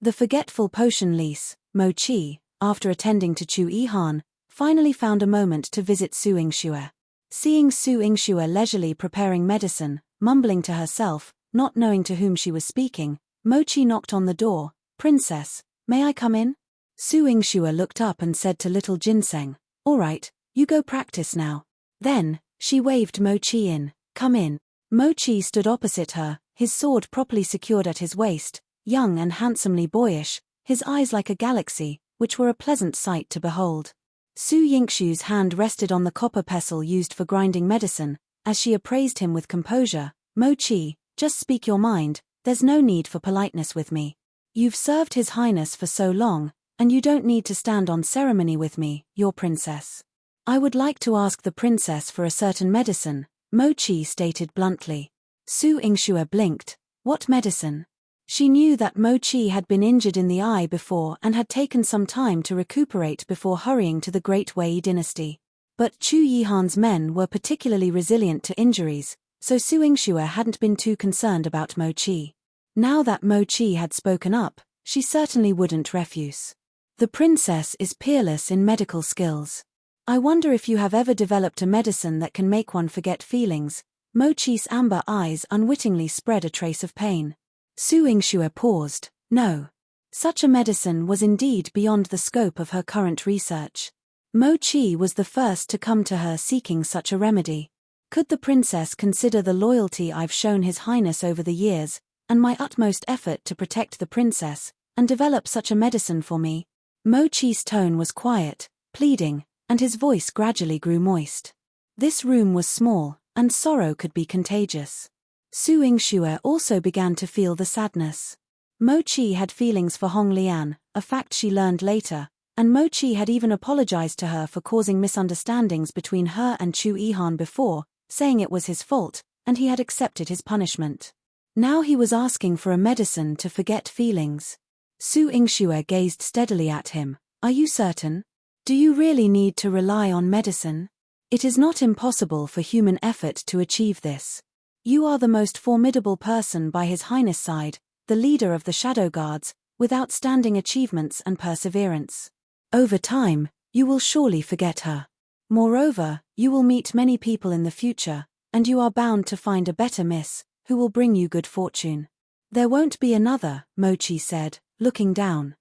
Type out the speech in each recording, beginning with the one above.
The forgetful potion lease, Mochi, after attending to Chu Yihan, finally found a moment to visit Su Yingxue. Seeing Su Yingxue leisurely preparing medicine, mumbling to herself, not knowing to whom she was speaking, Mochi knocked on the door. "Princess, may I come in?" Su Yingxue looked up and said to little Ginseng, "All right, you go practice now." Then, she waved Mochi in. "Come in." Mochi stood opposite her, his sword properly secured at his waist, young and handsomely boyish, his eyes like a galaxy, which were a pleasant sight to behold. Su Yingxue's hand rested on the copper pestle used for grinding medicine, as she appraised him with composure. "Mochi, just speak your mind, there's no need for politeness with me. You've served His Highness for so long, and you don't need to stand on ceremony with me, your princess." "I would like to ask the princess for a certain medicine," Mochi stated bluntly. Su Yingxue blinked. What medicine? She knew that Mochi had been injured in the eye before and had taken some time to recuperate before hurrying to the Great Wei dynasty. But Chu Yihan's men were particularly resilient to injuries, so Su Yingxue hadn't been too concerned about Mochi. Now that Mochi had spoken up, she certainly wouldn't refuse. "The princess is peerless in medical skills. I wonder if you have ever developed a medicine that can make one forget feelings." Mochi's amber eyes unwittingly spread a trace of pain. Su Yingxue paused. No. Such a medicine was indeed beyond the scope of her current research. Mochi was the first to come to her seeking such a remedy. "Could the princess consider the loyalty I've shown His Highness over the years, and my utmost effort to protect the princess, and develop such a medicine for me?" Mochi's tone was quiet, pleading, and his voice gradually grew moist. This room was small, and sorrow could be contagious. Su Yingxue also began to feel the sadness. Mochi had feelings for Hong Lian, a fact she learned later, and Mochi had even apologized to her for causing misunderstandings between her and Chu Yihan before, saying it was his fault, and he had accepted his punishment. Now he was asking for a medicine to forget feelings. Su Yingxue gazed steadily at him. "Are you certain? Do you really need to rely on medicine? It is not impossible for human effort to achieve this. You are the most formidable person by His Highness' side, the leader of the Shadow Guards, with outstanding achievements and perseverance. Over time, you will surely forget her. Moreover, you will meet many people in the future, and you are bound to find a better miss, who will bring you good fortune." "There won't be another," Mochi said, looking down.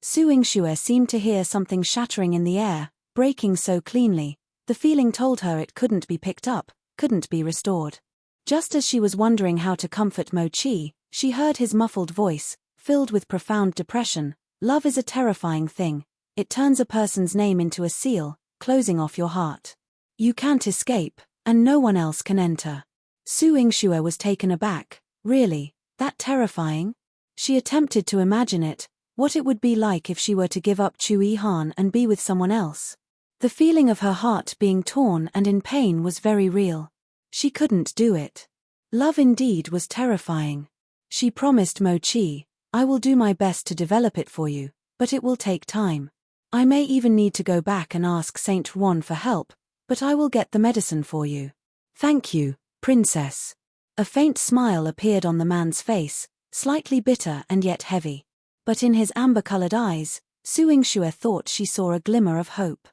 Su Yingxue seemed to hear something shattering in the air, breaking so cleanly. The feeling told her it couldn't be picked up, couldn't be restored. Just as she was wondering how to comfort Mochi, she heard his muffled voice, filled with profound depression. "Love is a terrifying thing. It turns a person's name into a seal, closing off your heart. You can't escape, and no one else can enter." Su Yingxue was taken aback. Really? That terrifying? She attempted to imagine it, what it would be like if she were to give up Chu Yihan and be with someone else. The feeling of her heart being torn and in pain was very real. She couldn't do it. Love indeed was terrifying. She promised Mochi, "I will do my best to develop it for you, but it will take time. I may even need to go back and ask Saint Juan for help, but I will get the medicine for you." "Thank you, princess." A faint smile appeared on the man's face, slightly bitter and yet heavy. But in his amber-colored eyes, Su Yingxue thought she saw a glimmer of hope.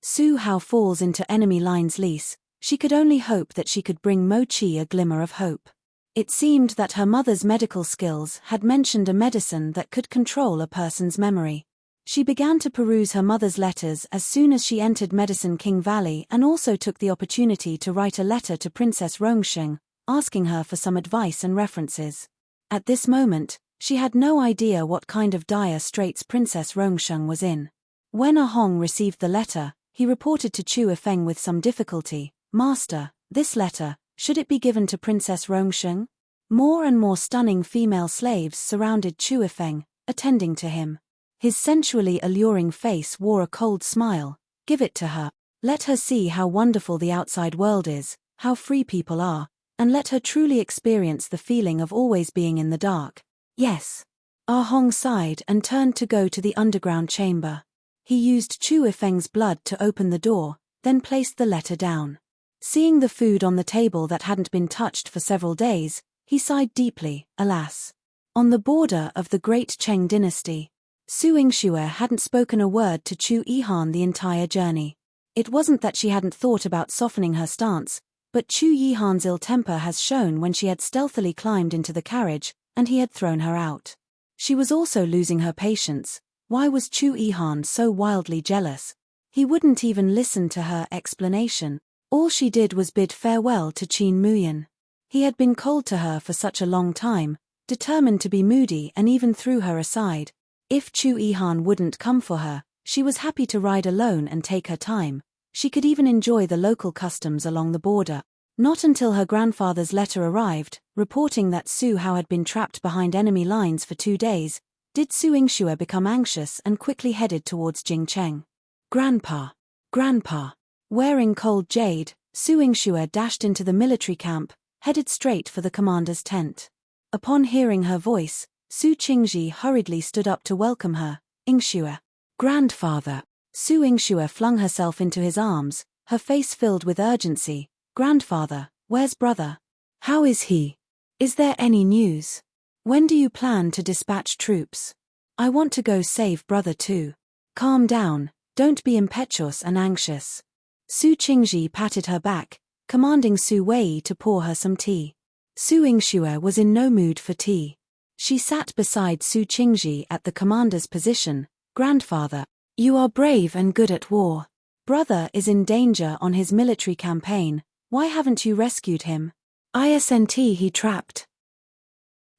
Su Hao falls into enemy lines lease. She could only hope that she could bring Mochi a glimmer of hope. It seemed that her mother's medical skills had mentioned a medicine that could control a person's memory. She began to peruse her mother's letters as soon as she entered Medicine King Valley and also took the opportunity to write a letter to Princess Rongsheng, asking her for some advice and references. At this moment, she had no idea what kind of dire straits Princess Rongsheng was in. When Ahong received the letter, he reported to Chu Yifeng with some difficulty, "Master, this letter, should it be given to Princess Rongsheng?" More and more stunning female slaves surrounded Chu Yifeng, attending to him. His sensually alluring face wore a cold smile. "Give it to her. Let her see how wonderful the outside world is, how free people are, and let her truly experience the feeling of always being in the dark." "Yes." Ahong sighed and turned to go to the underground chamber. He used Chu Yifeng's blood to open the door, then placed the letter down. Seeing the food on the table that hadn't been touched for several days, he sighed deeply. Alas, On the border of the Great Cheng dynasty, Su Yingxue hadn't spoken a word to Chu Yihan the entire journey. It wasn't that she hadn't thought about softening her stance, but Chu Yihan's ill temper has shown when she had stealthily climbed into the carriage, and he had thrown her out. She was also losing her patience. Why was Chu Yihan so wildly jealous? He wouldn't even listen to her explanation. All she did was bid farewell to Qin Muyan. He had been cold to her for such a long time, determined to be moody, and even threw her aside. If Chu Yihan wouldn't come for her, she was happy to ride alone and take her time. She could even enjoy the local customs along the border. Not until her grandfather's letter arrived, reporting that Su Hao had been trapped behind enemy lines for 2 days, did Su Yingxue become anxious and quickly headed towards Jingcheng. Grandpa! Grandpa! Wearing cold jade, Su Yingxue dashed into the military camp, headed straight for the commander's tent. Upon hearing her voice, Su Qingji hurriedly stood up to welcome her. Yingxue! Grandfather! Su Yingxue flung herself into his arms, her face filled with urgency. Grandfather, where's brother? How is he? Is there any news? When do you plan to dispatch troops? I want to go save brother too. Calm down, don't be impetuous and anxious. Su Qingji patted her back, commanding Su Wei to pour her some tea. Su Yingxue was in no mood for tea. She sat beside Su Qingji at the commander's position. Grandfather, you are brave and good at war. Brother is in danger on his military campaign. Why haven't you rescued him? Isn't he trapped?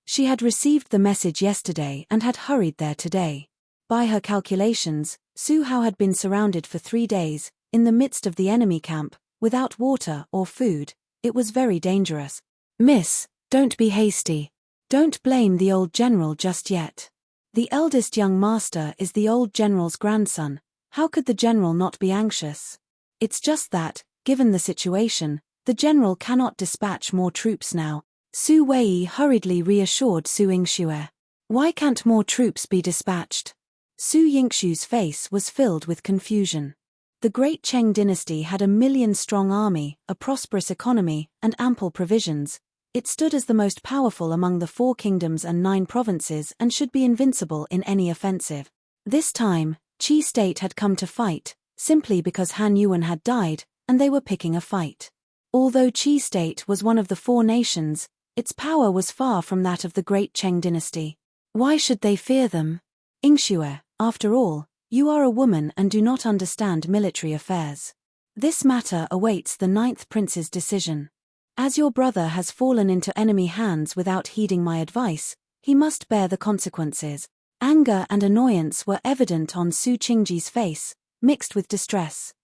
She had received the message yesterday and had hurried there today. By her calculations, Su Hao had been surrounded for 3 days, in the midst of the enemy camp, without water or food. It was very dangerous. Miss, don't be hasty. Don't blame the old general just yet. The eldest young master is the old general's grandson. How could the general not be anxious? It's just that, given the situation, the general cannot dispatch more troops now. Su Wei hurriedly reassured Su Yingxue. Why can't more troops be dispatched? Su Yingxue's face was filled with confusion. The Great Cheng dynasty had a 1,000,000-strong army, a prosperous economy, and ample provisions. It stood as the most powerful among the 4 kingdoms and 9 provinces and should be invincible in any offensive. This time, Qi state had come to fight, simply because Han Yuan had died, and they were picking a fight. Although Qi state was one of the 4 nations, its power was far from that of the Great Cheng dynasty. Why should they fear them? Yingxue, after all, you are a woman and do not understand military affairs. This matter awaits the 9th prince's decision. As your brother has fallen into enemy hands without heeding my advice, he must bear the consequences. Anger and annoyance were evident on Su Qingji's face, mixed with distress.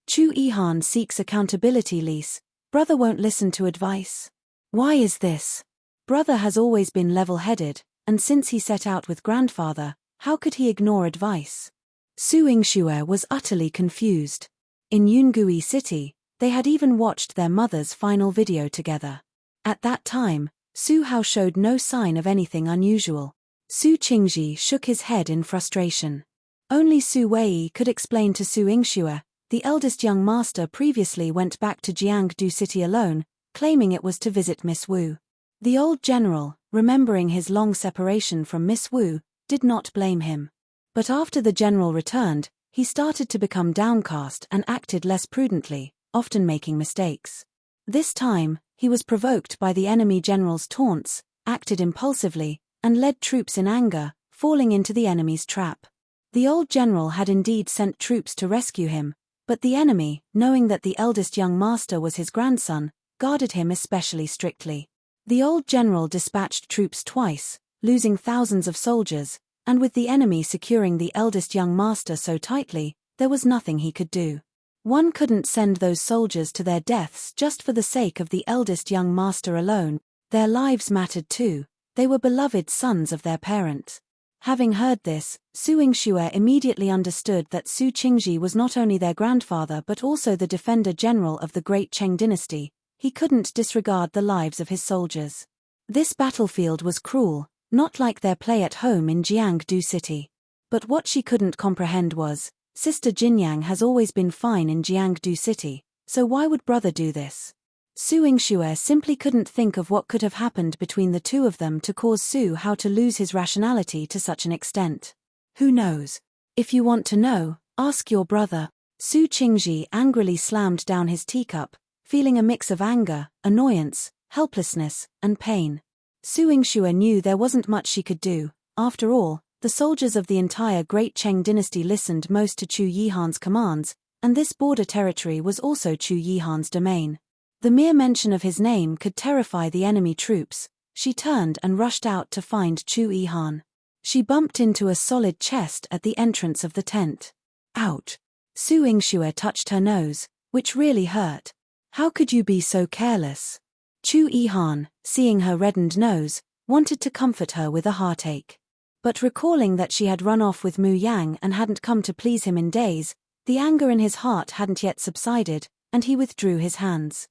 Chu Yihan seeks accountability. Lease. Brother won't listen to advice. Why is this? Brother has always been level-headed, and since he set out with grandfather, how could he ignore advice? Su Yingxue was utterly confused. In Yungui City, they had even watched their mother's final video together. At that time, Su Hao showed no sign of anything unusual. Su Qingji shook his head in frustration. Only Su Wei could explain to Su Yingxue. The eldest young master previously went back to Jiangdu City alone, claiming it was to visit Miss Wu. The old general, remembering his long separation from Miss Wu, did not blame him. But after the general returned, he started to become downcast and acted less prudently, often making mistakes. This time, he was provoked by the enemy general's taunts, acted impulsively, and led troops in anger, falling into the enemy's trap. The old general had indeed sent troops to rescue him, but the enemy, knowing that the eldest young master was his grandson, guarded him especially strictly. The old general dispatched troops twice, losing thousands of soldiers, and with the enemy securing the eldest young master so tightly, there was nothing he could do. One couldn't send those soldiers to their deaths just for the sake of the eldest young master alone. Their lives mattered too. They were beloved sons of their parents. Having heard this, Su Yingxue immediately understood that Su Qingji was not only their grandfather but also the defender general of the Great Cheng dynasty. He couldn't disregard the lives of his soldiers. This battlefield was cruel, not like their play at home in Jiangdu City. But what she couldn't comprehend was, Sister Jinyang has always been fine in Jiangdu City, so why would brother do this? Su Yingxue simply couldn't think of what could have happened between the two of them to cause Su Hao to lose his rationality to such an extent. Who knows? If you want to know, ask your brother. Su Qingji angrily slammed down his teacup, feeling a mix of anger, annoyance, helplessness, and pain. Su Yingxue knew there wasn't much she could do. After all, the soldiers of the entire Great Cheng dynasty listened most to Chu Yihan's commands, and this border territory was also Chu Yihan's domain. The mere mention of his name could terrify the enemy troops. She turned and rushed out to find Chu Yihan. She bumped into a solid chest at the entrance of the tent. Ouch! Su Yingxue touched her nose, which really hurt. How could you be so careless? Chu Yihan, seeing her reddened nose, wanted to comfort her with a heartache. But recalling that she had run off with Mu Yang and hadn't come to please him in days, the anger in his heart hadn't yet subsided, and he withdrew his hands.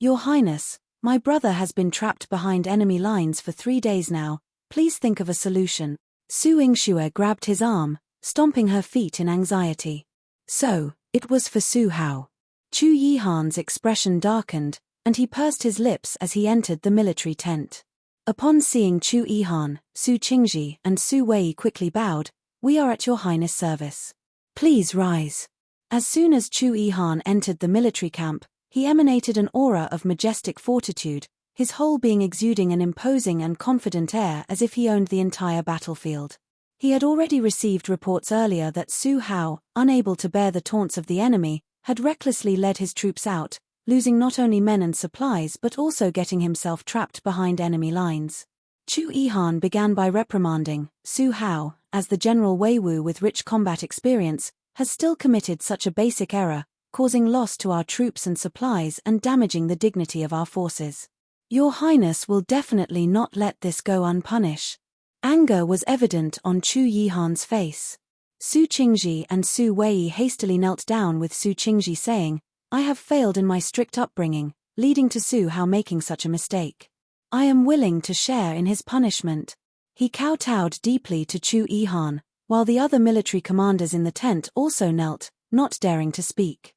Your Highness, my brother has been trapped behind enemy lines for 3 days now. Please think of a solution. Su Yingxue grabbed his arm, stomping her feet in anxiety. So, it was for Su Hao. Chu Yihan's expression darkened, and he pursed his lips as he entered the military tent. Upon seeing Chu Yihan, Su Qingji and Su Wei quickly bowed. We are at your Highness' service. Please rise. As soon as Chu Yihan entered the military camp, he emanated an aura of majestic fortitude, his whole being exuding an imposing and confident air as if he owned the entire battlefield. He had already received reports earlier that Su Hao, unable to bear the taunts of the enemy, had recklessly led his troops out, losing not only men and supplies but also getting himself trapped behind enemy lines. Chu Yihan began by reprimanding Su Hao, as the General Weiwu with rich combat experience, has still committed such a basic error, causing loss to our troops and supplies and damaging the dignity of our forces. Your Highness will definitely not let this go unpunished. Anger was evident on Chu Yihan's face. Su Qingji and Su Wei hastily knelt down with Su Qingji saying, I have failed in my strict upbringing, leading to Su Hao making such a mistake. I am willing to share in his punishment. He kowtowed deeply to Chu Yihan, while the other military commanders in the tent also knelt, not daring to speak.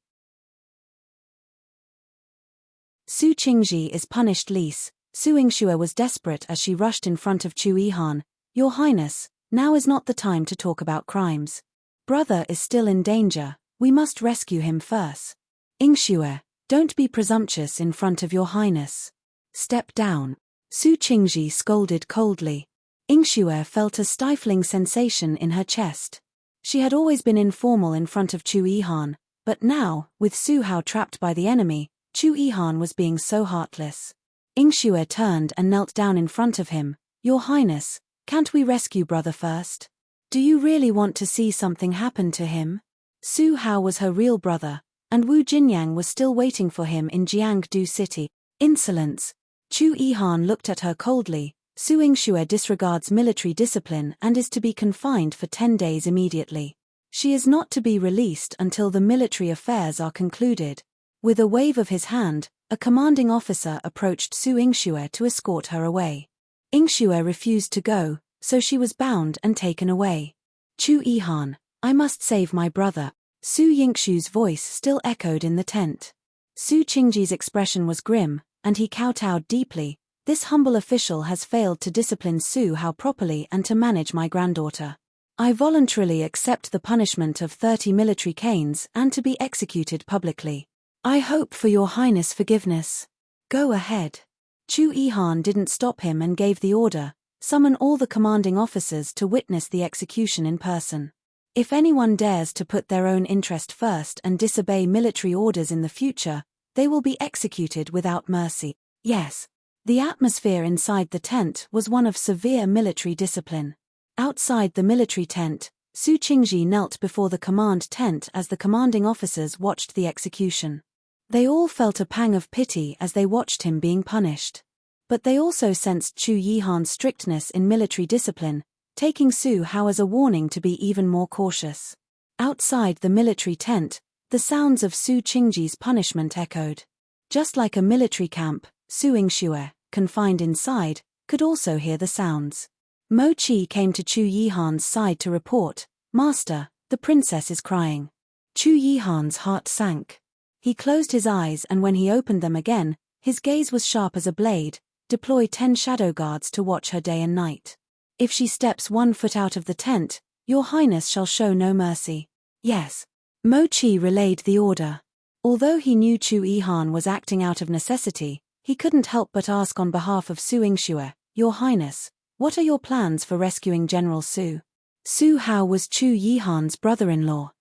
Su Qingji is punished least. Su Yingxue was desperate as she rushed in front of Chu Yihan. Your Highness, now is not the time to talk about crimes. Brother is still in danger, we must rescue him first. Yingxue, don't be presumptuous in front of your Highness. Step down. Su Qingji scolded coldly. Yingxue felt a stifling sensation in her chest. She had always been informal in front of Chu Yihan, but now, with Su Hao trapped by the enemy, Chu Yihan was being so heartless. Yingxue turned and knelt down in front of him. Your Highness, can't we rescue brother first? Do you really want to see something happen to him? Su Hao was her real brother, and Wu Jinyang was still waiting for him in Jiangdu City. Insolence. Chu Yihan looked at her coldly. Su Yingxue disregards military discipline and is to be confined for 10 days immediately. She is not to be released until the military affairs are concluded. With a wave of his hand, a commanding officer approached Su Yingxue to escort her away. Yingxue refused to go, so she was bound and taken away. Chu Yihan, I must save my brother. Su Yingxue's voice still echoed in the tent. Su Qingji's expression was grim, and he kowtowed deeply. This humble official has failed to discipline Su Hao properly and to manage my granddaughter. I voluntarily accept the punishment of 30 military canes and to be executed publicly. I hope for your Highness forgiveness. Go ahead. Chu Yihan didn't stop him and gave the order, summon all the commanding officers to witness the execution in person. If anyone dares to put their own interest first and disobey military orders in the future, they will be executed without mercy. Yes. The atmosphere inside the tent was one of severe military discipline. Outside the military tent, Su Qingji knelt before the command tent as the commanding officers watched the execution. They all felt a pang of pity as they watched him being punished. But they also sensed Chu Yihan's strictness in military discipline, taking Su Hao as a warning to be even more cautious. Outside the military tent, the sounds of Su Qingji's punishment echoed. Just like a military camp, Su Yingxue, confined inside, could also hear the sounds. Mo Qi came to Chu Yihan's side to report, Master, the princess is crying. Chu Yihan's heart sank. He closed his eyes, and when he opened them again, his gaze was sharp as a blade. Deploy 10 shadow guards to watch her day and night. If she steps 1 foot out of the tent, your highness shall show no mercy. Yes. Mochi relayed the order. Although he knew Chu Yihan was acting out of necessity, he couldn't help but ask on behalf of Su Yingxue, Your Highness, what are your plans for rescuing General Su? Su Hao was Chu Yihan's brother-in-law.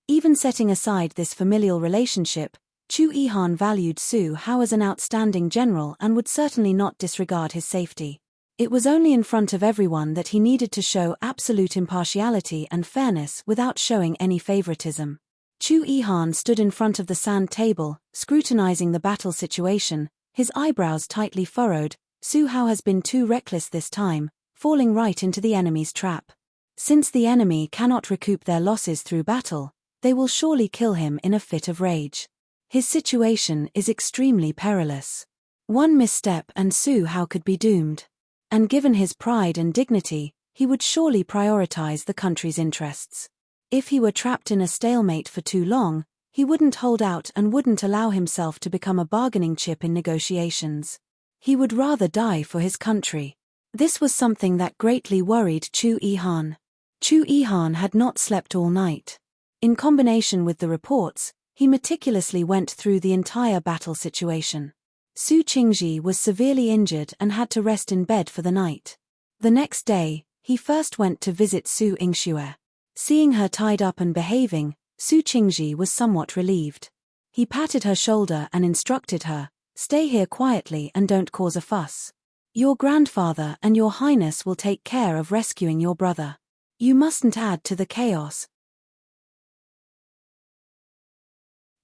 Even setting aside this familial relationship, Chu Yihan valued Su Hao as an outstanding general and would certainly not disregard his safety. It was only in front of everyone that he needed to show absolute impartiality and fairness without showing any favoritism. Chu Yihan stood in front of the sand table, scrutinizing the battle situation, his eyebrows tightly furrowed. Su Hao has been too reckless this time, falling right into the enemy's trap. Since the enemy cannot recoup their losses through battle, they will surely kill him in a fit of rage. His situation is extremely perilous. One misstep and Su Hao could be doomed. And given his pride and dignity, he would surely prioritize the country's interests. If he were trapped in a stalemate for too long, he wouldn't hold out and wouldn't allow himself to become a bargaining chip in negotiations. He would rather die for his country. This was something that greatly worried Chu Yihan. Chu Yihan had not slept all night. In combination with the reports, he meticulously went through the entire battle situation. Su Qingji was severely injured and had to rest in bed for the night. The next day, he first went to visit Su Yingxue. Seeing her tied up and behaving, Su Qingji was somewhat relieved. He patted her shoulder and instructed her, "Stay here quietly and don't cause a fuss. Your grandfather and your highness will take care of rescuing your brother. You mustn't add to the chaos."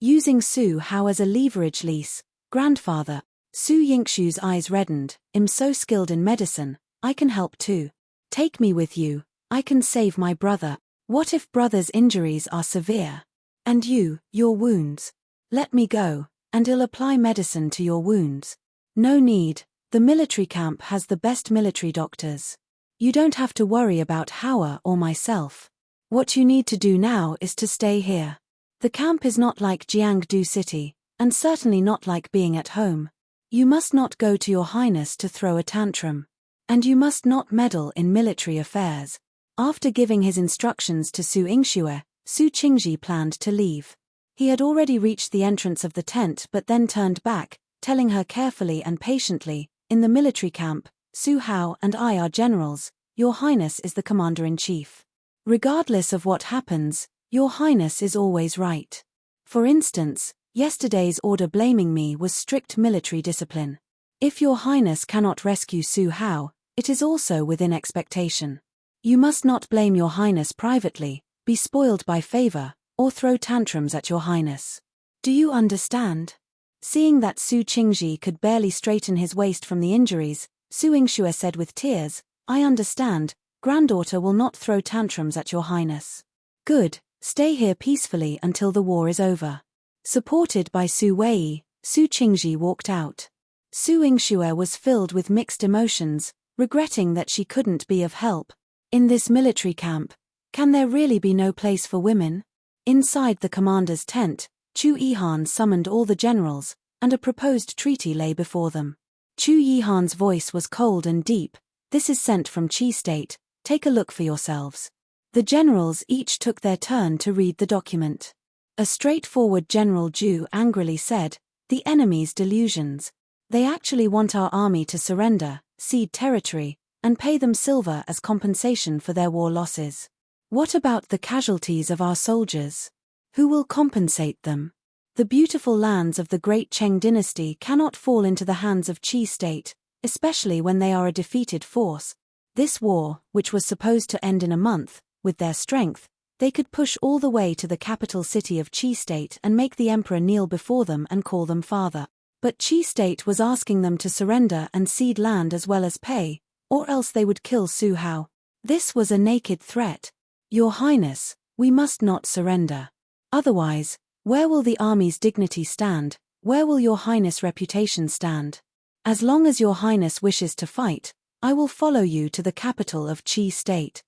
Using Su Hao as a leverage lease, "Grandfather," Su Yingxue's eyes reddened, "I'm so skilled in medicine, I can help too. Take me with you, I can save my brother. What if brother's injuries are severe? And your wounds? Let me go, and I'll apply medicine to your wounds." "No need, the military camp has the best military doctors. You don't have to worry about Hao or myself. What you need to do now is to stay here. The camp is not like Jiangdu City, and certainly not like being at home. You must not go to your highness to throw a tantrum. And you must not meddle in military affairs." After giving his instructions to Su Yingxue, Su Qingji planned to leave. He had already reached the entrance of the tent but then turned back, telling her carefully and patiently, "In the military camp, Su Hao and I are generals, your highness is the commander-in-chief. Regardless of what happens, your highness is always right. For instance, yesterday's order blaming me was strict military discipline. If your highness cannot rescue Su Hao, it is also within expectation. You must not blame your highness privately, be spoiled by favor, or throw tantrums at your highness. Do you understand?" Seeing that Su Qingji could barely straighten his waist from the injuries, Su Yingxue said with tears, "I understand, granddaughter will not throw tantrums at your highness." "Good, stay here peacefully until the war is over." Supported by Su Wei, Su Qingji walked out. Su Yingxue was filled with mixed emotions, regretting that she couldn't be of help. In this military camp, can there really be no place for women? Inside the commander's tent, Chu Yihan summoned all the generals, and a proposed treaty lay before them. Chu Yihan's voice was cold and deep. "This is sent from Qi State, take a look for yourselves." The generals each took their turn to read the document. A straightforward General Zhu angrily said, "The enemy's delusions. They actually want our army to surrender, cede territory, and pay them silver as compensation for their war losses. What about the casualties of our soldiers? Who will compensate them? The beautiful lands of the great Cheng dynasty cannot fall into the hands of Qi State, especially when they are a defeated force. This war, which was supposed to end in a month, with their strength, they could push all the way to the capital city of Qi State and make the emperor kneel before them and call them father. But Qi State was asking them to surrender and cede land as well as pay, or else they would kill Su Hao. This was a naked threat. Your Highness, we must not surrender. Otherwise, where will the army's dignity stand? Where will your Highness' reputation stand? As long as your Highness wishes to fight, I will follow you to the capital of Qi State.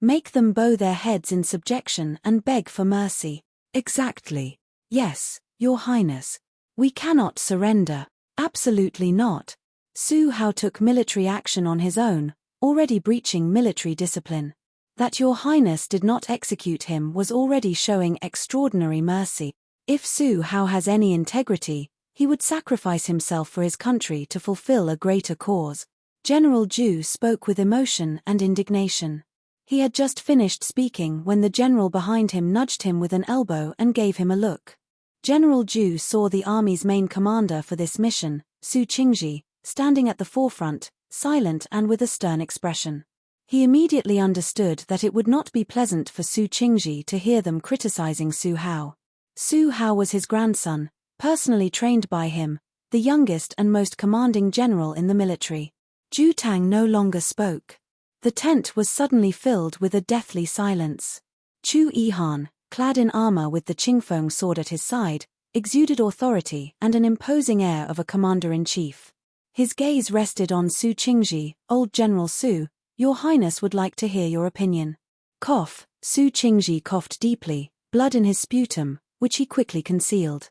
Make them bow their heads in subjection and beg for mercy. Exactly. Yes, Your Highness. We cannot surrender. Absolutely not. Su Hao took military action on his own, already breaching military discipline. That Your Highness did not execute him was already showing extraordinary mercy. If Su Hao has any integrity, he would sacrifice himself for his country to fulfill a greater cause. General Ju spoke with emotion and indignation. He had just finished speaking when the general behind him nudged him with an elbow and gave him a look. General Ju saw the army's main commander for this mission, Su Qingji, standing at the forefront, silent and with a stern expression. He immediately understood that it would not be pleasant for Su Qingji to hear them criticizing Su Hao. Su Hao was his grandson, personally trained by him, the youngest and most commanding general in the military. Ju Tang no longer spoke. The tent was suddenly filled with a deathly silence. Chu Yihan, clad in armor with the Qingfeng sword at his side, exuded authority and an imposing air of a commander-in-chief. His gaze rested on Su Qingji. Old General Su, Your Highness would like to hear your opinion. Cough. Su Qingji coughed deeply, blood in his sputum, which he quickly concealed.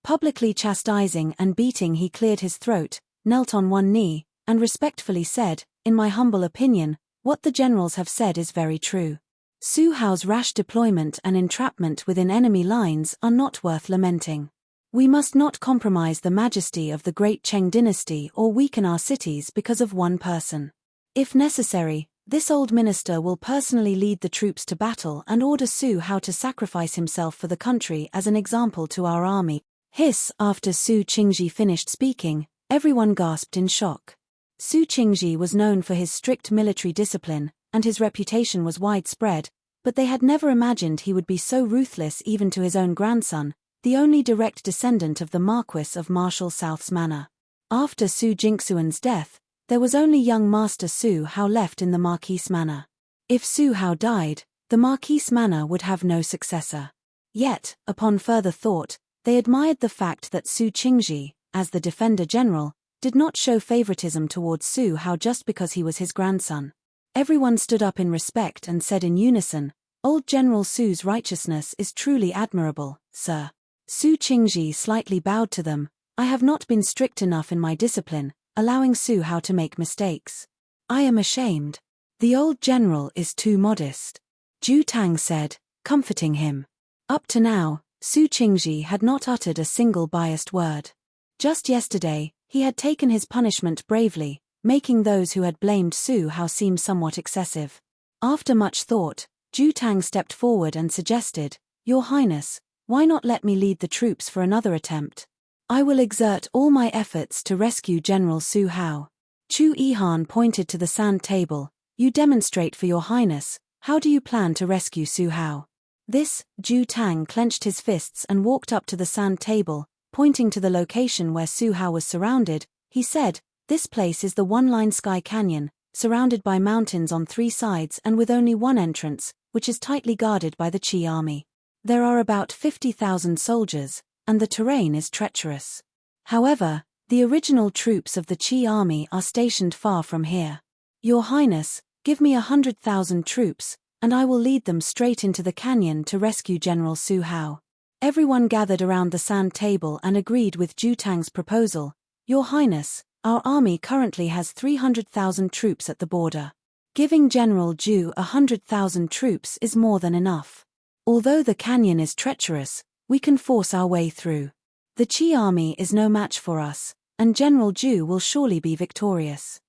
Publicly chastising and beating, he cleared his throat, knelt on one knee, and respectfully said, "In my humble opinion, what the generals have said is very true. Su Hao's rash deployment and entrapment within enemy lines are not worth lamenting. We must not compromise the majesty of the great Cheng dynasty or weaken our cities because of one person. If necessary, this old minister will personally lead the troops to battle and order Su Hao to sacrifice himself for the country as an example to our army." Hiss. After Su Qingji finished speaking, everyone gasped in shock. Su Qingji was known for his strict military discipline, and his reputation was widespread, but they had never imagined he would be so ruthless even to his own grandson, the only direct descendant of the Marquis of Marshall South's manor. After Su Jingxuan's death, there was only young Master Su Hao left in the Marquis manor. If Su Hao died, the Marquis manor would have no successor. Yet, upon further thought, they admired the fact that Su Qingji, as the Defender General, did not show favoritism towards Su Hao just because he was his grandson. Everyone stood up in respect and said in unison, "Old General Su's righteousness is truly admirable, sir." Su Qingji slightly bowed to them. "I have not been strict enough in my discipline, allowing Su Hao to make mistakes. I am ashamed. The old general is too modest," Ju Tang said, comforting him. Up to now, Su Qingji had not uttered a single biased word. Just yesterday, he had taken his punishment bravely, making those who had blamed Su Hao seem somewhat excessive. After much thought, Ju Tang stepped forward and suggested, "Your Highness, why not let me lead the troops for another attempt? I will exert all my efforts to rescue General Su Hao." Chu Yihan pointed to the sand table. "You demonstrate for Your Highness. How do you plan to rescue Su Hao?" This, Ju Tang clenched his fists and walked up to the sand table, pointing to the location where Su Hao was surrounded. He said, "This place is the one-line sky canyon, surrounded by mountains on three sides and with only one entrance, which is tightly guarded by the Qi army. There are about 50,000 soldiers, and the terrain is treacherous. However, the original troops of the Qi army are stationed far from here. Your Highness, give me 100,000 troops, and I will lead them straight into the canyon to rescue General Su Hao." Everyone gathered around the sand table and agreed with Ju Tang's proposal. "Your Highness, our army currently has 300,000 troops at the border. Giving General Ju 100,000 troops is more than enough. Although the canyon is treacherous, we can force our way through. The Qi army is no match for us, and General Ju will surely be victorious.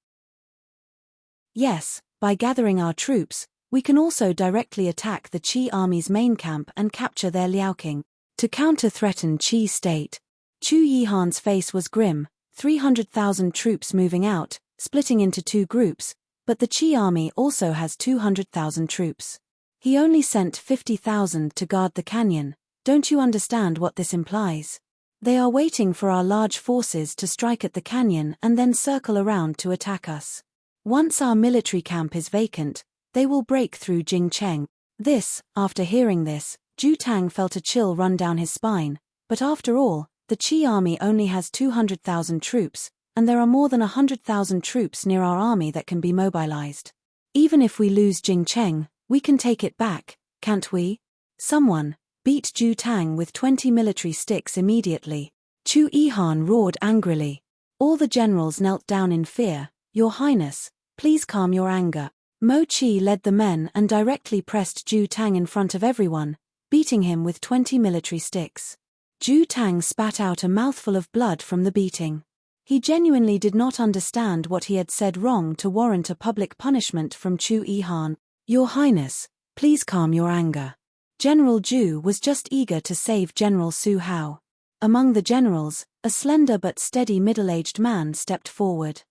Yes, by gathering our troops, we can also directly attack the Qi army's main camp and capture their Liaoqing, to counter-threaten Qi state." Chu Yihan's face was grim. 300,000 troops moving out, splitting into two groups, but the Qi army also has 200,000 troops. He only sent 50,000 to guard the canyon. Don't you understand what this implies? They are waiting for our large forces to strike at the canyon and then circle around to attack us. Once our military camp is vacant, they will break through Jingcheng. After hearing this, Ju Tang felt a chill run down his spine, but after all, the Qi army only has 200,000 troops, and there are more than 100,000 troops near our army that can be mobilized. Even if we lose Jingcheng, We can take it back, can't we? Someone, beat Zhu Tang with 20 military sticks immediately. Chu Yihan roared angrily. All the generals knelt down in fear. Your Highness, please calm your anger. Mo Qi led the men and directly pressed Zhu Tang in front of everyone, beating him with 20 military sticks. Zhu Tang spat out a mouthful of blood from the beating. He genuinely did not understand what he had said wrong to warrant a public punishment from Chu Yihan. Your Highness, please calm your anger. General Zhu was just eager to save General Su Hao. Among the generals, a slender but steady middle-aged man stepped forward.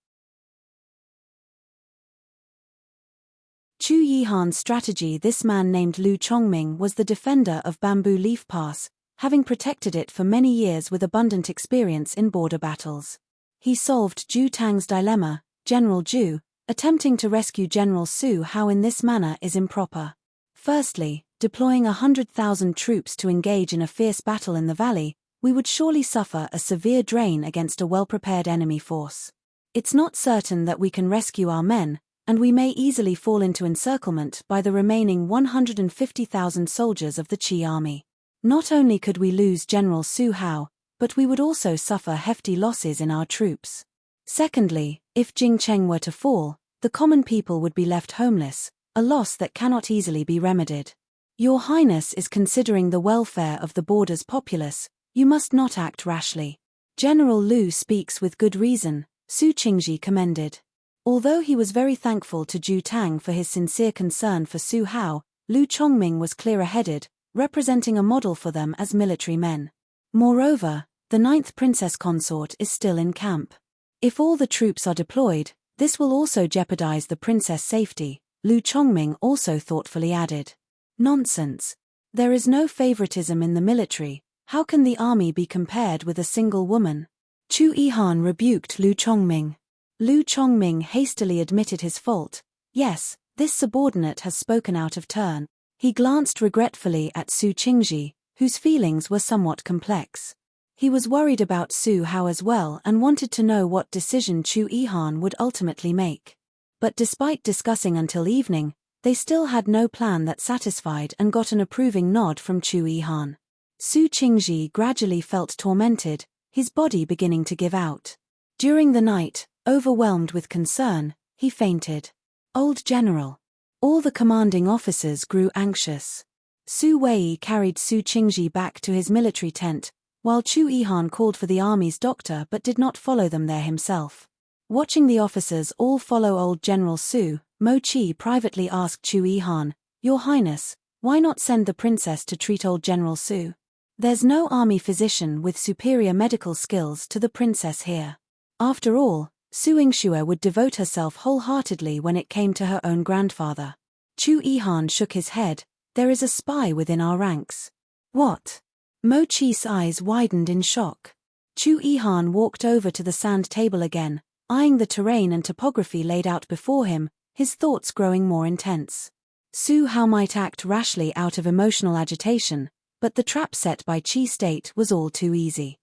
Chu Yihan's strategy. This man named Lu Chongming was the defender of Bamboo Leaf Pass, having protected it for many years with abundant experience in border battles. He solved Zhu Tang's dilemma. General Zhu, attempting to rescue General Su Hao in this manner is improper. Firstly, deploying 100,000 troops to engage in a fierce battle in the valley, we would surely suffer a severe drain against a well-prepared enemy force. It's not certain that we can rescue our men, and we may easily fall into encirclement by the remaining 150,000 soldiers of the Qi army. Not only could we lose General Su Hao, but we would also suffer hefty losses in our troops. Secondly, if Jingcheng were to fall, the common people would be left homeless, a loss that cannot easily be remedied. Your Highness is considering the welfare of the border's populace. You must not act rashly. General Lu speaks with good reason, Su Qingji commended. Although he was very thankful to Zhu Tang for his sincere concern for Su Hao, Lu Chongming was clear-headed, representing a model for them as military men. Moreover, the 9th Princess Consort is still in camp. If all the troops are deployed, this will also jeopardize the princess' safety, Lu Chongming also thoughtfully added. Nonsense. There is no favoritism in the military. How can the army be compared with a single woman? Chu Yihan rebuked Lu Chongming. Lu Chongming hastily admitted his fault. Yes, this subordinate has spoken out of turn. He glanced regretfully at Su Qingji, whose feelings were somewhat complex. He was worried about Su Hao as well and wanted to know what decision Chu Yihan would ultimately make. But despite discussing until evening, they still had no plan that satisfied and got an approving nod from Chu Yihan. Su Qingji gradually felt tormented, his body beginning to give out. During the night, overwhelmed with concern, he fainted. Old General. All the commanding officers grew anxious. Su Wei carried Su Qingji back to his military tent, while Chu Yihan called for the army's doctor but did not follow them there himself. Watching the officers all follow old General Su, Mo Qi privately asked Chu Yihan, Your Highness, why not send the princess to treat old General Su? There's no army physician with superior medical skills to the princess here. After all, Su Yingxue would devote herself wholeheartedly when it came to her own grandfather. Chu Yihan shook his head. There is a spy within our ranks. What? Mo Qi's eyes widened in shock. Chu Yihan walked over to the sand table again, eyeing the terrain and topography laid out before him, his thoughts growing more intense. Su Hao might act rashly out of emotional agitation, but the trap set by Qi State was all too easy.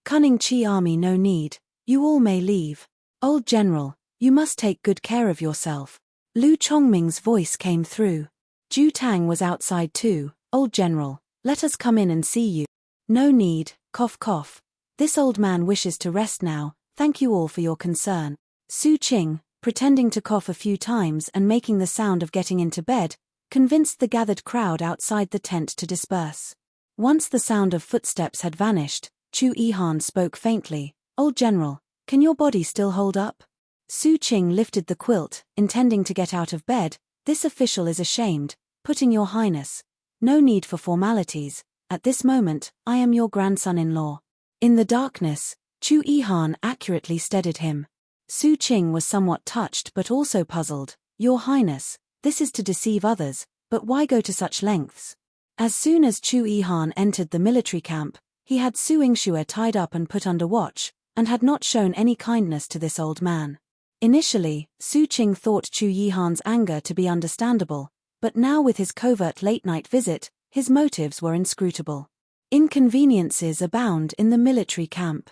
Cunning Qi army, no need. You all may leave. Old General, you must take good care of yourself. Lu Chongming's voice came through. Zhu Tang was outside too. Old General, let us come in and see you. No need, cough cough. This old man wishes to rest now, thank you all for your concern. Su Qing, pretending to cough a few times and making the sound of getting into bed, convinced the gathered crowd outside the tent to disperse. Once the sound of footsteps had vanished, Chu Yihan spoke faintly, Old General, can your body still hold up? Su Qing lifted the quilt, intending to get out of bed. This official is ashamed, putting Your Highness. No need for formalities, at this moment, I am your grandson-in-law. In the darkness, Chu Yihan accurately steadied him. Su Qing was somewhat touched but also puzzled. Your Highness, this is to deceive others, but why go to such lengths? As soon as Chu Yihan entered the military camp, he had Su Yingxue tied up and put under watch, and had not shown any kindness to this old man. Initially, Su Qing thought Chu Yihan's anger to be understandable, but now with his covert late-night visit, his motives were inscrutable. Inconveniences abound in the military camp.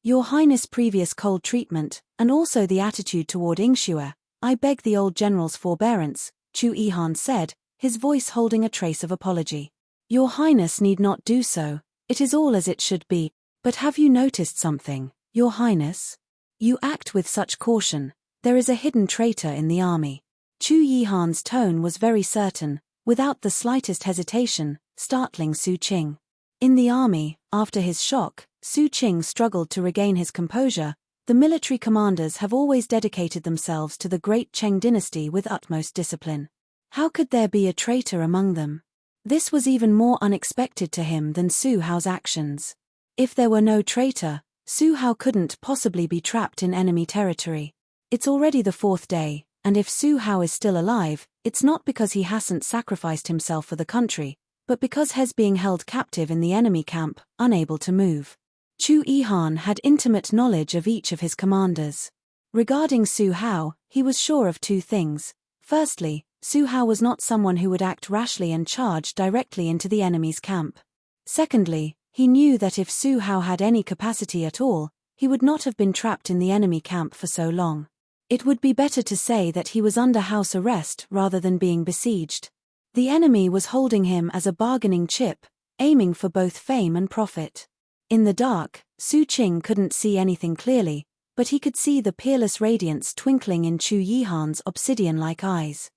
Your Highness' previous cold treatment, and also the attitude toward Ingxue, I beg the old general's forbearance, Chu Yihan said, his voice holding a trace of apology. Your Highness need not do so, it is all as it should be, but have you noticed something, Your Highness? You act with such caution, there is a hidden traitor in the army. Chu Yihan's tone was very certain, without the slightest hesitation, startling Su Qing. In the army, after his shock, Su Qing struggled to regain his composure. The military commanders have always dedicated themselves to the great Cheng dynasty with utmost discipline. How could there be a traitor among them? This was even more unexpected to him than Su Hao's actions. If there were no traitor, Su Hao couldn't possibly be trapped in enemy territory. It's already the 4th day, and if Su Hao is still alive, it's not because he hasn't sacrificed himself for the country, but because he's being held captive in the enemy camp, unable to move. Chu Yihan had intimate knowledge of each of his commanders. Regarding Su Hao, he was sure of 2 things. Firstly, Su Hao was not someone who would act rashly and charge directly into the enemy's camp. Secondly, he knew that if Su Hao had any capacity at all, he would not have been trapped in the enemy camp for so long. It would be better to say that he was under house arrest rather than being besieged. The enemy was holding him as a bargaining chip, aiming for both fame and profit. In the dark, Su Qing couldn't see anything clearly, but he could see the peerless radiance twinkling in Chu Yihan's obsidian-like eyes.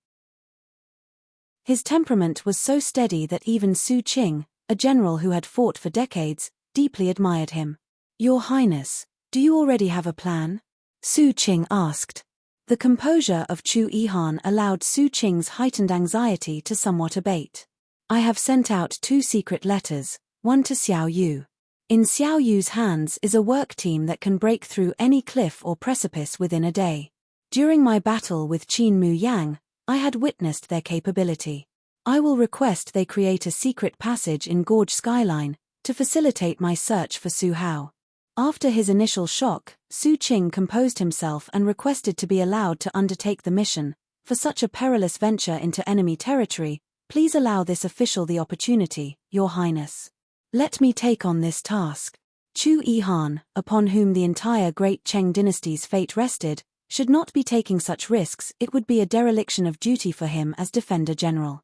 His temperament was so steady that even Su Qing, a general who had fought for decades, deeply admired him. Your Highness, do you already have a plan? Su Qing asked. The composure of Chu Yihan allowed Su Qing's heightened anxiety to somewhat abate. I have sent out 2 secret letters, one to Xiao Yu. In Xiao Yu's hands is a work team that can break through any cliff or precipice within a day. During my battle with Qin Mu Yang, I had witnessed their capability. I will request they create a secret passage in Gorge Skyline, to facilitate my search for Su Hao. After his initial shock, Su Qing composed himself and requested to be allowed to undertake the mission. For such a perilous venture into enemy territory, please allow this official the opportunity, Your Highness. Let me take on this task. Chu Yihan, upon whom the entire great Cheng dynasty's fate rested, should not be taking such risks. It would be a dereliction of duty for him as Defender General.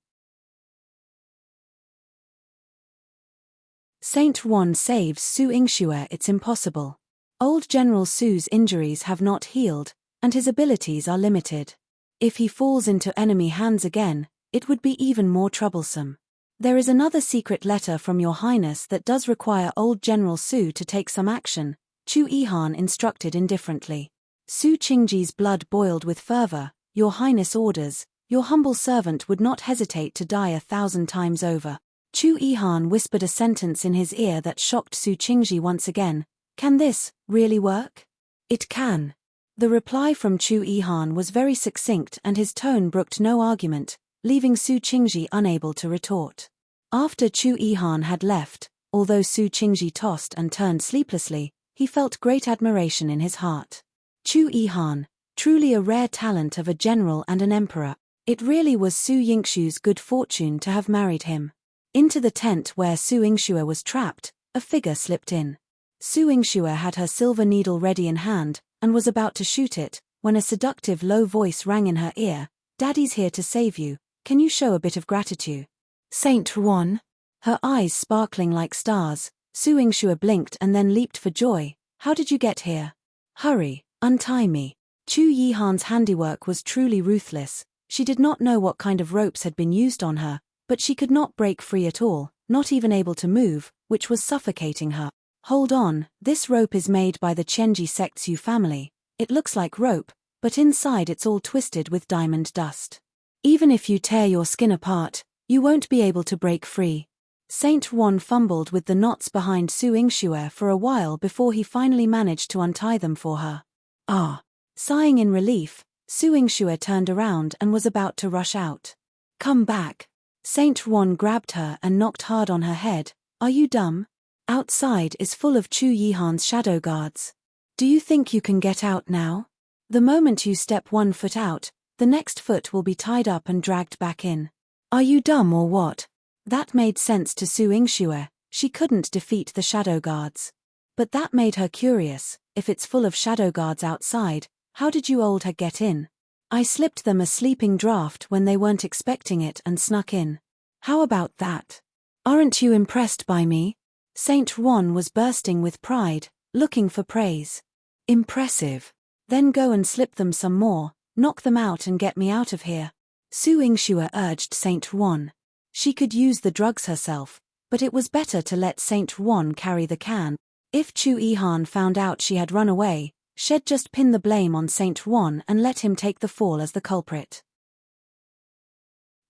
Saint Wan saves Su Ingxue. It's impossible. Old General Su's injuries have not healed, and his abilities are limited. If he falls into enemy hands again, it would be even more troublesome. There is another secret letter from Your Highness that does require old General Su to take some action, Chu Yihan instructed indifferently. Su Qingji's blood boiled with fervor. Your Highness orders, your humble servant would not hesitate to die 1,000 times over. Chu Yihan whispered a sentence in his ear that shocked Su Qingji once again. Can this really work? It can. The reply from Chu Yihan was very succinct and his tone brooked no argument, leaving Su Qingji unable to retort. After Chu Yihan had left, although Su Qingji tossed and turned sleeplessly, he felt great admiration in his heart. Chu Yihan, truly a rare talent of a general and an emperor. It really was Su Yingxue's good fortune to have married him. Into the tent where Su Ingxue was trapped, a figure slipped in. Su Ingxue had her silver needle ready in hand, and was about to shoot it, when a seductive low voice rang in her ear. Daddy's here to save you, can you show a bit of gratitude? Saint Wan? Her eyes sparkling like stars, Su Ingxue blinked and then leaped for joy. How did you get here? Hurry, untie me. Chu Yihan's handiwork was truly ruthless. She did not know what kind of ropes had been used on her, but she could not break free at all, not even able to move, which was suffocating her. Hold on, this rope is made by the Qianji sect's Yu family. It looks like rope, but inside it's all twisted with diamond dust. Even if you tear your skin apart, you won't be able to break free. Saint Wan fumbled with the knots behind Su Ingxue for a while before he finally managed to untie them for her. Ah! Sighing in relief, Su Ingxue turned around and was about to rush out. Come back. Saint Wan grabbed her and knocked hard on her head. Are you dumb? Outside is full of Chu Yihan's shadow guards. Do you think you can get out now? The moment you step one foot out, the next foot will be tied up and dragged back in. Are you dumb or what? That made sense to Su Ingxue. She couldn't defeat the shadow guards. But that made her curious. If it's full of shadow guards outside, how did you old hag get in? I slipped them a sleeping draft when they weren't expecting it and snuck in. How about that? Aren't you impressed by me? Saint Juan was bursting with pride, looking for praise. Impressive. Then go and slip them some more, knock them out and get me out of here. Su Yingxue urged Saint Juan. She could use the drugs herself, but it was better to let Saint Juan carry the can. If Chu Yihan found out she had run away, she'd just pin the blame on Saint Juan and let him take the fall as the culprit.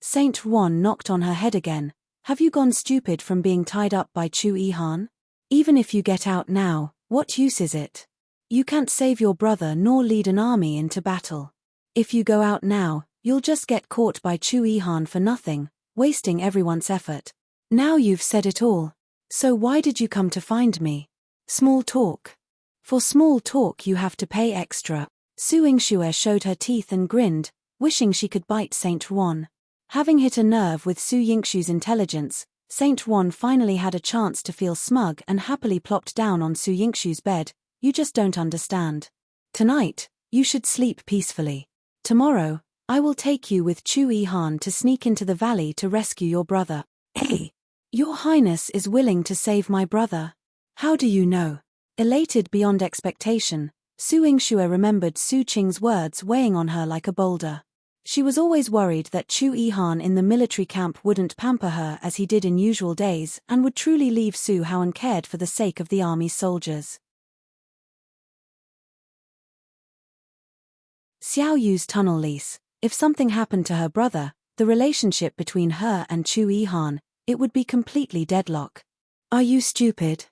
Saint Juan knocked on her head again. Have you gone stupid from being tied up by Chu Yihan? Even if you get out now, what use is it? You can't save your brother nor lead an army into battle. If you go out now, you'll just get caught by Chu Yihan for nothing, wasting everyone's effort. Now you've said it all. So why did you come to find me? Small talk. For small talk you have to pay extra. Su Yingxue showed her teeth and grinned, wishing she could bite Saint Juan. Having hit a nerve with Su Yingxue's intelligence, Saint Juan finally had a chance to feel smug and happily plopped down on Su Yingxue's bed. You just don't understand. Tonight, you should sleep peacefully. Tomorrow, I will take you with Chu Yihan to sneak into the valley to rescue your brother. Hey! Your Highness is willing to save my brother. How do you know? Elated beyond expectation, Su Yingxue remembered Su Qing's words weighing on her like a boulder. She was always worried that Chu Yihan in the military camp wouldn't pamper her as he did in usual days and would truly leave Su Haoan cared for the sake of the army's soldiers. Xiao Yu's tunnel lease. If something happened to her brother, the relationship between her and Chu Yihan, it would be completely deadlock. Are you stupid?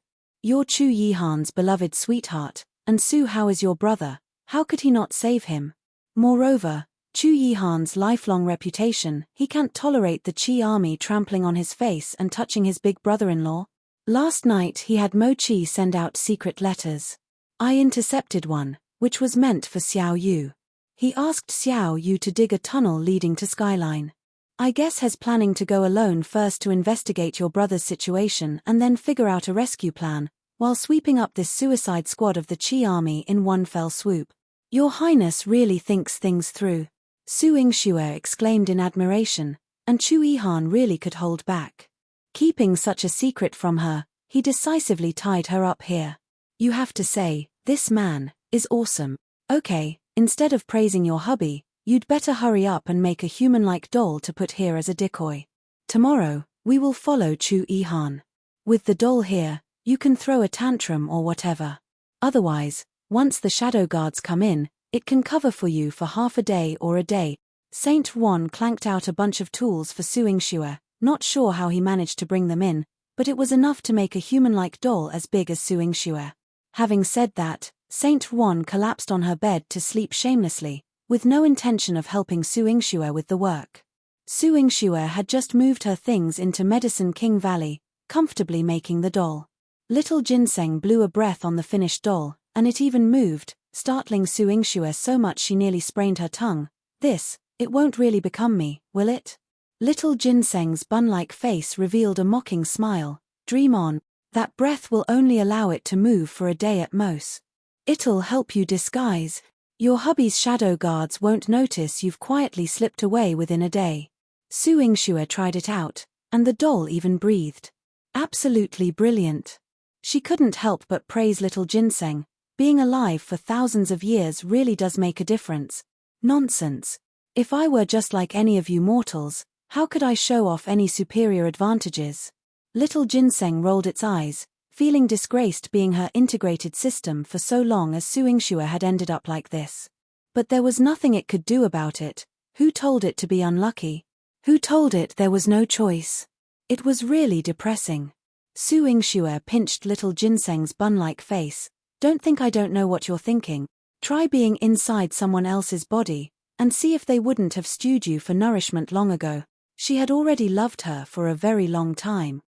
You're Chu Yihan's beloved sweetheart, and Su Hao is your brother. How could he not save him? Moreover, Chu Yihan's lifelong reputation, he can't tolerate the Qi army trampling on his face and touching his big brother-in-law. Last night he had Mo Qi send out secret letters. I intercepted one, which was meant for Xiao Yu. He asked Xiao Yu to dig a tunnel leading to Skyline. I guess he's planning to go alone first to investigate your brother's situation and then figure out a rescue plan, while sweeping up this suicide squad of the Qi army in one fell swoop. Your Highness really thinks things through. Su Yingxue exclaimed in admiration, and Chu Yihan really could hold back. Keeping such a secret from her, he decisively tied her up here. You have to say, this man is awesome. Okay, instead of praising your hubby, you'd better hurry up and make a human-like doll to put here as a decoy. Tomorrow, we will follow Chu Yihan. With the doll here, you can throw a tantrum or whatever. Otherwise, once the shadow guards come in, it can cover for you for half a day or a day. Saint Juan clanked out a bunch of tools for Su Yingxue, not sure how he managed to bring them in, but it was enough to make a human-like doll as big as Su Yingxue. Having said that, Saint Juan collapsed on her bed to sleep shamelessly, with no intention of helping Su Yingxue with the work. Su Yingxue had just moved her things into Medicine King Valley, comfortably making the doll. Little Ginseng blew a breath on the finished doll, and it even moved, startling Su Yingxue so much she nearly sprained her tongue. It won't really become me, will it? Little Ginseng's bun-like face revealed a mocking smile. Dream on. That breath will only allow it to move for a day at most. It'll help you disguise. Your hubby's shadow guards won't notice you've quietly slipped away within a day. Su Yingxue tried it out, and the doll even breathed. Absolutely brilliant. She couldn't help but praise Little Ginseng. Being alive for thousands of years really does make a difference. Nonsense. If I were just like any of you mortals, how could I show off any superior advantages? Little Ginseng rolled its eyes, feeling disgraced being her integrated system for so long as Su Yingxue had ended up like this. But there was nothing it could do about it. Who told it to be unlucky? Who told it there was no choice? It was really depressing. Su Yingxue pinched Little Ginseng's bun-like face. Don't think I don't know what you're thinking. Try being inside someone else's body, and see if they wouldn't have stewed you for nourishment long ago. She had already loved her for a very long time.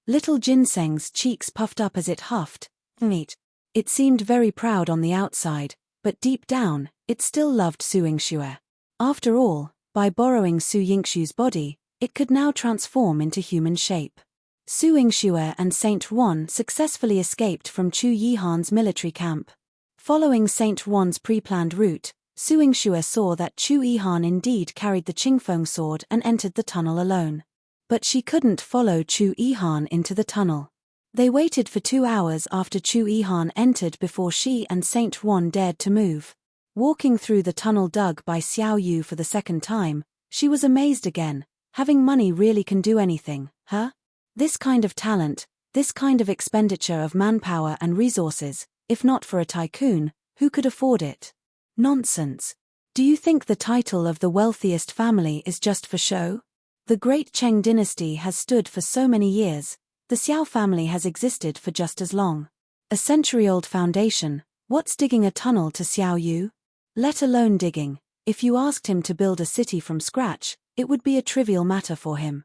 Little Ginseng's cheeks puffed up as it huffed. Neat. It seemed very proud on the outside, but deep down, it still loved Su Yingxue. After all, by borrowing Su Yingxue's body, it could now transform into human shape. Su Yingxue and Saint Wan successfully escaped from Chu Yihan's military camp. Following Saint Wan's pre-planned route, Su Yingxue saw that Chu Yihan indeed carried the Qingfeng sword and entered the tunnel alone. But she couldn't follow Chu Yihan into the tunnel. They waited for 2 hours after Chu Yihan entered before she and Saint Wan dared to move. Walking through the tunnel dug by Xiao Yu for the second time, she was amazed again. Having money really can do anything, huh? This kind of talent, this kind of expenditure of manpower and resources, if not for a tycoon, who could afford it? Nonsense. Do you think the title of the wealthiest family is just for show? The great Cheng dynasty has stood for so many years, the Xiao family has existed for just as long. A century-old foundation, what's digging a tunnel to Xiao Yu? Let alone digging, if you asked him to build a city from scratch, it would be a trivial matter for him.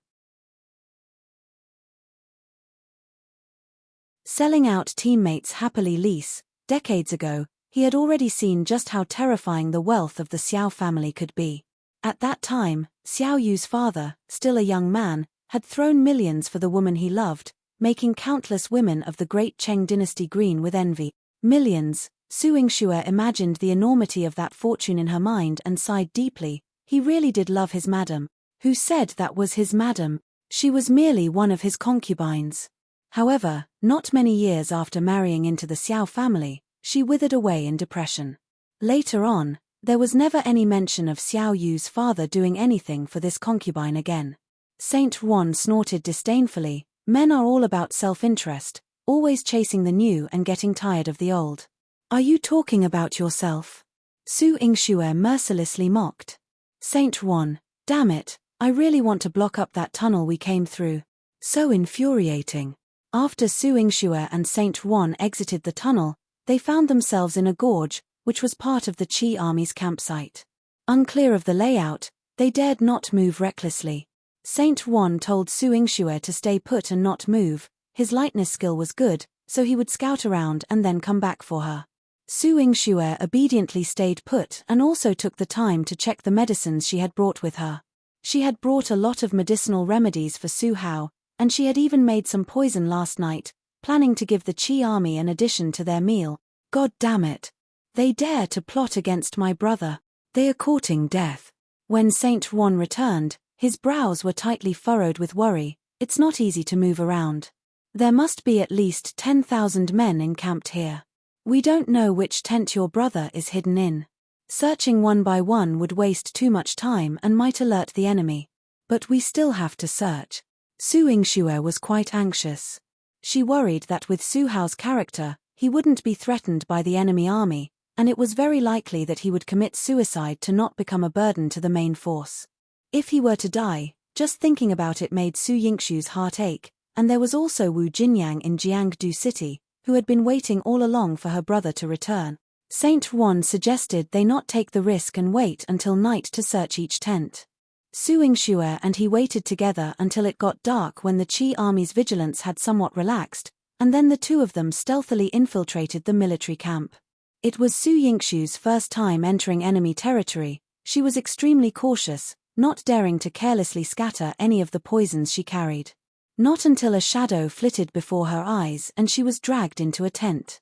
Selling out teammates happily lease, decades ago, he had already seen just how terrifying the wealth of the Xiao family could be. At that time, Xiao Yu's father, still a young man, had thrown millions for the woman he loved, making countless women of the great Cheng dynasty green with envy. Millions. Su Yingxue imagined the enormity of that fortune in her mind and sighed deeply. He really did love his madam. Who said that was his madam? She was merely one of his concubines. However, not many years after marrying into the Xiao family, she withered away in depression. Later on, there was never any mention of Xiao Yu's father doing anything for this concubine again. Saint Wan snorted disdainfully. Men are all about self-interest, always chasing the new and getting tired of the old. Are you talking about yourself? Su Yingxue mercilessly mocked. Saint Wan, damn it, I really want to block up that tunnel we came through. So infuriating. After Su Yingxue and Saint Wan exited the tunnel, they found themselves in a gorge, which was part of the Qi army's campsite. Unclear of the layout, they dared not move recklessly. Saint Wan told Su Yingxue to stay put and not move. His lightness skill was good, so he would scout around and then come back for her. Su Yingxue obediently stayed put and also took the time to check the medicines she had brought with her. She had brought a lot of medicinal remedies for Su Hao, and she had even made some poison last night, planning to give the Qi army an addition to their meal. God damn it. They dare to plot against my brother. They are courting death. When Saint Wan returned, his brows were tightly furrowed with worry. It's not easy to move around. There must be at least 10,000 men encamped here. We don't know which tent your brother is hidden in. Searching one by one would waste too much time and might alert the enemy. But we still have to search. Su Yingxue was quite anxious. She worried that with Su Hao's character, he wouldn't be threatened by the enemy army, and it was very likely that he would commit suicide to not become a burden to the main force. If he were to die, just thinking about it made Su Yingxue's heart ache, and there was also Wu Jinyang in Jiangdu City, who had been waiting all along for her brother to return. Saint Wan suggested they not take the risk and wait until night to search each tent. Su Yingxue and he waited together until it got dark when the Qi army's vigilance had somewhat relaxed, and then the two of them stealthily infiltrated the military camp. It was Su Yingxue's first time entering enemy territory. She was extremely cautious, not daring to carelessly scatter any of the poisons she carried. Not until a shadow flitted before her eyes and she was dragged into a tent.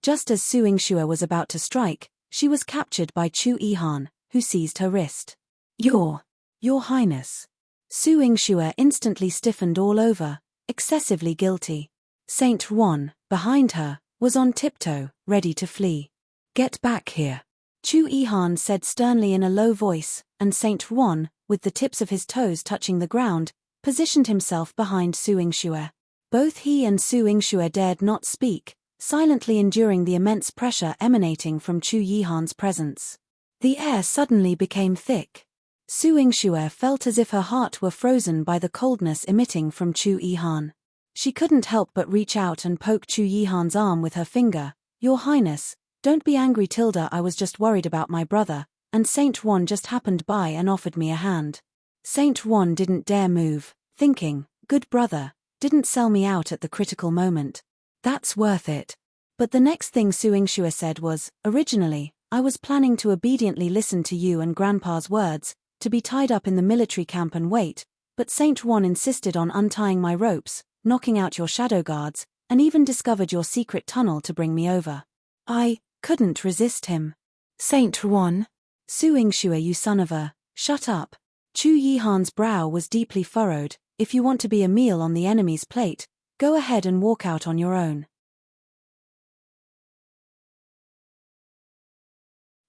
Just as Su Yingxue was about to strike, she was captured by Chu Yihan, who seized her wrist. Your Highness. Su Yingxue instantly stiffened all over, excessively guilty. Saint Wan, behind her, was on tiptoe, ready to flee. Get back here. Chu Yihan said sternly in a low voice, and Saint Wan, with the tips of his toes touching the ground, positioned himself behind Su Yingxue. Both he and Su Yingxue dared not speak, silently enduring the immense pressure emanating from Chu Yihan's presence. The air suddenly became thick. Su Yingxue felt as if her heart were frozen by the coldness emitting from Chu Yihan. She couldn't help but reach out and poke Chu Yihan's arm with her finger. Your Highness, don't be angry Tilda, I was just worried about my brother, and Saint Wan just happened by and offered me a hand. Saint Wan didn't dare move, thinking, good brother, didn't sell me out at the critical moment. That's worth it. But the next thing Su Yingxue said was, originally, I was planning to obediently listen to you and Grandpa's words, to be tied up in the military camp and wait, but Saint Juan insisted on untying my ropes, knocking out your shadow guards, and even discovered your secret tunnel to bring me over. I couldn't resist him. Saint Juan? Su Yingxue, you son of a, shut up. Chu Yihan's brow was deeply furrowed. If you want to be a meal on the enemy's plate, go ahead and walk out on your own.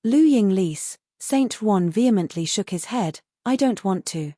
Lu Ying Lise, Saint Juan vehemently shook his head. I don't want to.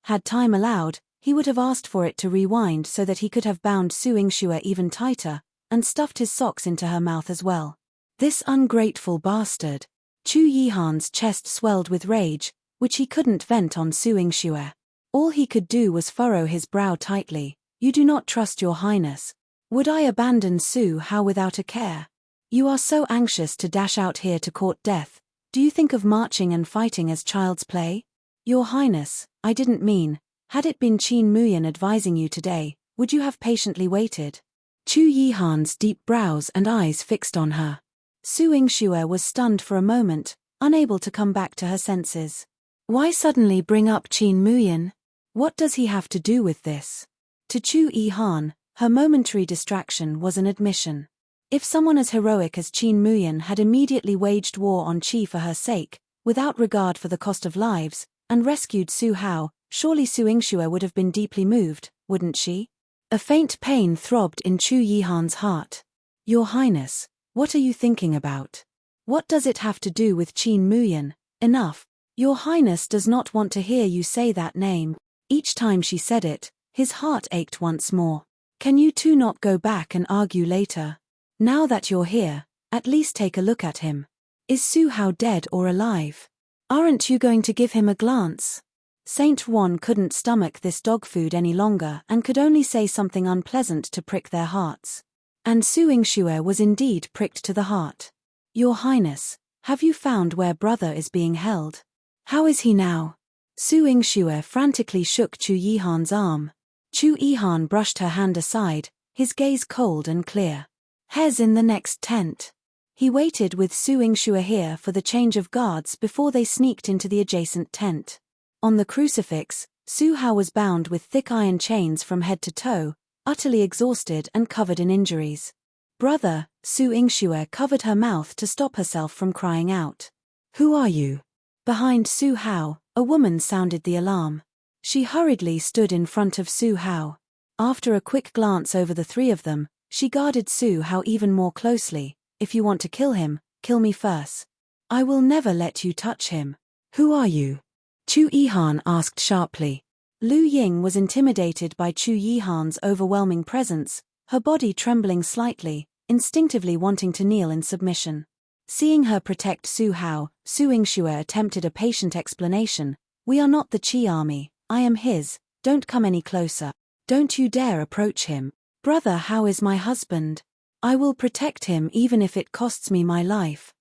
Had time allowed, he would have asked for it to rewind so that he could have bound Su Yingxue even tighter, and stuffed his socks into her mouth as well. This ungrateful bastard. Chu Yihan's chest swelled with rage, which he couldn't vent on Su Yingxue. All he could do was furrow his brow tightly. You do not trust your highness. Would I abandon Su Hao without a care? You are so anxious to dash out here to court death. Do you think of marching and fighting as child's play? Your highness, I didn't mean. Had it been Qin Muyan advising you today, would you have patiently waited? Chu Yihan's deep brows and eyes fixed on her. Su Yingxue was stunned for a moment, unable to come back to her senses. Why suddenly bring up Qin Muyan? What does he have to do with this? To Chu Yihan, her momentary distraction was an admission. If someone as heroic as Qin Muyan had immediately waged war on Qi for her sake, without regard for the cost of lives, and rescued Su Hao, surely Su Yingxue would have been deeply moved, wouldn't she? A faint pain throbbed in Chu Yihan's heart. Your Highness, what are you thinking about? What does it have to do with Qin Muyan? Enough. Your Highness does not want to hear you say that name. Each time she said it, his heart ached once more. Can you two not go back and argue later? Now that you're here, at least take a look at him. Is Su Hao dead or alive? Aren't you going to give him a glance? Saint Juan couldn't stomach this dog food any longer and could only say something unpleasant to prick their hearts. And Su Yingxue was indeed pricked to the heart. Your Highness, have you found where brother is being held? How is he now? Su Yingxue frantically shook Chu Yihan's arm. Chu Yihan brushed her hand aside, his gaze cold and clear. He's in the next tent. He waited with Su Yingxue here for the change of guards before they sneaked into the adjacent tent. On the crucifix, Su Hao was bound with thick iron chains from head to toe, utterly exhausted and covered in injuries. Brother, Su Yingxue covered her mouth to stop herself from crying out. Who are you? Behind Su Hao, a woman sounded the alarm. She hurriedly stood in front of Su Hao. After a quick glance over the three of them, she guarded Su Hao even more closely. If you want to kill him, kill me first. I will never let you touch him. Who are you? Chu Yihan asked sharply. Lu Ying was intimidated by Chu Yihan's overwhelming presence, her body trembling slightly, instinctively wanting to kneel in submission. Seeing her protect Su Hao, Su Yingxue attempted a patient explanation. We are not the Qi army, I am his, don't come any closer. Don't you dare approach him. Brother Hao is my husband. I will protect him even if it costs me my life.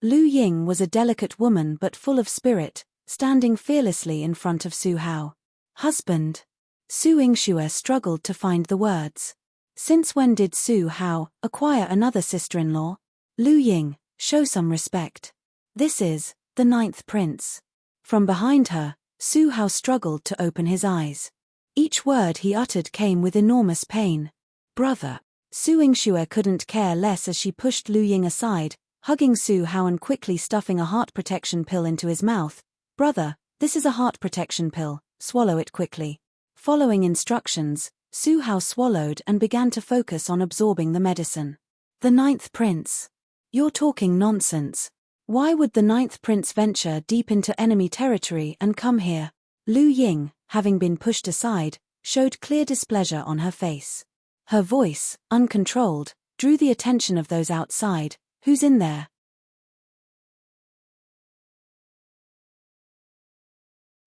Lu Ying was a delicate woman but full of spirit, standing fearlessly in front of Su Hao. Husband. Su Yingxue struggled to find the words. Since when did Su Hao acquire another sister-in-law? Lu Ying, show some respect. This is the 9th prince. From behind her, Su Hao struggled to open his eyes. Each word he uttered came with enormous pain. Brother. Su Yingxue couldn't care less as she pushed Lu Ying aside, hugging Su Hao and quickly stuffing a heart protection pill into his mouth. Brother, this is a heart protection pill, swallow it quickly. Following instructions, Su Hao swallowed and began to focus on absorbing the medicine. The 9th prince. You're talking nonsense. Why would the 9th prince venture deep into enemy territory and come here? Lu Ying, having been pushed aside, showed clear displeasure on her face. Her voice, uncontrolled, drew the attention of those outside. Who's in there?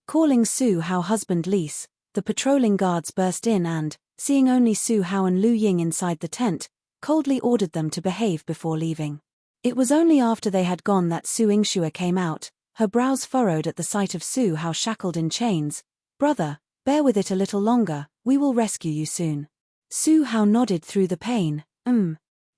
Calling Su Hao husband Lise, the patrolling guards burst in and, seeing only Su Hao and Lu Ying inside the tent, coldly ordered them to behave before leaving. It was only after they had gone that Su Yingxue came out, her brows furrowed at the sight of Su Hao shackled in chains. Brother, bear with it a little longer, we will rescue you soon. Su Hao nodded through the pain.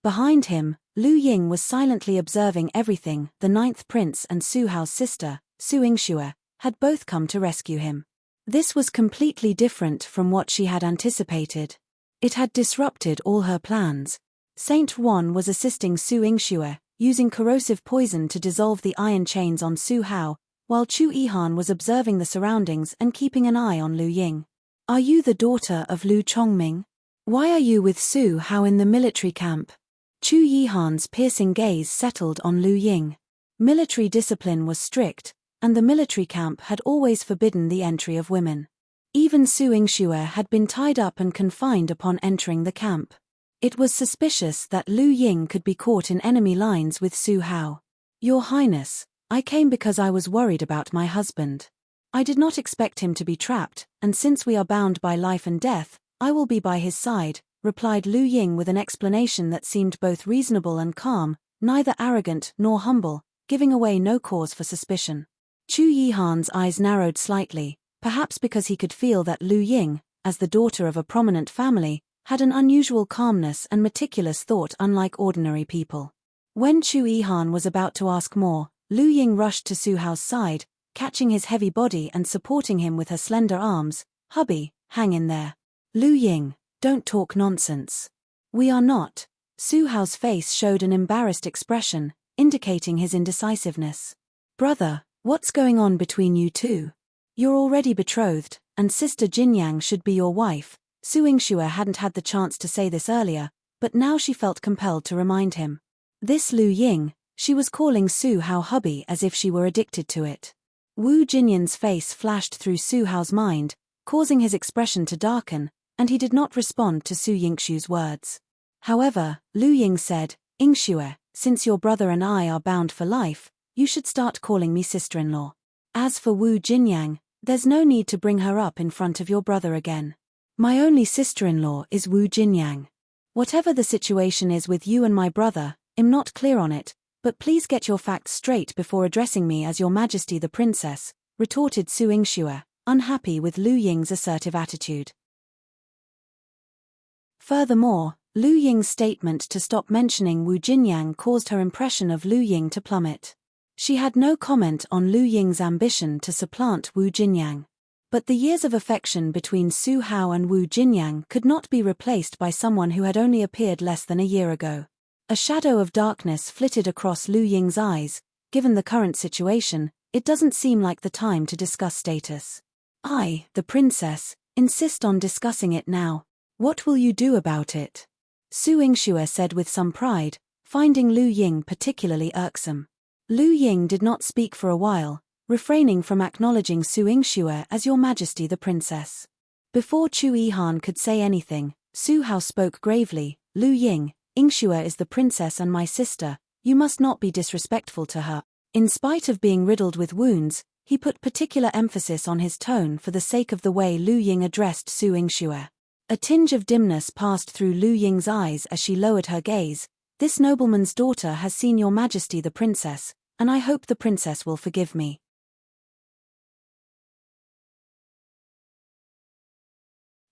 Behind him, Lu Ying was silently observing everything. The 9th prince and Su Hao's sister, Su Yingxue, had both come to rescue him. This was completely different from what she had anticipated. It had disrupted all her plans. Saint Juan was assisting Su Yingxue, using corrosive poison to dissolve the iron chains on Su Hao, while Chu Yihan was observing the surroundings and keeping an eye on Lu Ying. "Are you the daughter of Lu Chongming? Why are you with Su Hao in the military camp?" Chu Yihan's piercing gaze settled on Lu Ying. Military discipline was strict, and the military camp had always forbidden the entry of women. Even Su Yingxue had been tied up and confined upon entering the camp. It was suspicious that Lu Ying could be caught in enemy lines with Su Hao. "Your Highness, I came because I was worried about my husband. I did not expect him to be trapped, and since we are bound by life and death, I will be by his side," replied Lu Ying with an explanation that seemed both reasonable and calm, neither arrogant nor humble, giving away no cause for suspicion. Chu Yihan's eyes narrowed slightly, perhaps because he could feel that Lu Ying, as the daughter of a prominent family, had an unusual calmness and meticulous thought unlike ordinary people. When Chu Yihan was about to ask more, Lu Ying rushed to Su Hao's side, catching his heavy body and supporting him with her slender arms. "Hubby, hang in there. Lu Ying, don't talk nonsense. We are not." Su Hao's face showed an embarrassed expression, indicating his indecisiveness. "Brother, what's going on between you two? You're already betrothed, and Sister Jinyang should be your wife." Su Yingxue hadn't had the chance to say this earlier, but now she felt compelled to remind him. This Lu Ying, she was calling Su Hao hubby as if she were addicted to it. Wu Jinyan's face flashed through Su Hao's mind, causing his expression to darken, and he did not respond to Su Yingxue's words. However, Lu Ying said, "Yingxue, since your brother and I are bound for life, you should start calling me sister-in-law. As for Wu Jinyang, there's no need to bring her up in front of your brother again. My only sister-in-law is Wu Jinyang. Whatever the situation is with you and my brother, I'm not clear on it, but please get your facts straight before addressing me as Your Majesty the Princess," retorted Su Yingxue, unhappy with Lu Ying's assertive attitude. Furthermore, Lu Ying's statement to stop mentioning Wu Jinyang caused her impression of Lu Ying to plummet. She had no comment on Lu Ying's ambition to supplant Wu Jinyang. But the years of affection between Su Hao and Wu Jinyang could not be replaced by someone who had only appeared less than a year ago. A shadow of darkness flitted across Lu Ying's eyes. Given the current situation, it doesn't seem like the time to discuss status. "I, the princess, insist on discussing it now. What will you do about it?" Su Yingxue said with some pride, finding Lu Ying particularly irksome. Lu Ying did not speak for a while, refraining from acknowledging Su Yingxue as Your Majesty the Princess. Before Chu Yihan could say anything, Su Hao spoke gravely. "Lu Ying, Yingxue is the princess and my sister, you must not be disrespectful to her." In spite of being riddled with wounds, he put particular emphasis on his tone for the sake of the way Lu Ying addressed Su Yingxue. A tinge of dimness passed through Lu Ying's eyes as she lowered her gaze. "This nobleman's daughter has seen Your Majesty the Princess, and I hope the princess will forgive me."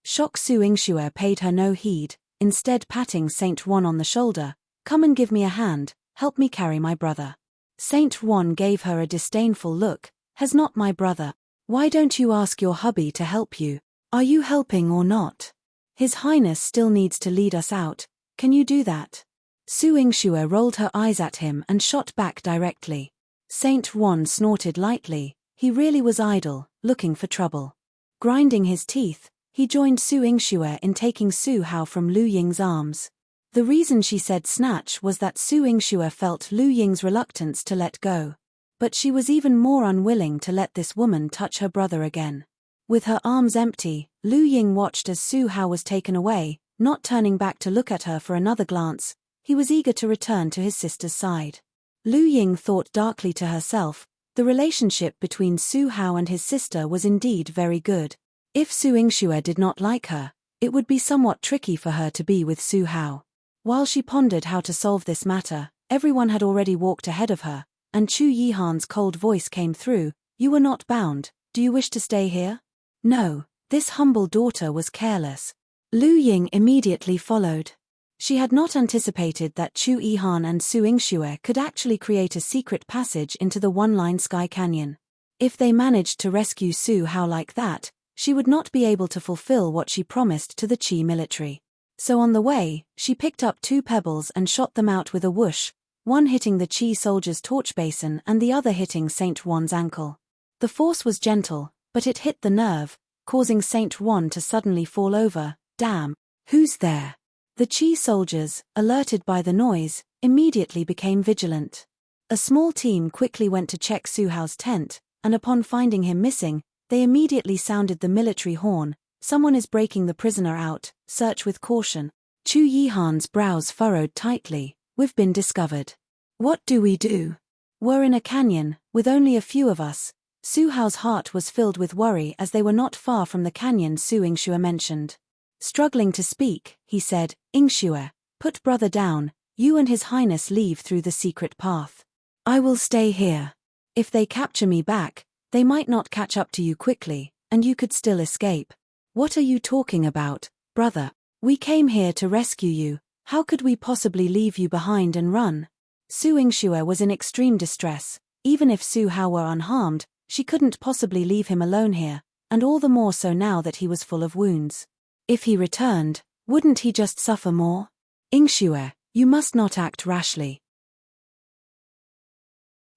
Shock Su Yingxue paid her no heed, instead patting Saint Juan on the shoulder. "Come and give me a hand, help me carry my brother." Saint Juan gave her a disdainful look. "Has not my brother? Why don't you ask your hubby to help you? Are you helping or not? His Highness still needs to lead us out, can you do that?" Su Yingxue rolled her eyes at him and shot back directly. Saint Juan snorted lightly. He really was idle, looking for trouble. Grinding his teeth, he joined Su Yingxue in taking Su Hao from Lu Ying's arms. The reason she said snatch was that Su Yingxue felt Lu Ying's reluctance to let go. But she was even more unwilling to let this woman touch her brother again. With her arms empty, Lu Ying watched as Su Hao was taken away, not turning back to look at her for another glance. He was eager to return to his sister's side. Lu Ying thought darkly to herself, the relationship between Su Hao and his sister was indeed very good. If Su Yingxue did not like her, it would be somewhat tricky for her to be with Su Hao. While she pondered how to solve this matter, everyone had already walked ahead of her, and Chu Yihan's cold voice came through. "You were not bound, do you wish to stay here?" "No." This humble daughter was careless. Lu Ying immediately followed. She had not anticipated that Chu Yihan and Su Yingxue could actually create a secret passage into the one-line sky canyon. If they managed to rescue Su Hao like that, she would not be able to fulfill what she promised to the Qi military. So on the way, she picked up 2 pebbles and shot them out with a whoosh, one hitting the Qi soldier's torch basin and the other hitting Saint Juan's ankle. The force was gentle, but it hit the nerve, causing Saint Juan to suddenly fall over. Damn, who's there? The Qi soldiers, alerted by the noise, immediately became vigilant. A small team quickly went to check Su Hao's tent, and upon finding him missing, they immediately sounded the military horn. Someone is breaking the prisoner out, search with caution. Chu Yihan's brows furrowed tightly. We've been discovered. What do we do? We're in a canyon, with only a few of us. Su Hao's heart was filled with worry as they were not far from the canyon Su Yingxue mentioned. Struggling to speak, he said, Yingxue, put brother down, you and His Highness leave through the secret path. I will stay here. If they capture me back, they might not catch up to you quickly, and you could still escape. What are you talking about, brother? We came here to rescue you, how could we possibly leave you behind and run? Su Yingxue was in extreme distress. Even if Su Hao were unharmed, she couldn't possibly leave him alone here, and all the more so now that he was full of wounds. If he returned, wouldn't he just suffer more? Yingxue, you must not act rashly.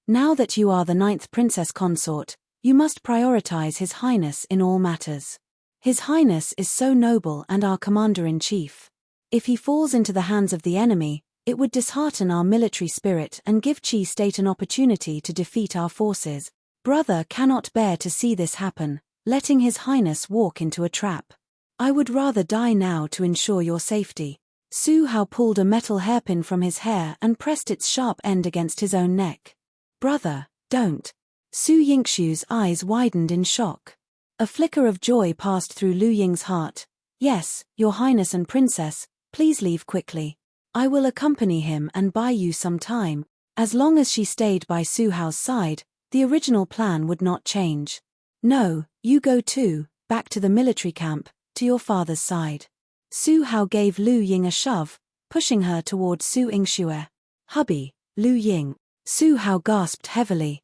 Now that you are the 9th princess consort, you must prioritize His Highness in all matters. His Highness is so noble and our commander-in-chief. If he falls into the hands of the enemy, it would dishearten our military spirit and give Qi State an opportunity to defeat our forces. Brother cannot bear to see this happen, letting His Highness walk into a trap. I would rather die now to ensure your safety. Su Hao pulled a metal hairpin from his hair and pressed its sharp end against his own neck. Brother, don't. Su Yingxue's eyes widened in shock. A flicker of joy passed through Lu Ying's heart. Yes, Your Highness and Princess, please leave quickly. I will accompany him and buy you some time. As long as she stayed by Su Hao's side, the original plan would not change. No, you go too, back to the military camp, to your father's side. Su Hao gave Lu Ying a shove, pushing her towards Su Yingxue. Hubby, Lu Ying. Su Hao gasped heavily.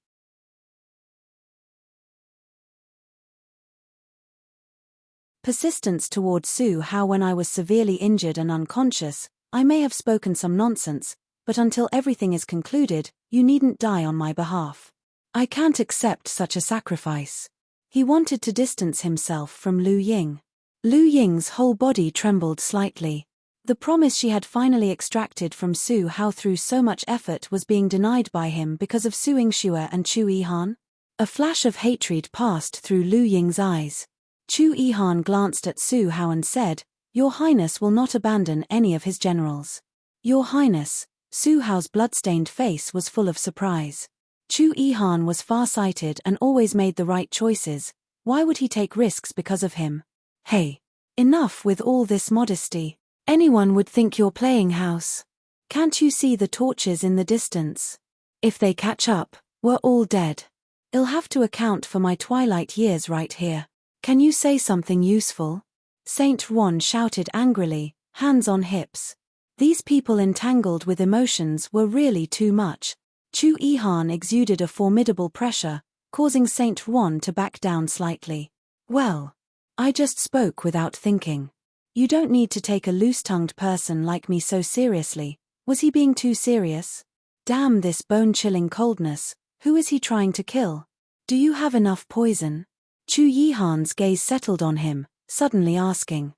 Persistence towards Su Hao. When I was severely injured and unconscious, I may have spoken some nonsense, but until everything is concluded, you needn't die on my behalf. I can't accept such a sacrifice. He wanted to distance himself from Lu Ying. Lu Ying's whole body trembled slightly. The promise she had finally extracted from Su Hao through so much effort was being denied by him because of Su Yingxue and Chu Yihan. A flash of hatred passed through Lu Ying's eyes. Chu Yihan glanced at Su Hao and said, Your Highness will not abandon any of his generals. Your Highness. Su Hao's blood-stained face was full of surprise. Chu Yihan was far-sighted and always made the right choices. Why would he take risks because of him? Hey. Enough with all this modesty. Anyone would think you're playing house. Can't you see the torches in the distance? If they catch up, we're all dead. I'll have to account for my twilight years right here. Can you say something useful? Saint Juan shouted angrily, hands on hips. These people entangled with emotions were really too much. Chu Yihan exuded a formidable pressure, causing Saint Juan to back down slightly. Well, I just spoke without thinking. You don't need to take a loose-tongued person like me so seriously. Was he being too serious? Damn this bone-chilling coldness, who is he trying to kill? Do you have enough poison? Chu Yihan's gaze settled on him, suddenly asking.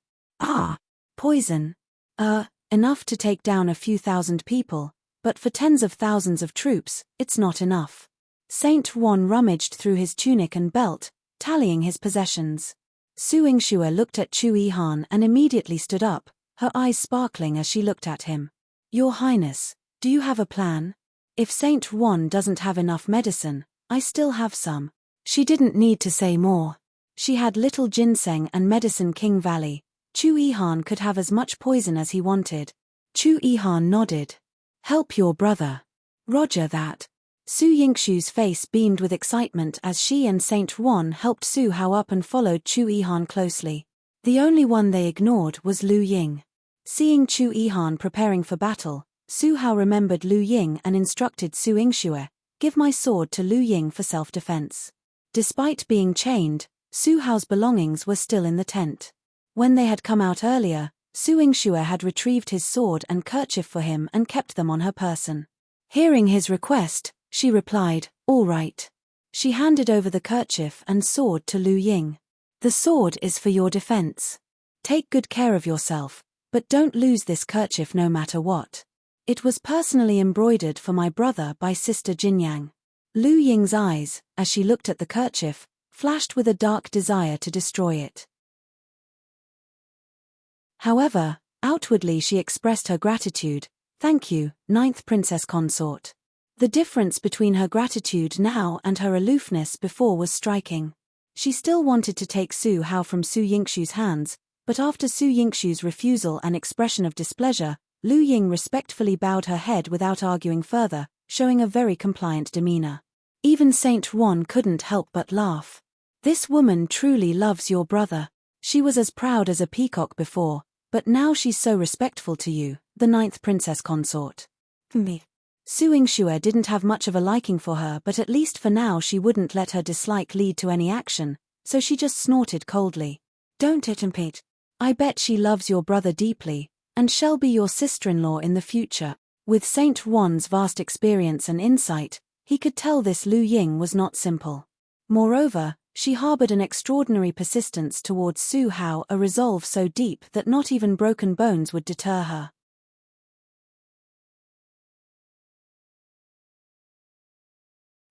Poison? Enough to take down a few thousand people, but for tens of thousands of troops, it's not enough. Saint Juan rummaged through his tunic and belt, tallying his possessions. Su Yingxue looked at Chu Yihan and immediately stood up, her eyes sparkling as she looked at him. Your Highness, do you have a plan? If Saint Juan doesn't have enough medicine, I still have some. She didn't need to say more. She had little ginseng and medicine King Valley. Chu Yihan could have as much poison as he wanted. Chu Yihan nodded. Help your brother. Roger that. Su Yingxue's face beamed with excitement as she and Saint Juan helped Su Hao up and followed Chu Yihan closely. The only one they ignored was Lu Ying. Seeing Chu Yihan preparing for battle, Su Hao remembered Lu Ying and instructed Su Yingxue, give my sword to Lu Ying for self-defense. Despite being chained, Su Hao's belongings were still in the tent. When they had come out earlier, Su Yingxue had retrieved his sword and kerchief for him and kept them on her person. Hearing his request, she replied, "All right." She handed over the kerchief and sword to Lu Ying. "The sword is for your defense. Take good care of yourself, but don't lose this kerchief no matter what. It was personally embroidered for my brother by Sister Jinyang." Lu Ying's eyes, as she looked at the kerchief, flashed with a dark desire to destroy it. However, outwardly she expressed her gratitude. "Thank you, ninth Princess Consort." The difference between her gratitude now and her aloofness before was striking. She still wanted to take Su Hao from Su Yingxue's hands, but after Su Yingxue's refusal and expression of displeasure, Lu Ying respectfully bowed her head without arguing further, showing a very compliant demeanor. Even Saint Wan couldn't help but laugh. "This woman truly loves your brother. She was as proud as a peacock before, but now she's so respectful to you, the ninth Princess Consort." Me. Su Yingxue didn't have much of a liking for her, but at least for now she wouldn't let her dislike lead to any action, so she just snorted coldly. "Don't impede. I bet she loves your brother deeply, and shall be your sister-in-law in the future." With Saint Wan's vast experience and insight, he could tell this Lu Ying was not simple. Moreover, she harbored an extraordinary persistence towards Su Hao, a resolve so deep that not even broken bones would deter her.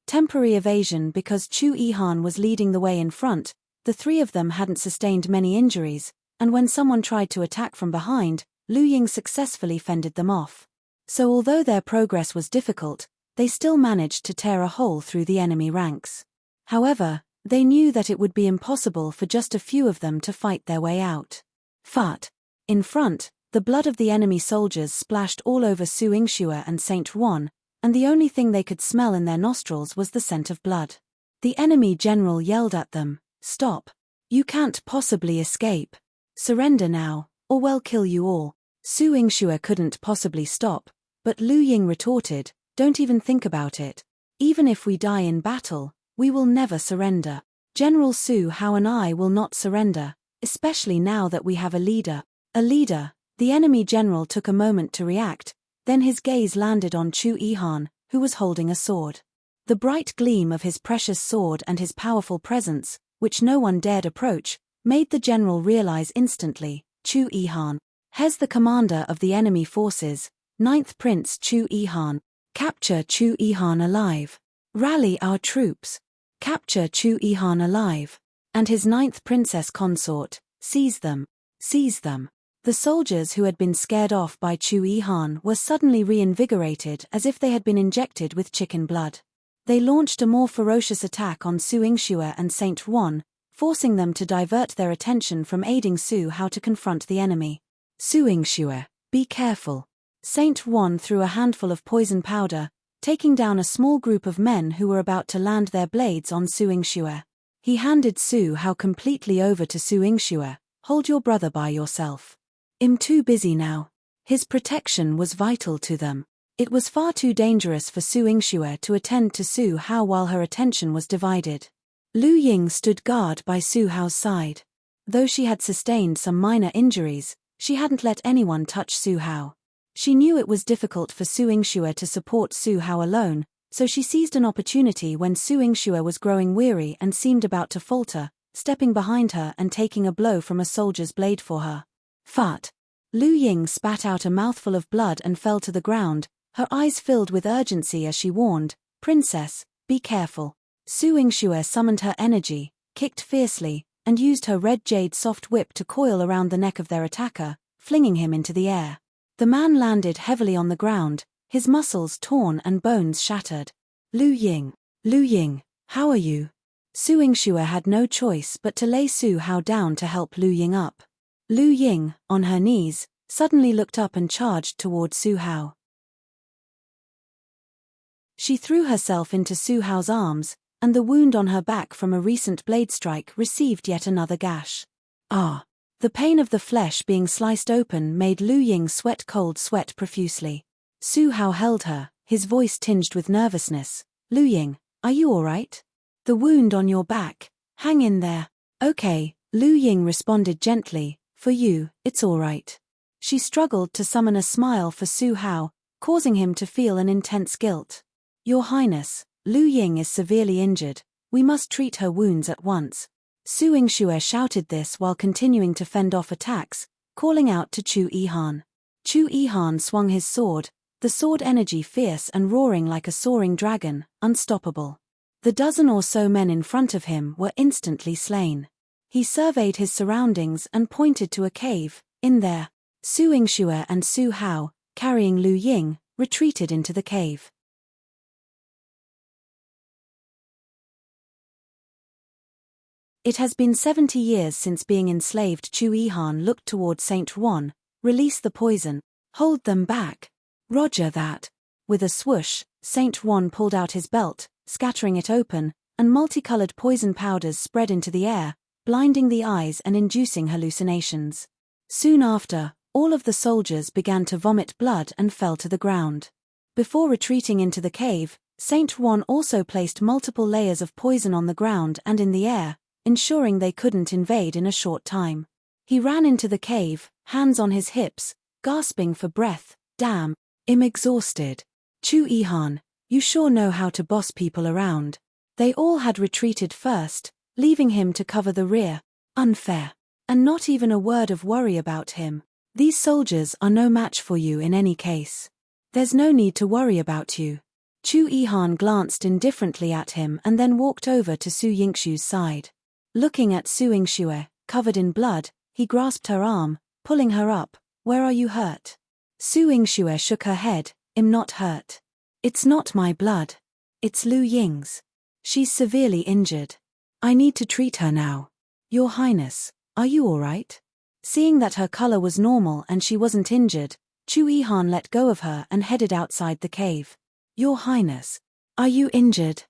Temporary evasion. Because Chu Yihan was leading the way in front, the three of them hadn't sustained many injuries, and when someone tried to attack from behind, Lu Ying successfully fended them off. So although their progress was difficult, they still managed to tear a hole through the enemy ranks. However, they knew that it would be impossible for just a few of them to fight their way out. Fat. In front, the blood of the enemy soldiers splashed all over Su Yingxue and Saint Wan, and the only thing they could smell in their nostrils was the scent of blood. The enemy general yelled at them, "Stop! You can't possibly escape. Surrender now, or we'll kill you all." Su Yingxue couldn't possibly stop, but Lu Ying retorted, "Don't even think about it. Even if we die in battle, we will never surrender. General Su Hao and I will not surrender, especially now that we have a leader." A leader. The enemy general took a moment to react, then his gaze landed on Chu Yihan, who was holding a sword. The bright gleam of his precious sword and his powerful presence, which no one dared approach, made the general realize instantly, Chu Yihan. "He's the commander of the enemy forces, ninth Prince Chu Yihan. Capture Chu Yihan alive. Rally our troops. Capture Chu Yihan alive. And his ninth Princess Consort. Seize them. Seize them." The soldiers who had been scared off by Chu Yihan were suddenly reinvigorated as if they had been injected with chicken blood. They launched a more ferocious attack on Su Yingxue and Saint Wan, forcing them to divert their attention from aiding Su Hao to confront the enemy. "Su Yingxue, be careful." Saint Wan threw a handful of poison powder, taking down a small group of men who were about to land their blades on Su Yingxue. He handed Su Hao completely over to Su Yingxue. "Hold your brother by yourself. I'm too busy now." His protection was vital to them. It was far too dangerous for Su Yingxue to attend to Su Hao while her attention was divided. Lu Ying stood guard by Su Hao's side. Though she had sustained some minor injuries, she hadn't let anyone touch Su Hao. She knew it was difficult for Su Yingxue to support Su Hao alone, so she seized an opportunity when Su Yingxue was growing weary and seemed about to falter, stepping behind her and taking a blow from a soldier's blade for her. Fat. Lu Ying spat out a mouthful of blood and fell to the ground, her eyes filled with urgency as she warned, "Princess, be careful." Su Yingxue summoned her energy, kicked fiercely, and used her red jade soft whip to coil around the neck of their attacker, flinging him into the air. The man landed heavily on the ground, his muscles torn and bones shattered. Lu Ying, how are you?" Su Yingxue had no choice but to lay Su Hao down to help Lu Ying up. Lu Ying, on her knees, suddenly looked up and charged toward Su Hao. She threw herself into Su Hao's arms, and the wound on her back from a recent blade strike received yet another gash. Ah! The pain of the flesh being sliced open made Lu Ying sweat cold sweat profusely. Su Hao held her, his voice tinged with nervousness. "Lu Ying, are you all right? The wound on your back, hang in there." Okay, Lu Ying responded gently, for you, it's all right. She struggled to summon a smile for Su Hao, causing him to feel an intense guilt. Your Highness, Lu Ying is severely injured. We must treat her wounds at once. Su Yingxue shouted this while continuing to fend off attacks, calling out to Chu Yihan. Chu Yihan swung his sword, the sword energy fierce and roaring like a soaring dragon, unstoppable. The dozen or so men in front of him were instantly slain. He surveyed his surroundings and pointed to a cave. In there, Su Yingxue and Su Hao, carrying Lu Ying, retreated into the cave. It has been 70 years since being enslaved. Chu Yihan looked toward Saint Juan. Release the poison. Hold them back. Roger that. With a swoosh, Saint Juan pulled out his belt, scattering it open, and multicolored poison powders spread into the air, blinding the eyes and inducing hallucinations. Soon after, all of the soldiers began to vomit blood and fell to the ground. Before retreating into the cave, Saint Juan also placed multiple layers of poison on the ground and in the air, ensuring they couldn't invade in a short time. He ran into the cave, hands on his hips, gasping for breath. Damn, I'm exhausted. Chu Yihan, you sure know how to boss people around. They all had retreated first, leaving him to cover the rear. Unfair. And not even a word of worry about him. These soldiers are no match for you in any case. There's no need to worry about you. Chu Yihan glanced indifferently at him and then walked over to Su Yingxue's side. Looking at Su Yingxue, covered in blood, he grasped her arm, pulling her up. Where are you hurt? Su Yingxue shook her head. I'm not hurt. It's not my blood. It's Lu Ying's. She's severely injured. I need to treat her now. Your Highness, are you all right? Seeing that her color was normal and she wasn't injured, Chu Yihan let go of her and headed outside the cave. Your Highness, are you injured?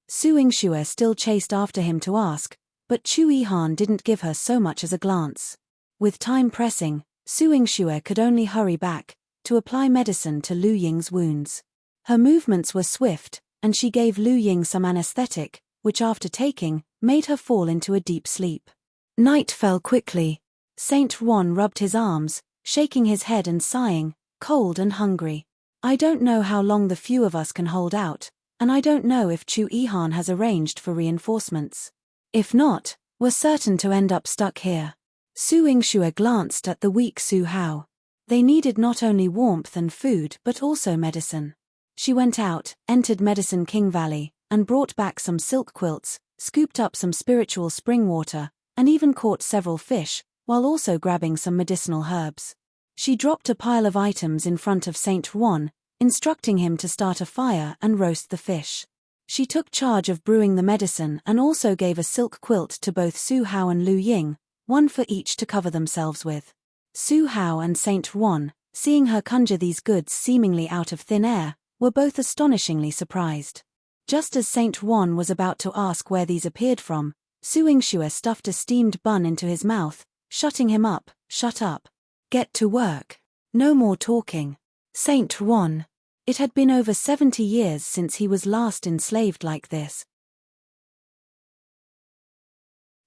Su Yingxue still chased after him to ask, but Chu Yihan didn't give her so much as a glance. With time pressing, Su Yingxue could only hurry back, to apply medicine to Lu Ying's wounds. Her movements were swift, and she gave Lu Ying some anesthetic, which after taking, made her fall into a deep sleep. Night fell quickly. Saint Juan rubbed his arms, shaking his head and sighing, cold and hungry. I don't know how long the few of us can hold out, and I don't know if Chu Yihan has arranged for reinforcements. If not, we're certain to end up stuck here. Su Yingxue glanced at the weak Su Hao. They needed not only warmth and food but also medicine. She went out, entered Medicine King Valley, and brought back some silk quilts, scooped up some spiritual spring water, and even caught several fish, while also grabbing some medicinal herbs. She dropped a pile of items in front of Saint Juan, instructing him to start a fire and roast the fish. She took charge of brewing the medicine and also gave a silk quilt to both Su Hao and Lu Ying, one for each to cover themselves with. Su Hao and Saint Juan, seeing her conjure these goods seemingly out of thin air, were both astonishingly surprised. Just as Saint Juan was about to ask where these appeared from, Su Yingxue stuffed a steamed bun into his mouth, shutting him up. Shut up. Get to work. No more talking. Saint Juan. It had been over 70 years since he was last enslaved like this.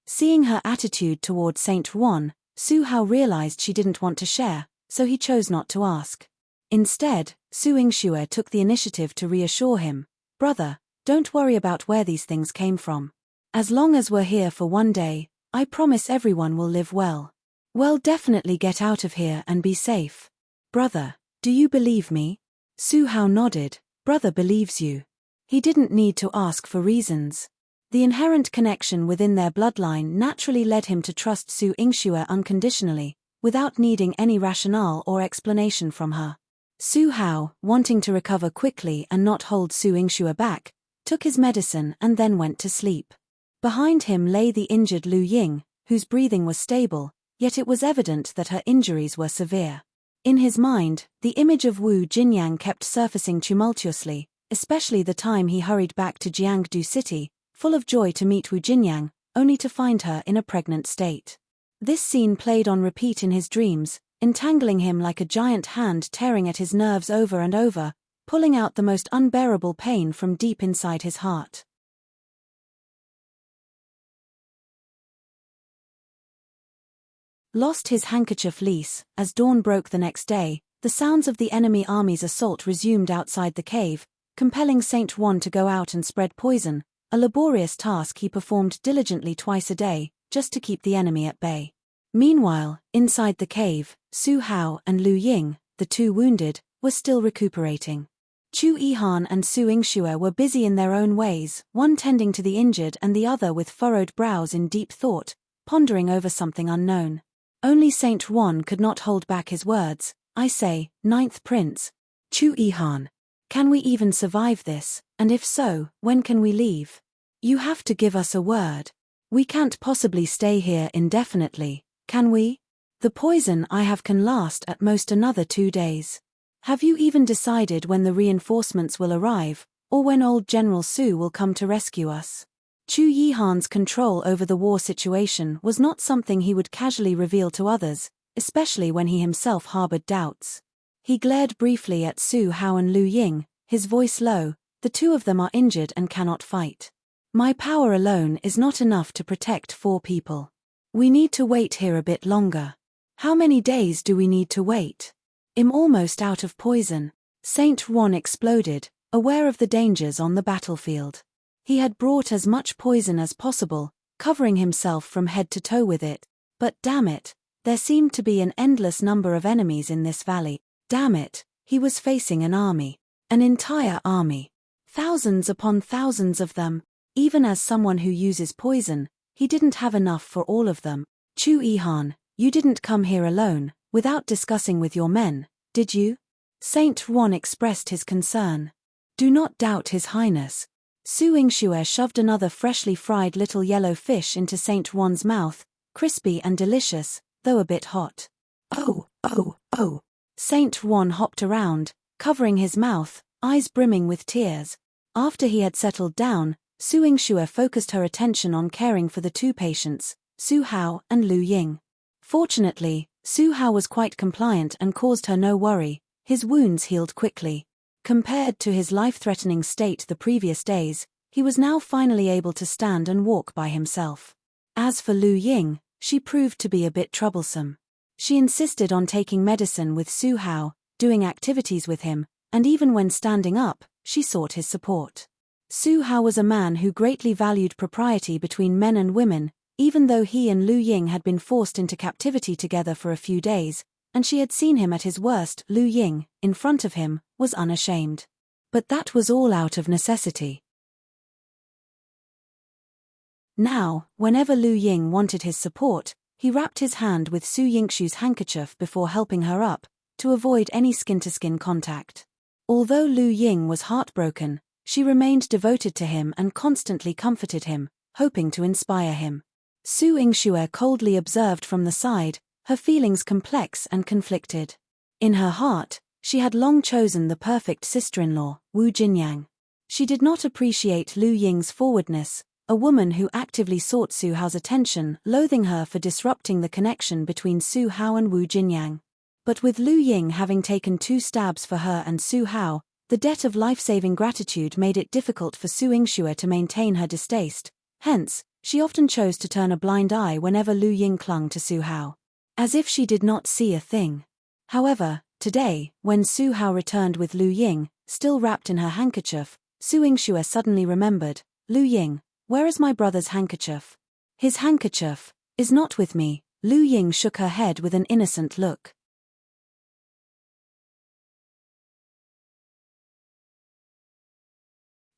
Seeing her attitude toward Saint Juan, Su Hao realized she didn't want to share, so he chose not to ask. Instead, Su Yingxue took the initiative to reassure him. Brother, don't worry about where these things came from. As long as we're here for one day, I promise everyone will live well. We'll definitely get out of here and be safe. Brother, do you believe me? Su Hao nodded. Brother believes you. He didn't need to ask for reasons. The inherent connection within their bloodline naturally led him to trust Su Yingxue unconditionally, without needing any rationale or explanation from her. Su Hao, wanting to recover quickly and not hold Su Yingxue back, took his medicine and then went to sleep. Behind him lay the injured Lu Ying, whose breathing was stable, yet it was evident that her injuries were severe. In his mind, the image of Wu Jinyang kept surfacing tumultuously, especially the time he hurried back to Jiangdu City, full of joy to meet Wu Jinyang, only to find her in a pregnant state. This scene played on repeat in his dreams, entangling him like a giant hand tearing at his nerves over and over, pulling out the most unbearable pain from deep inside his heart. lost his handkerchief lease. As dawn broke the next day, the sounds of the enemy army's assault resumed outside the cave, compelling Saint Juan to go out and spread poison, a laborious task he performed diligently twice a day, just to keep the enemy at bay. Meanwhile, inside the cave, Su Hao and Lu Ying, the two wounded, were still recuperating. Chu Yihan and Su Yingxue were busy in their own ways, one tending to the injured and the other with furrowed brows in deep thought, pondering over something unknown. Only Saint Juan could not hold back his words. I say, Ninth Prince. Chu Yihan. Can we even survive this, and if so, when can we leave? You have to give us a word. We can't possibly stay here indefinitely, can we? The poison I have can last at most another 2 days. Have you even decided when the reinforcements will arrive, or when old General Su will come to rescue us? Chu Yihan's control over the war situation was not something he would casually reveal to others, especially when he himself harbored doubts. He glared briefly at Su Hao and Lu Ying, his voice low. The two of them are injured and cannot fight. My power alone is not enough to protect 4 people. We need to wait here a bit longer. How many days do we need to wait? I'm almost out of poison. Saint Juan exploded, aware of the dangers on the battlefield. He had brought as much poison as possible, covering himself from head to toe with it. But damn it, there seemed to be an endless number of enemies in this valley. Damn it, he was facing an army. An entire army. Thousands upon thousands of them. Even as someone who uses poison, he didn't have enough for all of them. Chu Yihan, you didn't come here alone, without discussing with your men, did you? Saint Juan expressed his concern. Do not doubt His Highness. Su Yingxue shoved another freshly fried little yellow fish into Saint Juan's mouth, crispy and delicious, though a bit hot. Oh. Saint Juan hopped around, covering his mouth, eyes brimming with tears. After he had settled down, Su Yingxue focused her attention on caring for the 2 patients, Su Hao and Lu Ying. Fortunately, Su Hao was quite compliant and caused her no worry. His wounds healed quickly. Compared to his life-threatening state the previous days, he was now finally able to stand and walk by himself. As for Lu Ying, she proved to be a bit troublesome. She insisted on taking medicine with Su Hao, doing activities with him, and even when standing up, she sought his support. Su Hao was a man who greatly valued propriety between men and women, even though he and Lu Ying had been forced into captivity together for a few days, and she had seen him at his worst. Lu Ying, in front of him, was unashamed. But that was all out of necessity. Now, whenever Lu Ying wanted his support, he wrapped his hand with Su Yingxue's handkerchief before helping her up, to avoid any skin-to-skin contact. Although Lu Ying was heartbroken, she remained devoted to him and constantly comforted him, hoping to inspire him. Su Yingxue coldly observed from the side, her feelings complex and conflicted. In her heart, she had long chosen the perfect sister-in-law, Wu Jinyang. She did not appreciate Lu Ying's forwardness, a woman who actively sought Su Hao's attention, loathing her for disrupting the connection between Su Hao and Wu Jinyang. But with Lu Ying having taken 2 stabs for her and Su Hao, the debt of life-saving gratitude made it difficult for Su Yingxue to maintain her distaste. Hence, she often chose to turn a blind eye whenever Lu Ying clung to Su Hao. As if she did not see a thing. However, today, when Su Hao returned with Lu Ying, still wrapped in her handkerchief, Su Yingxue suddenly remembered, Lu Ying, where is my brother's handkerchief? His handkerchief is not with me. Lu Ying shook her head with an innocent look.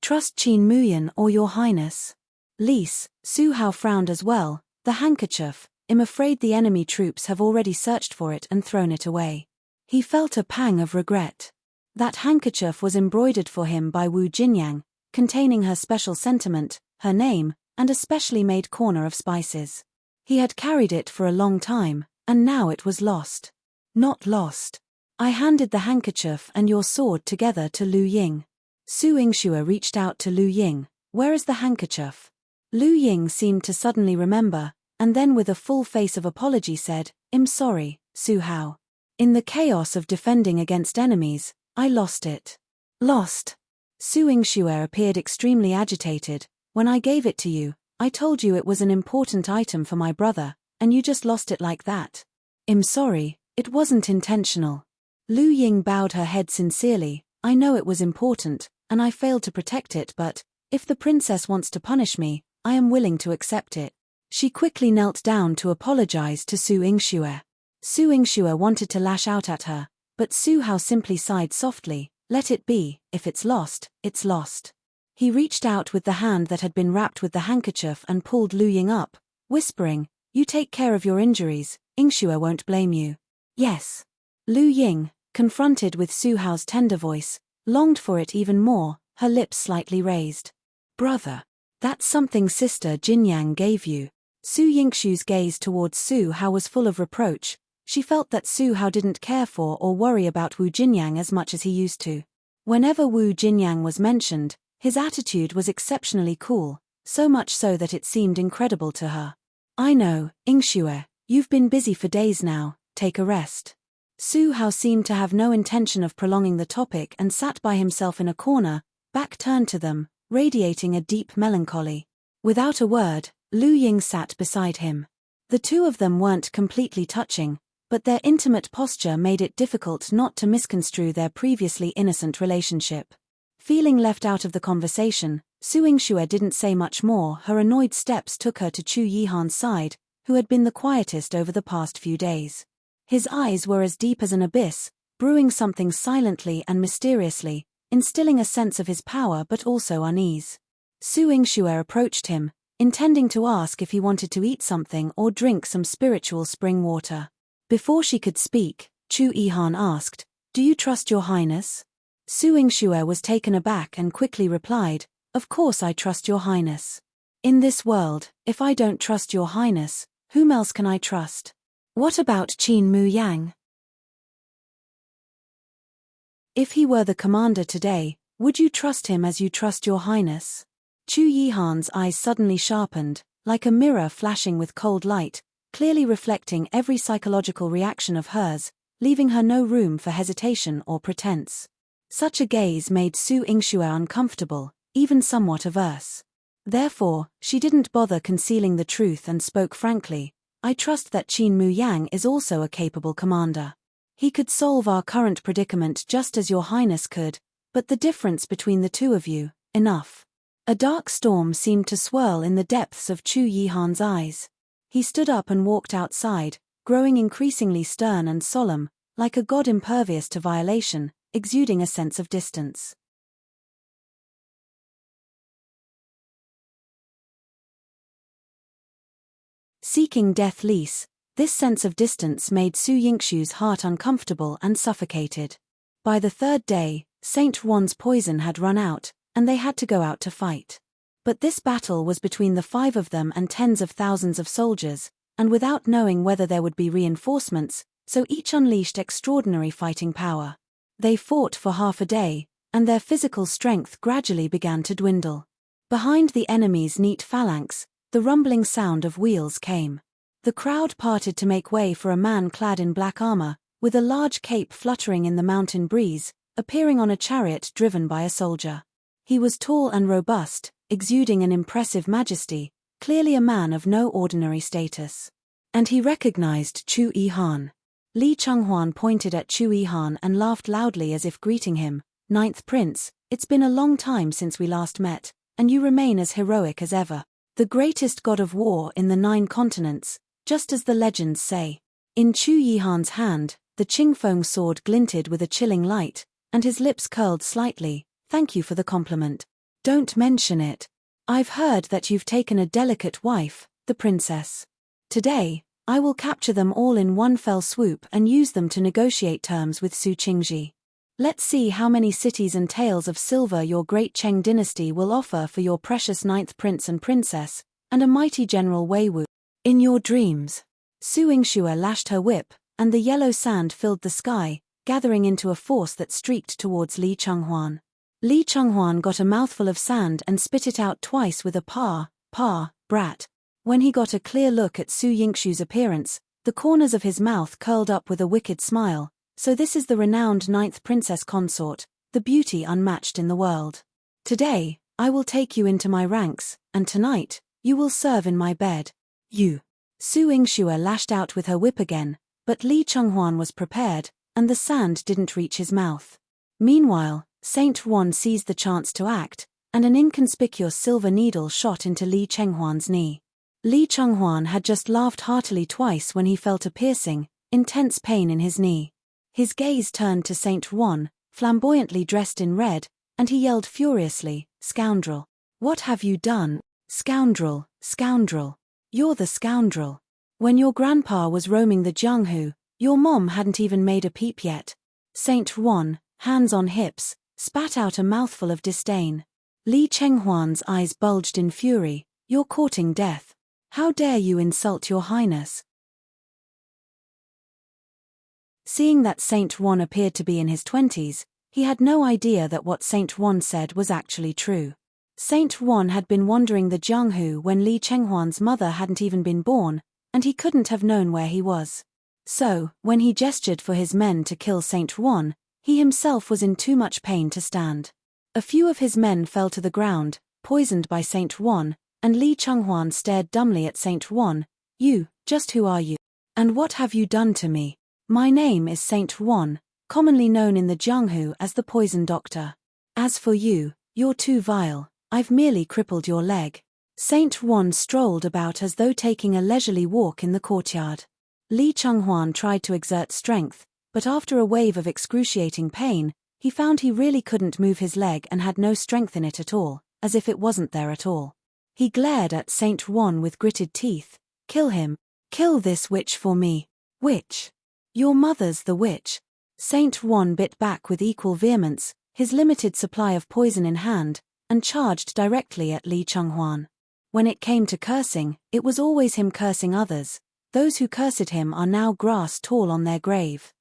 Trust Qin Muyan or Your Highness. Lise, Su Hao frowned as well. The handkerchief, I'm afraid the enemy troops have already searched for it and thrown it away. He felt a pang of regret. That handkerchief was embroidered for him by Wu Jinyang, containing her special sentiment, her name, and a specially made corner of spices. He had carried it for a long time, and now it was lost. Not lost. I handed the handkerchief and your sword together to Lu Ying. Su Yingxue reached out to Lu Ying. Where is the handkerchief? Lu Ying seemed to suddenly remember, and then with a full face of apology said, I'm sorry, Su Hao. In the chaos of defending against enemies, I lost it. Lost? Su Yingxue appeared extremely agitated. When I gave it to you, I told you it was an important item for my brother, and you just lost it like that. I'm sorry, it wasn't intentional. Lu Ying bowed her head sincerely. I know it was important, and I failed to protect it, but if the princess wants to punish me, I am willing to accept it. She quickly knelt down to apologize to Su Yingxue. Su Yingxue wanted to lash out at her, but Su Hao simply sighed softly. Let it be, if it's lost, it's lost. He reached out with the hand that had been wrapped with the handkerchief and pulled Lu Ying up, whispering, you take care of your injuries, Yingxue won't blame you. Yes. Lu Ying, confronted with Su Hao's tender voice, longed for it even more, her lips slightly raised. Brother. That's something Sister Jinyang gave you. Su Yingxue's gaze towards Su Hao was full of reproach. She felt that Su Hao didn't care for or worry about Wu Jinyang as much as he used to. Whenever Wu Jinyang was mentioned, his attitude was exceptionally cool, so much so that it seemed incredible to her. I know, Yingxue, you've been busy for days now, take a rest. Su Hao seemed to have no intention of prolonging the topic and sat by himself in a corner, back turned to them, radiating a deep melancholy. Without a word, Lu Ying sat beside him. The two of them weren't completely touching, but their intimate posture made it difficult not to misconstrue their previously innocent relationship. Feeling left out of the conversation, Su Yingxue didn't say much more. Her annoyed steps took her to Chu Yihan's side, who had been the quietest over the past few days. His eyes were as deep as an abyss, brewing something silently and mysteriously, instilling a sense of his power but also unease. Su Yingxue approached him, intending to ask if he wanted to eat something or drink some spiritual spring water. Before she could speak, Chu Yihan asked, do you trust your highness? Su Yingxue was taken aback and quickly replied, of course I trust your highness. In this world, if I don't trust your highness, whom else can I trust? What about Qin Mu Yang? If he were the commander today, would you trust him as you trust your highness? Chu Yihan's eyes suddenly sharpened, like a mirror flashing with cold light, clearly reflecting every psychological reaction of hers, leaving her no room for hesitation or pretense. Such a gaze made Su Yingxue uncomfortable, even somewhat averse. Therefore, she didn't bother concealing the truth and spoke frankly, I trust that Qin Mu Yang is also a capable commander. He could solve our current predicament just as your highness could, but the difference between the two of you, enough. A dark storm seemed to swirl in the depths of Chu Yihan's eyes. He stood up and walked outside, growing increasingly stern and solemn, like a god impervious to violation, exuding a sense of distance. Seeking death lease, this sense of distance made Su Yingxue's heart uncomfortable and suffocated. By the third day, Saint Juan's poison had run out, and they had to go out to fight. But this battle was between the 5 of them and tens of thousands of soldiers, and without knowing whether there would be reinforcements, so each unleashed extraordinary fighting power. They fought for half a day, and their physical strength gradually began to dwindle. Behind the enemy's neat phalanx, the rumbling sound of wheels came. The crowd parted to make way for a man clad in black armor, with a large cape fluttering in the mountain breeze, appearing on a chariot driven by a soldier. He was tall and robust, exuding an impressive majesty, clearly a man of no ordinary status. And he recognized Chu Yihan. Li Chenghuan pointed at Chu Yihan and laughed loudly as if greeting him, Ninth Prince, it's been a long time since we last met, and you remain as heroic as ever. The greatest god of war in the 9 continents, just as the legends say. In Chu Yihan's hand, the Qingfeng sword glinted with a chilling light, and his lips curled slightly. Thank you for the compliment. Don't mention it. I've heard that you've taken a delicate wife, the princess. Today, I will capture them all in one fell swoop and use them to negotiate terms with Su Qingji. Let's see how many cities and taels of silver your great Cheng dynasty will offer for your precious 9th prince and princess, and a mighty General Wei Wu. In your dreams. Su Yingxue lashed her whip, and the yellow sand filled the sky, gathering into a force that streaked towards Li Chenghuan. Li Chenghuan got a mouthful of sand and spit it out twice with a brat. When he got a clear look at Su Yingxue's appearance, the corners of his mouth curled up with a wicked smile. So this is the renowned 9th princess consort, the beauty unmatched in the world. Today, I will take you into my ranks, and tonight, you will serve in my bed. You. Su Yingxue lashed out with her whip again, but Li Chenghuan was prepared, and the sand didn't reach his mouth. Meanwhile, Saint Huan seized the chance to act, and an inconspicuous silver needle shot into Li Chenghuan's knee. Li Chenghuan had just laughed heartily twice when he felt a piercing, intense pain in his knee. His gaze turned to Saint Huan, flamboyantly dressed in red, and he yelled furiously, "Scoundrel! What have you done? Scoundrel, scoundrel! You're the scoundrel! When your grandpa was roaming the Jianghu, your mom hadn't even made a peep yet." Saint Huan, hands on hips, spat out a mouthful of disdain. Li Chenghuan's eyes bulged in fury. "You're courting death. How dare you insult your highness?" Seeing that Saint Huan appeared to be in his 20s, he had no idea that what Saint Huan said was actually true. Saint Huan had been wandering the Jianghu when Li Chenghuan's mother hadn't even been born, and he couldn't have known where he was. So, when he gestured for his men to kill Saint Huan, he himself was in too much pain to stand. A few of his men fell to the ground, poisoned by Saint Huan, and Li Chenghuan stared dumbly at Saint Huan. "You, just who are you? And what have you done to me? My name is Saint Huan, commonly known in the Jianghu as the Poison Doctor. As for you, you're too vile. I've merely crippled your leg." Saint Huan strolled about as though taking a leisurely walk in the courtyard. Li Chenghuan tried to exert strength, but after a wave of excruciating pain, he found he really couldn't move his leg and had no strength in it at all, as if it wasn't there at all. He glared at Saint Huan with gritted teeth. "Kill him. Kill this witch for me." "Witch? Your mother's the witch." Saint Huan bit back with equal vehemence, his limited supply of poison in hand, and charged directly at Li Chenghuan. When it came to cursing, it was always him cursing others. Those who cursed him are now grass tall on their grave.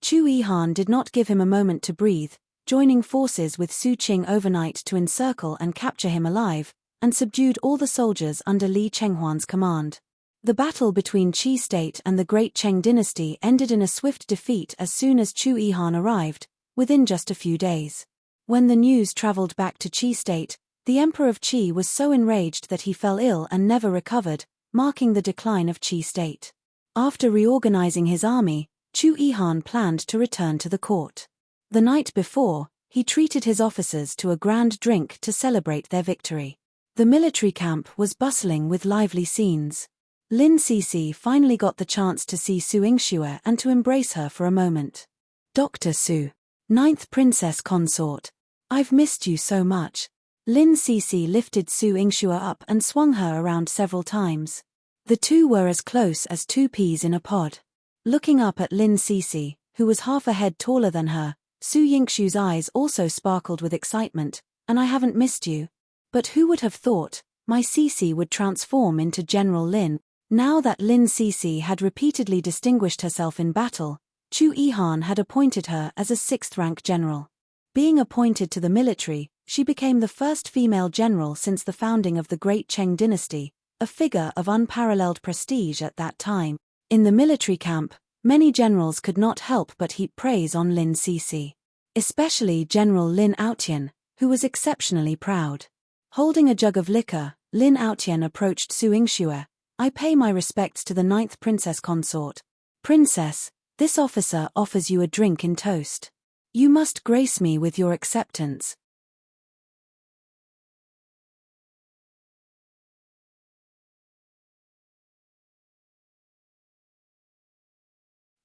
Chu Yihan did not give him a moment to breathe, joining forces with Su Qing overnight to encircle and capture him alive, and subdued all the soldiers under Li Chenghuan's command. The battle between Qi State and the Great Cheng dynasty ended in a swift defeat as soon as Chu Yihan arrived, within just a few days. When the news traveled back to Qi State, the Emperor of Qi was so enraged that he fell ill and never recovered, marking the decline of Qi State. After reorganizing his army, Chu Yihan planned to return to the court. The night before, he treated his officers to a grand drink to celebrate their victory. The military camp was bustling with lively scenes. Lin Sisi finally got the chance to see Su Yingxue and to embrace her for a moment. "Dr. Su, 9th Princess Consort. I've missed you so much." Lin Sisi lifted Su Yingxue up and swung her around several times. The two were as close as two peas in a pod. Looking up at Lin Sisi, who was half a head taller than her, Su Yingxue's eyes also sparkled with excitement. "And I haven't missed you. But who would have thought my Sisi would transform into General Lin?" Now that Lin Sisi had repeatedly distinguished herself in battle, Chu Yihan had appointed her as a 6th-rank general. Being appointed to the military, she became the first female general since the founding of the Great Cheng dynasty, a figure of unparalleled prestige at that time. In the military camp, many generals could not help but heap praise on Lin Sisi. Especially General Lin Aotian, who was exceptionally proud. Holding a jug of liquor, Lin Aotian approached Su Yingxue. "I pay my respects to the 9th Princess Consort. Princess, this officer offers you a drink in toast. You must grace me with your acceptance."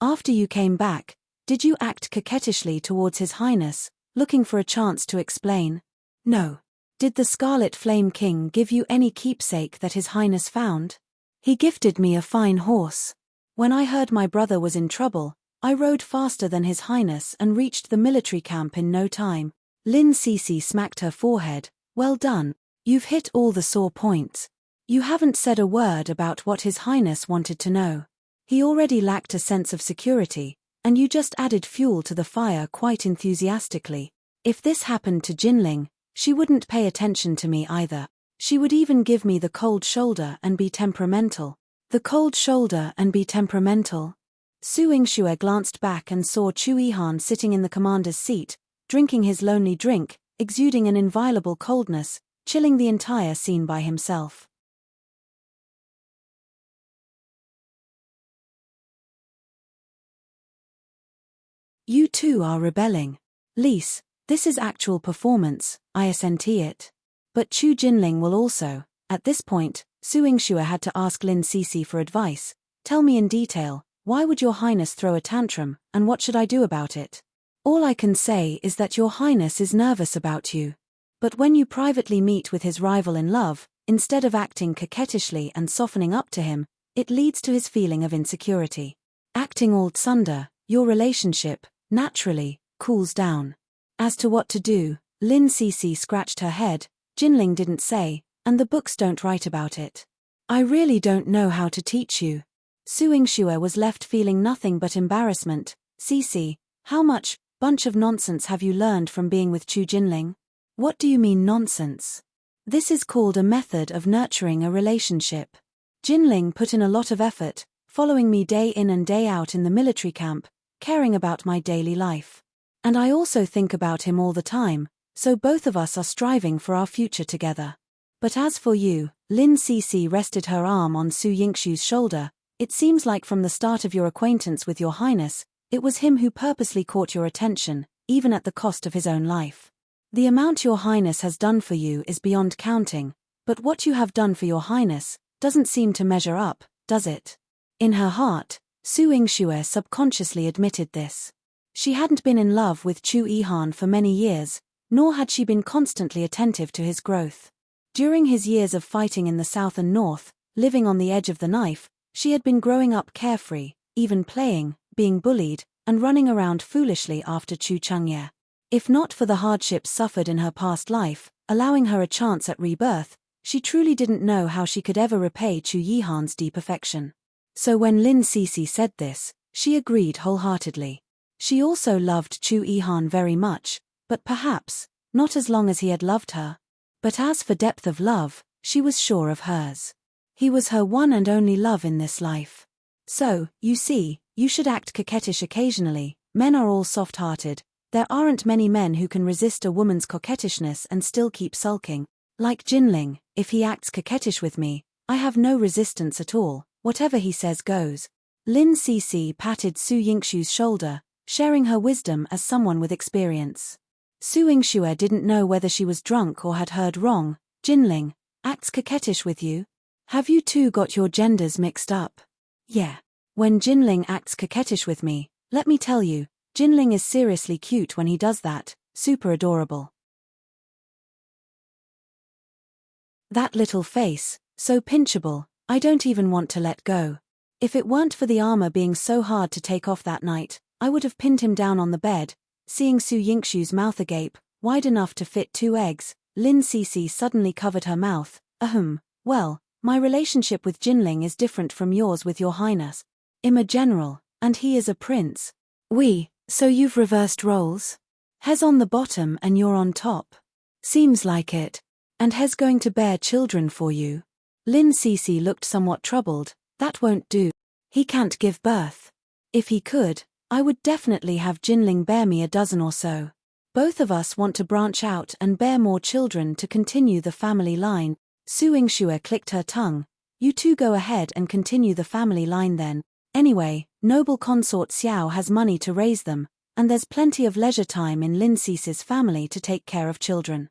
"After you came back, did you act coquettishly towards His Highness, looking for a chance to explain?" "No. Did the Scarlet Flame King give you any keepsake that His Highness found?" "He gifted me a fine horse. When I heard my brother was in trouble, I rode faster than His Highness and reached the military camp in no time." Lin Sisi smacked her forehead. "Well done. You've hit all the sore points. You haven't said a word about what His Highness wanted to know. He already lacked a sense of security, and you just added fuel to the fire quite enthusiastically. If this happened to Jinling, she wouldn't pay attention to me either. She would even give me the cold shoulder and be temperamental." "The cold shoulder and be temperamental?" Su Yingxue glanced back and saw Chu Yihan sitting in the commander's seat, drinking his lonely drink, exuding an inviolable coldness, chilling the entire scene by himself. You too are rebelling. Lise, this is actual performance, I assent it. But Chu Jinling will also. At this point, Su Yingxue had to ask Lin Cixi for advice. Tell me in detail, why would your highness throw a tantrum, and what should I do about it? All I can say is that your highness is nervous about you. But when you privately meet with his rival in love, instead of acting coquettishly and softening up to him, it leads to his feeling of insecurity. Acting all tsunder, your relationship, naturally, cools down. As to what to do, Lin Cixi scratched her head. Jinling didn't say, and the books don't write about it. I really don't know how to teach you. Su Yingxue was left feeling nothing but embarrassment. Cixi, how much bunch of nonsense have you learned from being with Chu Jinling? What do you mean nonsense? This is called a method of nurturing a relationship. Jinling put in a lot of effort, following me day in and day out in the military camp, caring about my daily life. And I also think about him all the time, so both of us are striving for our future together. But as for you, Lin Cixi rested her arm on Su Yingxue's shoulder, it seems like from the start of your acquaintance with your highness, it was him who purposely caught your attention, even at the cost of his own life. The amount your highness has done for you is beyond counting, but what you have done for your highness doesn't seem to measure up, does it? In her heart, Su Yingxue subconsciously admitted this. She hadn't been in love with Chu Yihan for many years, nor had she been constantly attentive to his growth. During his years of fighting in the south and north, living on the edge of the knife, she had been growing up carefree, even playing, being bullied, and running around foolishly after Chu Changye. If not for the hardships suffered in her past life, allowing her a chance at rebirth, she truly didn't know how she could ever repay Chu Yihan's deep affection. So when Lin Cixi said this, she agreed wholeheartedly. She also loved Chu Yihan very much, but perhaps not as long as he had loved her. But as for depth of love, she was sure of hers. He was her one and only love in this life. So, you see, you should act coquettish occasionally. Men are all soft-hearted. There aren't many men who can resist a woman's coquettishness and still keep sulking. Like Jinling, if he acts coquettish with me, I have no resistance at all, whatever he says goes. Lin Cixi patted Su Yingxue's shoulder, sharing her wisdom as someone with experience. Su Yingxue didn't know whether she was drunk or had heard wrong. Jinling, acts coquettish with you? Have you two got your genders mixed up? Yeah. When Jinling acts coquettish with me, let me tell you, Jinling is seriously cute when he does that, super adorable. That little face, so pinchable, I don't even want to let go. If it weren't for the armor being so hard to take off that night, I would have pinned him down on the bed. Seeing Su Yingxue's mouth agape, wide enough to fit 2 eggs, Lin Cixi suddenly covered her mouth. Well, my relationship with Jinling is different from yours with your highness. I'm a general, and he is a prince. So you've reversed roles? He's on the bottom and you're on top. Seems like it. And he's going to bear children for you. Lin Cixi looked somewhat troubled. That won't do. He can't give birth. If he could, I would definitely have Jinling bear me a dozen or so. Both of us want to branch out and bear more children to continue the family line. Su Yingxue clicked her tongue. You two go ahead and continue the family line then. Anyway, noble consort Xiao has money to raise them, and there's plenty of leisure time in Lin Cixi's family to take care of children.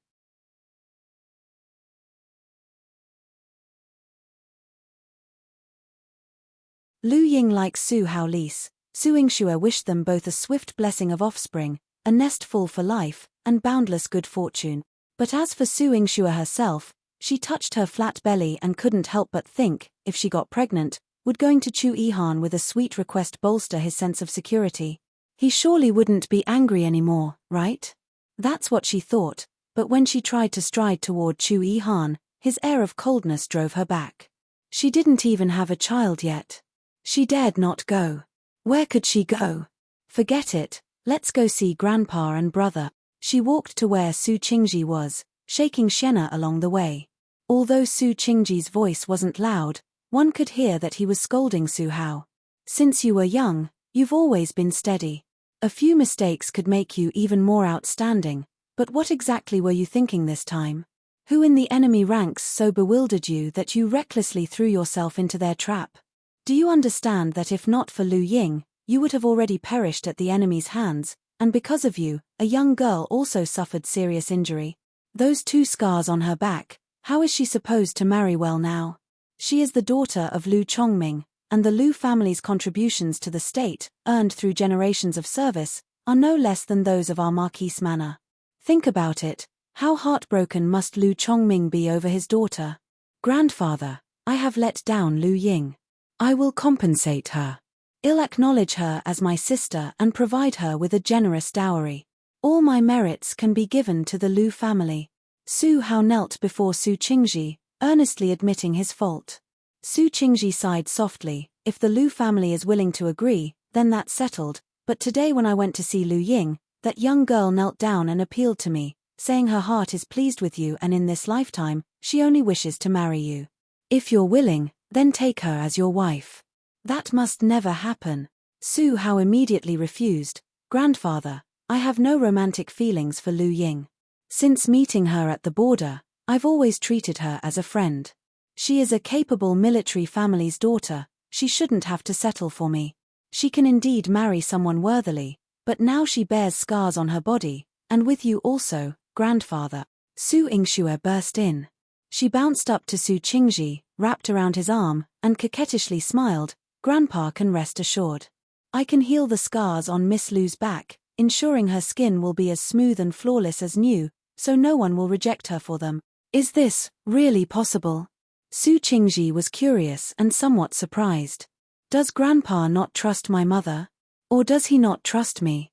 Lu Ying likes Su Hao Lise. Su Yingxue wished them both a swift blessing of offspring, a nest full for life, and boundless good fortune. But as for Su Yingxue herself, she touched her flat belly and couldn't help but think, if she got pregnant, would going to Chu Yihan with a sweet request bolster his sense of security? He surely wouldn't be angry anymore, right? That's what she thought, but when she tried to stride toward Chu Yihan, his air of coldness drove her back. She didn't even have a child yet. She dared not go. Where could she go? Forget it, let's go see grandpa and brother. She walked to where Su Qingji was, shaking Xiena along the way. Although Su Qingji's voice wasn't loud, one could hear that he was scolding Su Hao. Since you were young, you've always been steady. A few mistakes could make you even more outstanding, but what exactly were you thinking this time? Who in the enemy ranks so bewildered you that you recklessly threw yourself into their trap? Do you understand that if not for Lu Ying, you would have already perished at the enemy's hands, and because of you, a young girl also suffered serious injury? Those 2 scars on her back, how is she supposed to marry well now? She is the daughter of Lu Chongming, and the Lu family's contributions to the state, earned through generations of service, are no less than those of our Marquise Manor. Think about it, how heartbroken must Lu Chongming be over his daughter? Grandfather, I have let down Lu Ying. I will compensate her. I'll acknowledge her as my sister and provide her with a generous dowry. All my merits can be given to the Lu family. Su Hao knelt before Su Qingji, earnestly admitting his fault. Su Qingji sighed softly. If the Lu family is willing to agree, then that's settled, but today when I went to see Lu Ying, that young girl knelt down and appealed to me, saying her heart is pleased with you and in this lifetime, she only wishes to marry you. If you're willing, then take her as your wife. That must never happen. Su Hao immediately refused. Grandfather, I have no romantic feelings for Lu Ying. Since meeting her at the border, I've always treated her as a friend. She is a capable military family's daughter, she shouldn't have to settle for me. She can indeed marry someone worthily, but now she bears scars on her body, and with you also, grandfather. Su Yingxue burst in. She bounced up to Su Qingji, wrapped around his arm, and coquettishly smiled. Grandpa can rest assured. I can heal the scars on Miss Lu's back, ensuring her skin will be as smooth and flawless as new, so no one will reject her for them. Is this really possible? Su Qingji was curious and somewhat surprised. Does Grandpa not trust my mother? Or does he not trust me?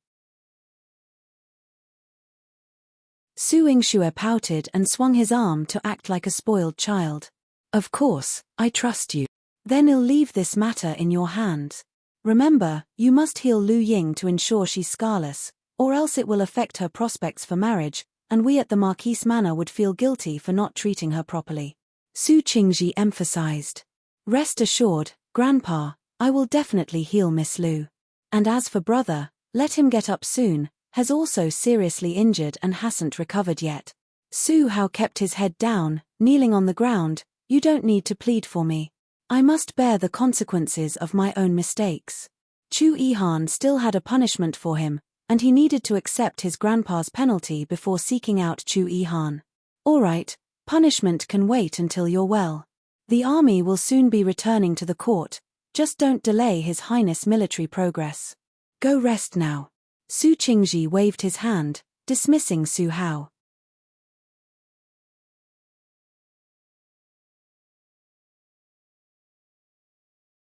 Su Yingxue pouted and swung his arm to act like a spoiled child. Of course, I trust you. Then I'll leave this matter in your hands. Remember, you must heal Lu Ying to ensure she's scarless, or else it will affect her prospects for marriage, and we at the Marquise Manor would feel guilty for not treating her properly. Su Qingji emphasized. Rest assured, Grandpa, I will definitely heal Miss Lu. And as for brother, let him get up soon, has also seriously injured and hasn't recovered yet. Su Hao kept his head down, kneeling on the ground. You don't need to plead for me. I must bear the consequences of my own mistakes. Chu Yihan still had a punishment for him, and he needed to accept his grandpa's penalty before seeking out Chu Yihan. All right, punishment can wait until you're well. The army will soon be returning to the court, just don't delay His Highness' military progress. Go rest now. Su Qingji waved his hand, dismissing Su Hao.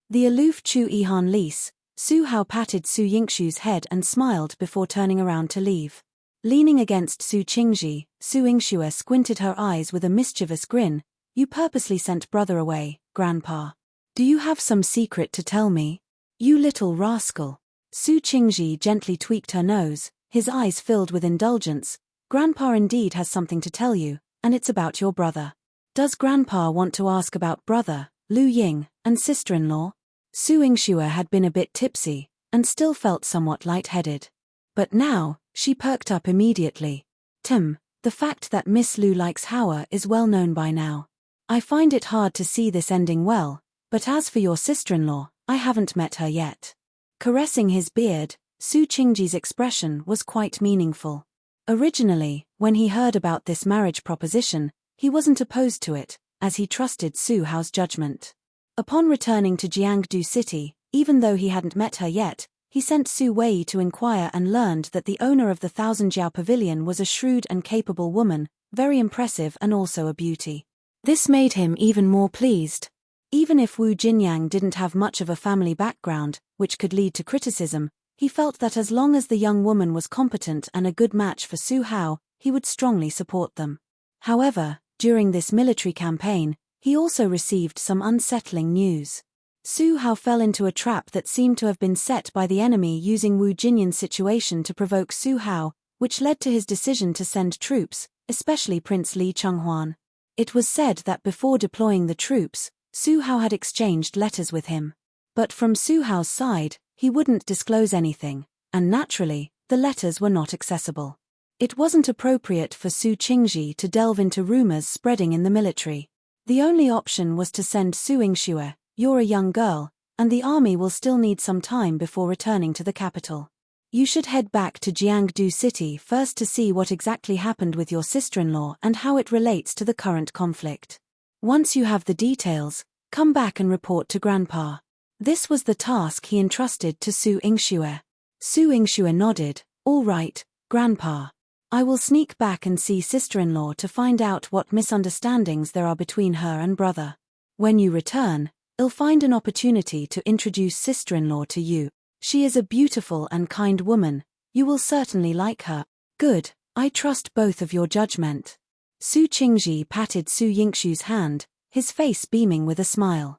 The aloof Chu Yihan Lise, Su Hao patted Su Yingxue's head and smiled before turning around to leave. Leaning against Su Qingji, Su Yingxue squinted her eyes with a mischievous grin. You purposely sent brother away, Grandpa. Do you have some secret to tell me? You little rascal. Su Qingji gently tweaked her nose, his eyes filled with indulgence. Grandpa indeed has something to tell you, and it's about your brother. Does Grandpa want to ask about brother, Lu Ying, and sister-in-law? Su Yingxue had been a bit tipsy, and still felt somewhat lightheaded. But now, she perked up immediately. The fact that Miss Lu likes Howard is well known by now. I find it hard to see this ending well, but as for your sister-in-law, I haven't met her yet. Caressing his beard, Su Qingji's expression was quite meaningful. Originally, when he heard about this marriage proposition, he wasn't opposed to it, as he trusted Su Hao's judgment. Upon returning to Jiangdu City, even though he hadn't met her yet, he sent Su Wei to inquire and learned that the owner of the Thousand Jiao Pavilion was a shrewd and capable woman, very impressive and also a beauty. This made him even more pleased. Even if Wu Jinyang didn't have much of a family background, which could lead to criticism, he felt that as long as the young woman was competent and a good match for Su Hao, he would strongly support them. However, during this military campaign, he also received some unsettling news. Su Hao fell into a trap that seemed to have been set by the enemy using Wu Jinyan's situation to provoke Su Hao, which led to his decision to send troops, especially Prince Li Chenghuan. It was said that before deploying the troops, Su Hao had exchanged letters with him. But from Su Hao's side, he wouldn't disclose anything, and naturally, the letters were not accessible. It wasn't appropriate for Su Qingji to delve into rumors spreading in the military. The only option was to send Su Yingxue, "You're a young girl, and the army will still need some time before returning to the capital. You should head back to Jiangdu City first to see what exactly happened with your sister-in-law and how it relates to the current conflict. Once you have the details, come back and report to Grandpa." This was the task he entrusted to Su Yingxue. Su Yingxue nodded. "All right, Grandpa. I will sneak back and see sister-in-law to find out what misunderstandings there are between her and brother. When you return, I'll find an opportunity to introduce sister-in-law to you. She is a beautiful and kind woman. You will certainly like her." "Good, I trust both of your judgment." Su Qingji patted Su Yingxue's hand, his face beaming with a smile.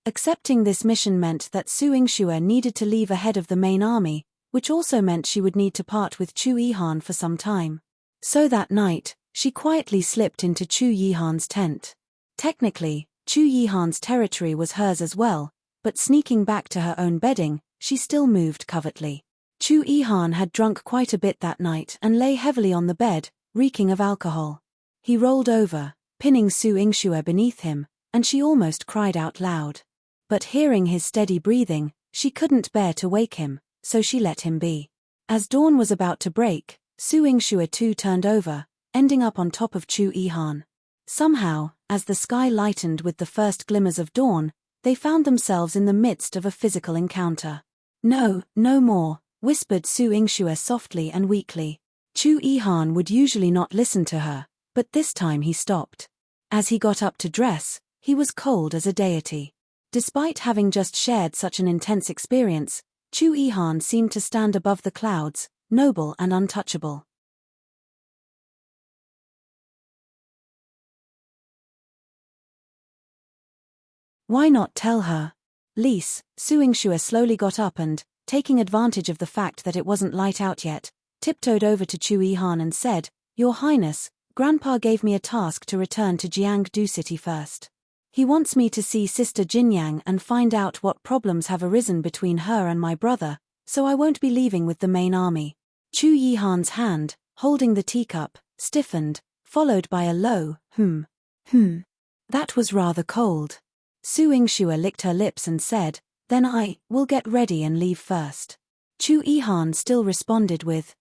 Accepting this mission meant that Su Yingxue needed to leave ahead of the main army, which also meant she would need to part with Chu Yihan for some time. So that night, she quietly slipped into Chu Yihan's tent. Technically, Chu Yihan's territory was hers as well, but sneaking back to her own bedding, she still moved covertly. Chu Yihan had drunk quite a bit that night and lay heavily on the bed, reeking of alcohol. He rolled over, pinning Su Yingxue beneath him, and she almost cried out loud. But hearing his steady breathing, she couldn't bear to wake him, so she let him be. As dawn was about to break, Su Yingxue too turned over, ending up on top of Chu Yihan. Somehow, as the sky lightened with the first glimmers of dawn, they found themselves in the midst of a physical encounter. "No, no more," whispered Su Yingxue softly and weakly. Chu Yihan would usually not listen to her, but this time he stopped. As he got up to dress, he was cold as a deity. Despite having just shared such an intense experience, Chu Yihan seemed to stand above the clouds, noble and untouchable. "Why not tell her?" "Lise," Su Yingxue slowly got up and, taking advantage of the fact that it wasn't light out yet, tiptoed over to Chu Yihan and said, "Your Highness, Grandpa gave me a task to return to Jiangdu City first. He wants me to see Sister Jinyang and find out what problems have arisen between her and my brother, so I won't be leaving with the main army." Chu Yihan's hand, holding the teacup, stiffened, followed by a low, That was rather cold. Su Yingxue licked her lips and said, "Then I will get ready and leave first." Chu Yihan still responded with,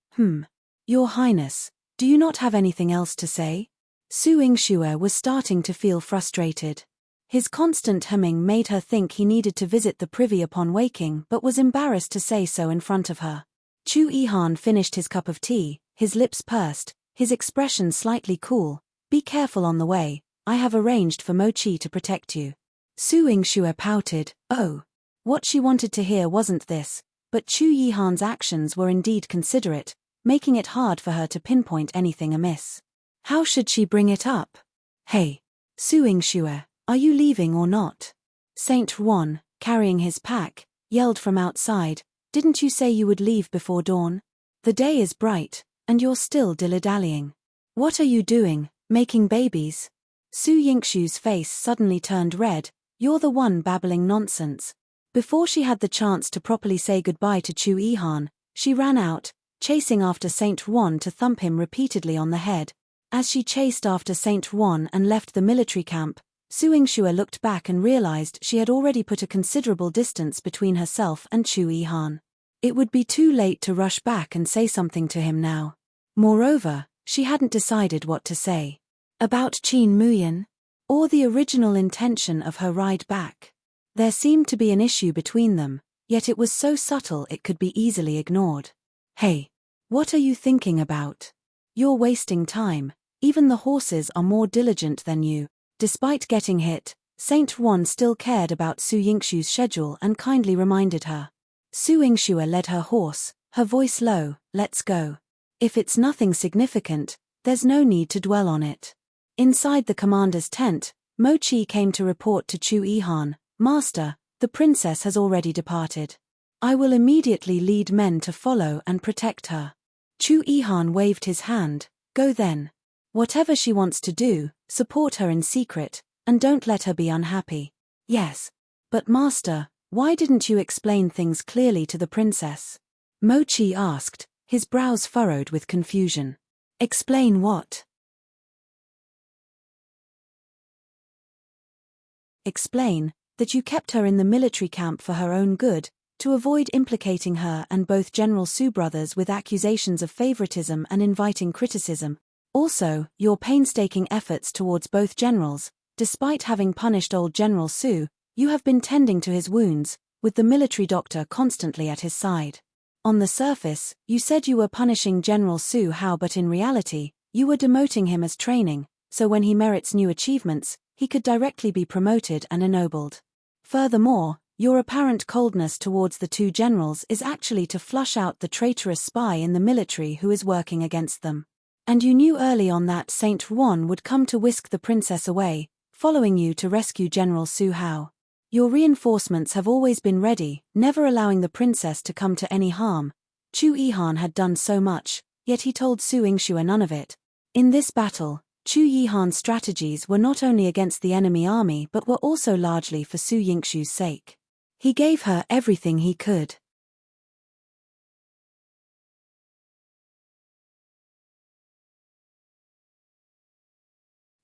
"Your Highness, do you not have anything else to say?" Su Yingxue was starting to feel frustrated. His constant humming made her think he needed to visit the privy upon waking but was embarrassed to say so in front of her. Chu Yihan finished his cup of tea, his lips pursed, his expression slightly cool. "Be careful on the way, I have arranged for Mochi to protect you." Su Yingxue pouted. Oh. What she wanted to hear wasn't this, but Chu Yihan's actions were indeed considerate, making it hard for her to pinpoint anything amiss. How should she bring it up? "Hey, Su Yingxue, are you leaving or not?" Saint Juan, carrying his pack, yelled from outside, "Didn't you say you would leave before dawn? The day is bright, and you're still dilly-dallying. What are you doing, making babies?" Su Yingxue's face suddenly turned red. "You're the one babbling nonsense." Before she had the chance to properly say goodbye to Chu Yihan, she ran out, chasing after Saint Juan to thump him repeatedly on the head. As she chased after Saint Juan and left the military camp, Su Yingxue looked back and realized she had already put a considerable distance between herself and Chu Yihan. It would be too late to rush back and say something to him now. Moreover, she hadn't decided what to say. About Qin Muyan? Or the original intention of her ride back. There seemed to be an issue between them, yet it was so subtle it could be easily ignored. "Hey, what are you thinking about? You're wasting time, even the horses are more diligent than you." Despite getting hit, Saint Juan still cared about Su Yingxue's schedule and kindly reminded her. Su Yingxue led her horse, her voice low, "Let's go. If it's nothing significant, there's no need to dwell on it." Inside the commander's tent, Mochi came to report to Chu Yihan, "Master, the princess has already departed. I will immediately lead men to follow and protect her." Chu Yihan waved his hand, "Go then. Whatever she wants to do, support her in secret, and don't let her be unhappy." "Yes. But master, Why didn't you explain things clearly to the princess? Mochi asked, his brows furrowed with confusion. Explain what? Explain that you kept her in the military camp for her own good, to avoid implicating her and both General Su brothers with accusations of favoritism and inviting criticism. Also, your painstaking efforts towards both generals, despite having punished old General Su, you have been tending to his wounds, with the military doctor constantly at his side. On the surface, you said you were punishing General Su Hao, but in reality, you were demoting him as training, so when he merits new achievements, he could directly be promoted and ennobled. Furthermore, your apparent coldness towards the two generals is actually to flush out the traitorous spy in the military who is working against them. And you knew early on that Saint Juan would come to whisk the princess away, following you to rescue General Su Hao. Your reinforcements have always been ready, never allowing the princess to come to any harm. Chu Yihan had done so much, yet he told Su Yingxue none of it. In this battle, Chu Yihan's strategies were not only against the enemy army but were also largely for Su Yingxue's sake. He gave her everything he could.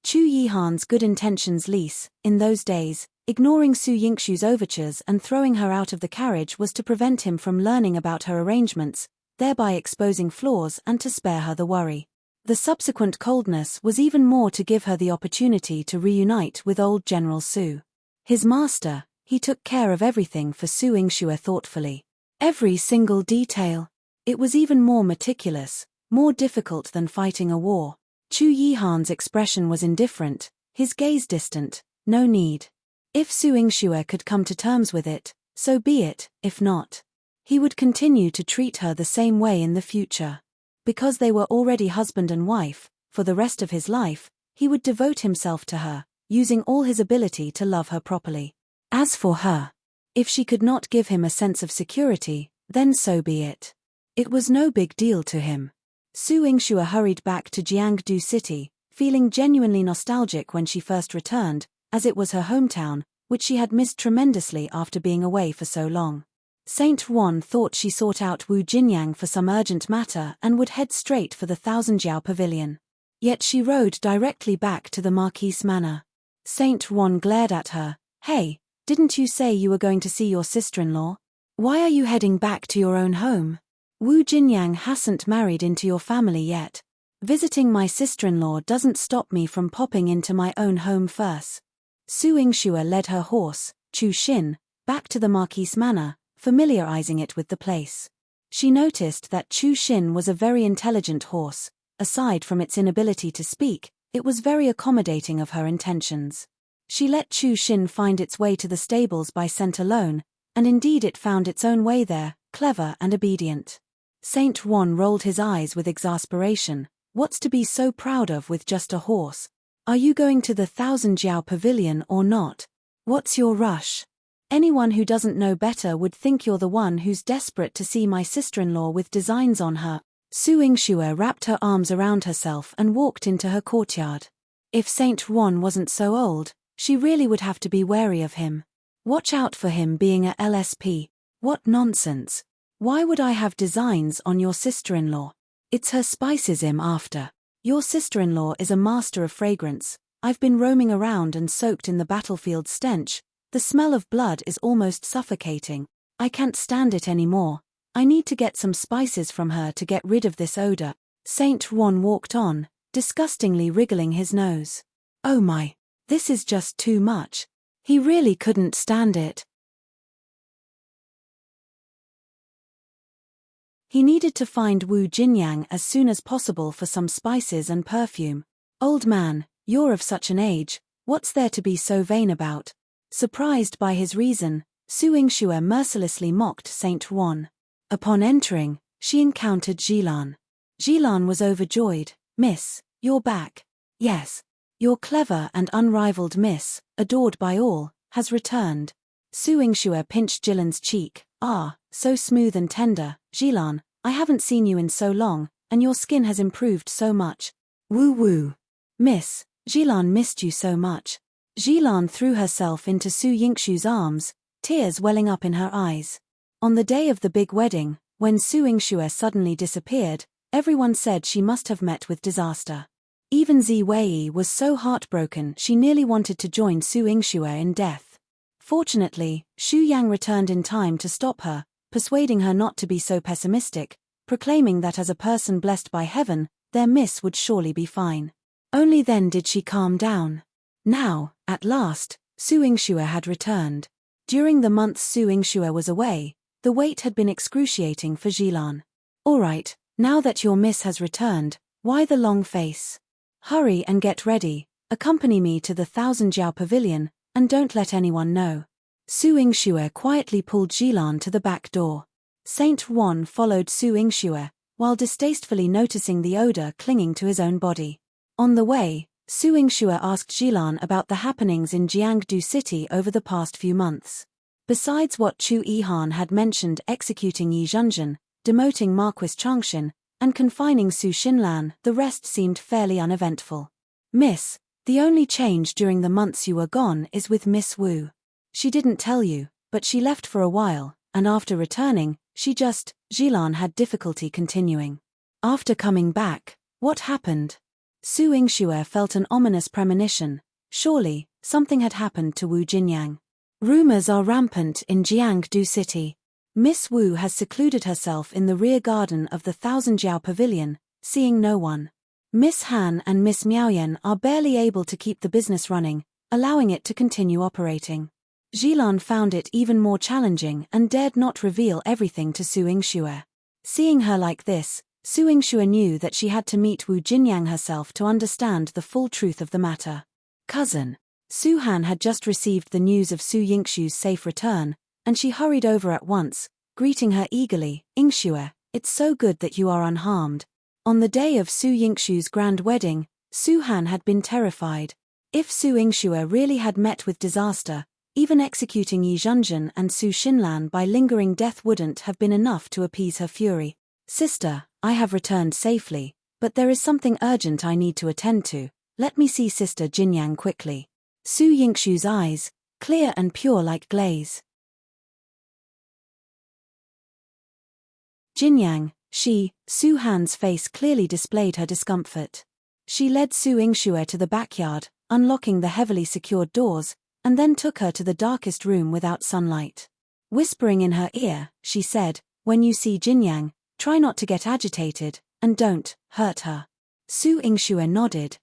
Chu Yihan's good intentions lease, in those days, ignoring Su Yingxue's overtures and throwing her out of the carriage was to prevent him from learning about her arrangements, thereby exposing flaws and to spare her the worry. The subsequent coldness was even more to give her the opportunity to reunite with old General Su. His master, he took care of everything for Su Yingxue thoughtfully. Every single detail. It was even more meticulous, more difficult than fighting a war. Chu Yihan's expression was indifferent, his gaze distant. No need. If Su Yingxue could come to terms with it, so be it. If not, he would continue to treat her the same way in the future. Because they were already husband and wife, for the rest of his life, he would devote himself to her, using all his ability to love her properly. As for her, if she could not give him a sense of security, then so be it. It was no big deal to him. Su Yingxue hurried back to Jiangdu City, feeling genuinely nostalgic when she first returned, as it was her hometown, which she had missed tremendously after being away for so long. Saint Juan thought she sought out Wu Jinyang for some urgent matter and would head straight for the Thousand-Jiao Pavilion. Yet she rode directly back to the Marquise Manor. Saint Juan glared at her. Hey, didn't you say you were going to see your sister-in-law? Why are you heading back to your own home? Wu Jinyang hasn't married into your family yet. Visiting my sister-in-law doesn't stop me from popping into my own home first. Su Yingxue led her horse, Chu Xin, back to the Marquise Manor, familiarizing it with the place. She noticed that Chu Xin was a very intelligent horse. Aside from its inability to speak, it was very accommodating of her intentions. She let Chu Xin find its way to the stables by scent alone, and indeed it found its own way there, clever and obedient. Saint Juan rolled his eyes with exasperation. What's to be so proud of with just a horse? Are you going to the Thousand-Jiao Pavilion or not? What's your rush? Anyone who doesn't know better would think you're the one who's desperate to see my sister-in-law with designs on her. Su Yingxue wrapped her arms around herself and walked into her courtyard. If Saint Juan wasn't so old, she really would have to be wary of him. Watch out for him being a LSP. What nonsense. Why would I have designs on your sister-in-law? It's her spices I'm after. Your sister-in-law is a master of fragrance. I've been roaming around and soaked in the battlefield stench. The smell of blood is almost suffocating. I can't stand it anymore. I need to get some spices from her to get rid of this odor. Saint Juan walked on, disgustingly wriggling his nose. Oh my, this is just too much. He really couldn't stand it. He needed to find Wu Jinyang as soon as possible for some spices and perfume. Old man, you're of such an age, what's there to be so vain about? Surprised by his reason, Su Yingxue mercilessly mocked Saint Juan. Upon entering, she encountered Jilan. Jilan was overjoyed. Miss, you're back. Yes. Your clever and unrivaled miss, adored by all, has returned. Su Yingxue pinched Jilan's cheek. Ah, so smooth and tender. Jilan, I haven't seen you in so long, and your skin has improved so much. Woo woo. Miss, Jilan missed you so much. Jilan threw herself into Su Yingxue's arms, tears welling up in her eyes. On the day of the big wedding, when Su Yingxue suddenly disappeared, everyone said she must have met with disaster. Even Zi Wei was so heartbroken she nearly wanted to join Su Yingxue in death. Fortunately, Xu Yang returned in time to stop her, persuading her not to be so pessimistic, proclaiming that as a person blessed by heaven, their miss would surely be fine. Only then did she calm down. Now, at last, Su Yingxue had returned. During the months Su Yingxue was away, the wait had been excruciating for Jilan. All right, now that your miss has returned, why the long face? Hurry and get ready, accompany me to the Thousand Jiao Pavilion, and don't let anyone know. Su Yingxue quietly pulled Jilan to the back door. Saint Wan followed Su Yingxue, while distastefully noticing the odor clinging to his own body. On the way, Su Yingxue asked Jilan about the happenings in Jiangdu City over the past few months. Besides what Chu Yihan had mentioned, executing Yi Zhenzhen, demoting Marquis Changshan, and confining Su Xinlan, the rest seemed fairly uneventful. Miss, the only change during the months you were gone is with Miss Wu. She didn't tell you, but she left for a while, and after returning, Jilan had difficulty continuing. After coming back, what happened? Su Yingxue felt an ominous premonition. Surely, something had happened to Wu Jinyang. Rumors are rampant in Jiangdu City. Miss Wu has secluded herself in the rear garden of the Thousand Jiao Pavilion, seeing no one. Miss Han and Miss Miaoyan are barely able to keep the business running, allowing it to continue operating. Jilan found it even more challenging and dared not reveal everything to Su Yingxue. Seeing her like this, Su Yingxue knew that she had to meet Wu Jinyang herself to understand the full truth of the matter. Cousin. Su Han had just received the news of Su Yingxue's safe return, and she hurried over at once, greeting her eagerly. Yingxue, it's so good that you are unharmed. On the day of Su Yingxue's grand wedding, Su Han had been terrified. If Su Yingxue really had met with disaster, even executing Yi Zhenzhen and Su Xinlan by lingering death wouldn't have been enough to appease her fury. Sister, I have returned safely, but there is something urgent I need to attend to. Let me see Sister Jinyang quickly. Su Yingxue's eyes, clear and pure like glaze. Jinyang, Su Han's face clearly displayed her discomfort. She led Su Yingxue to the backyard, unlocking the heavily secured doors, and then took her to the darkest room without sunlight. Whispering in her ear, she said, when you see Jinyang, try not to get agitated, and don't hurt her. Su Yingxue nodded,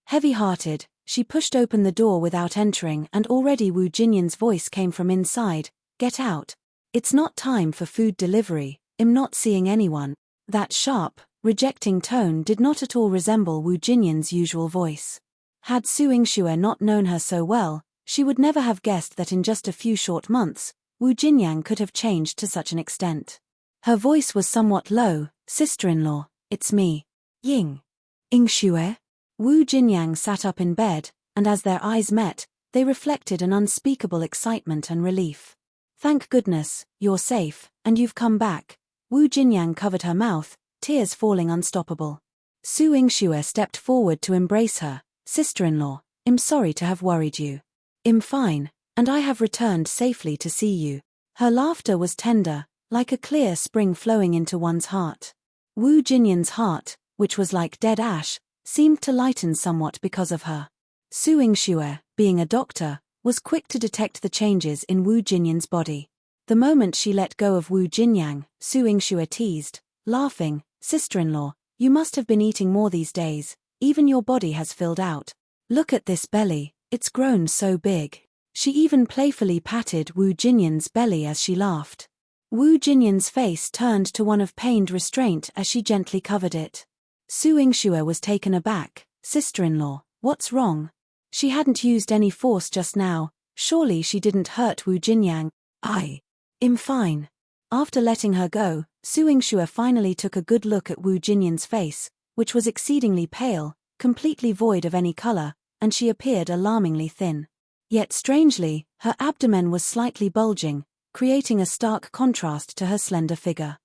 Heavy-hearted, she pushed open the door without entering, and already Wu Jinyang's voice came from inside, get out. It's not time for food delivery, I'm not seeing anyone. That sharp, rejecting tone did not at all resemble Wu Jinyang's usual voice. Had Su Yingxue not known her so well, she would never have guessed that in just a few short months, Wu Jinyang could have changed to such an extent. Her voice was somewhat low, sister-in-law, it's me. Yingxue? Wu Jinyang sat up in bed, and as their eyes met, they reflected an unspeakable excitement and relief. Thank goodness, you're safe, and you've come back. Wu Jinyang covered her mouth, tears falling unstoppable. Su Yingxue stepped forward to embrace her. Sister-in-law, I'm sorry to have worried you. I'm fine, and I have returned safely to see you. Her laughter was tender, like a clear spring flowing into one's heart. Wu Jinyang's heart, which was like dead ash, seemed to lighten somewhat because of her. Su Yingxue, being a doctor, was quick to detect the changes in Wu Jinyang's body. The moment she let go of Wu Jinyang, Su Yingxue teased, laughing, Sister-in-law, you must have been eating more these days. Even your body has filled out. Look at this belly, it's grown so big. She even playfully patted Wu Jinyang's belly as she laughed. Wu Jinyang's face turned to one of pained restraint as she gently covered it. Su Yingxue was taken aback. Sister-in-law, what's wrong? She hadn't used any force just now, surely she didn't hurt Wu Jinyang. I'm fine. After letting her go, Su Yingxue finally took a good look at Wu Jinyang's face, which was exceedingly pale, completely void of any color, and she appeared alarmingly thin. Yet strangely, her abdomen was slightly bulging, creating a stark contrast to her slender figure.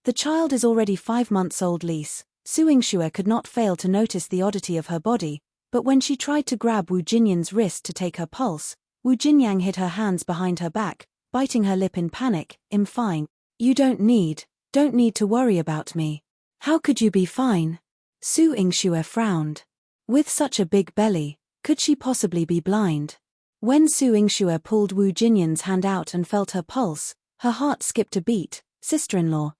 The child is already 5 months old, Lise, Su Yingxue could not fail to notice the oddity of her body, but when she tried to grab Wu Jinyan's wrist to take her pulse, Wu Jinyang hid her hands behind her back, biting her lip in panic. "I'm fine. You don't need to worry about me. How could you be fine?" Su Yingxue frowned. With such a big belly, could she possibly be blind? When Su Yingxue pulled Wu Jinyan's hand out and felt her pulse, her heart skipped a beat. "Sister-in-law,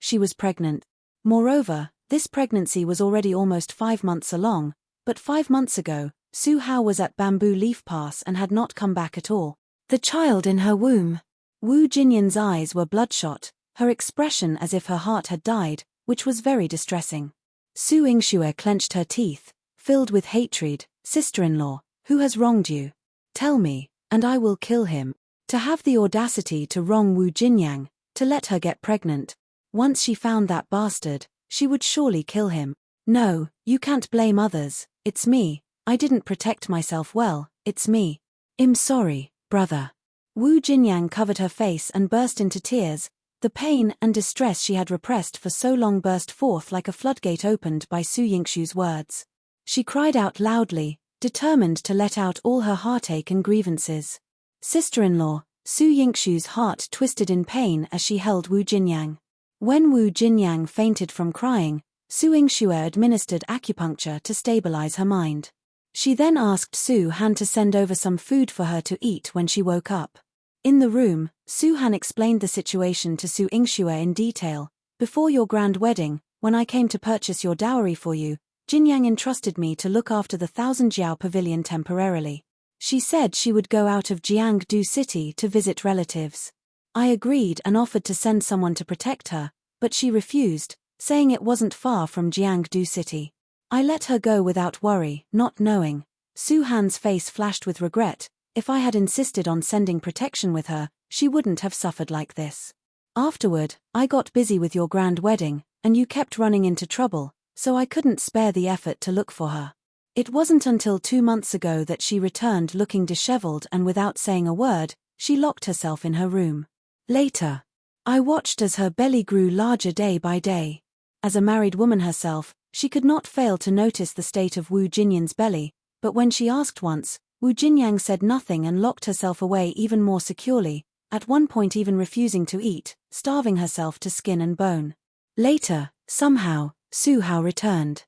she was pregnant." Moreover, this pregnancy was already almost 5 months along, but 5 months ago, Su Hao was at Bamboo Leaf Pass and had not come back at all. The child in her womb. Wu Jinyan's eyes were bloodshot, her expression as if her heart had died, which was very distressing. Su Yingxue clenched her teeth, filled with hatred. "Sister-in-law, who has wronged you? Tell me, and I will kill him." To have the audacity to wrong Wu Jinyang, to let her get pregnant. Once she found that bastard, she would surely kill him. "No, you can't blame others, it's me. I didn't protect myself well, it's me. I'm sorry, brother." Wu Jinyang covered her face and burst into tears. The pain and distress she had repressed for so long burst forth like a floodgate opened by Su Yingxue's words. She cried out loudly, determined to let out all her heartache and grievances. "Sister-in-law," Su Yingxue's heart twisted in pain as she held Wu Jinyang. When Wu Jinyang fainted from crying, Su Yingxue administered acupuncture to stabilize her mind. She then asked Su Han to send over some food for her to eat when she woke up. In the room, Su Han explained the situation to Su Yingxue in detail. "Before your grand wedding, when I came to purchase your dowry for you, Jinyang entrusted me to look after the 1000-jiao pavilion temporarily. She said she would go out of Jiangdu City to visit relatives. I agreed and offered to send someone to protect her, but she refused, saying it wasn't far from Jiangdu City. I let her go without worry, not knowing." Su Han's face flashed with regret. "If I had insisted on sending protection with her, she wouldn't have suffered like this. Afterward, I got busy with your grand wedding, and you kept running into trouble, so I couldn't spare the effort to look for her. It wasn't until 2 months ago that she returned looking disheveled, and without saying a word, she locked herself in her room. Later, I watched as her belly grew larger day by day. As a married woman herself, she could not fail to notice the state of Wu Jinyan's belly, but when she asked once, Wu Jinyang said nothing and locked herself away even more securely, at one point even refusing to eat, starving herself to skin and bone. Later, somehow, Su Hao returned.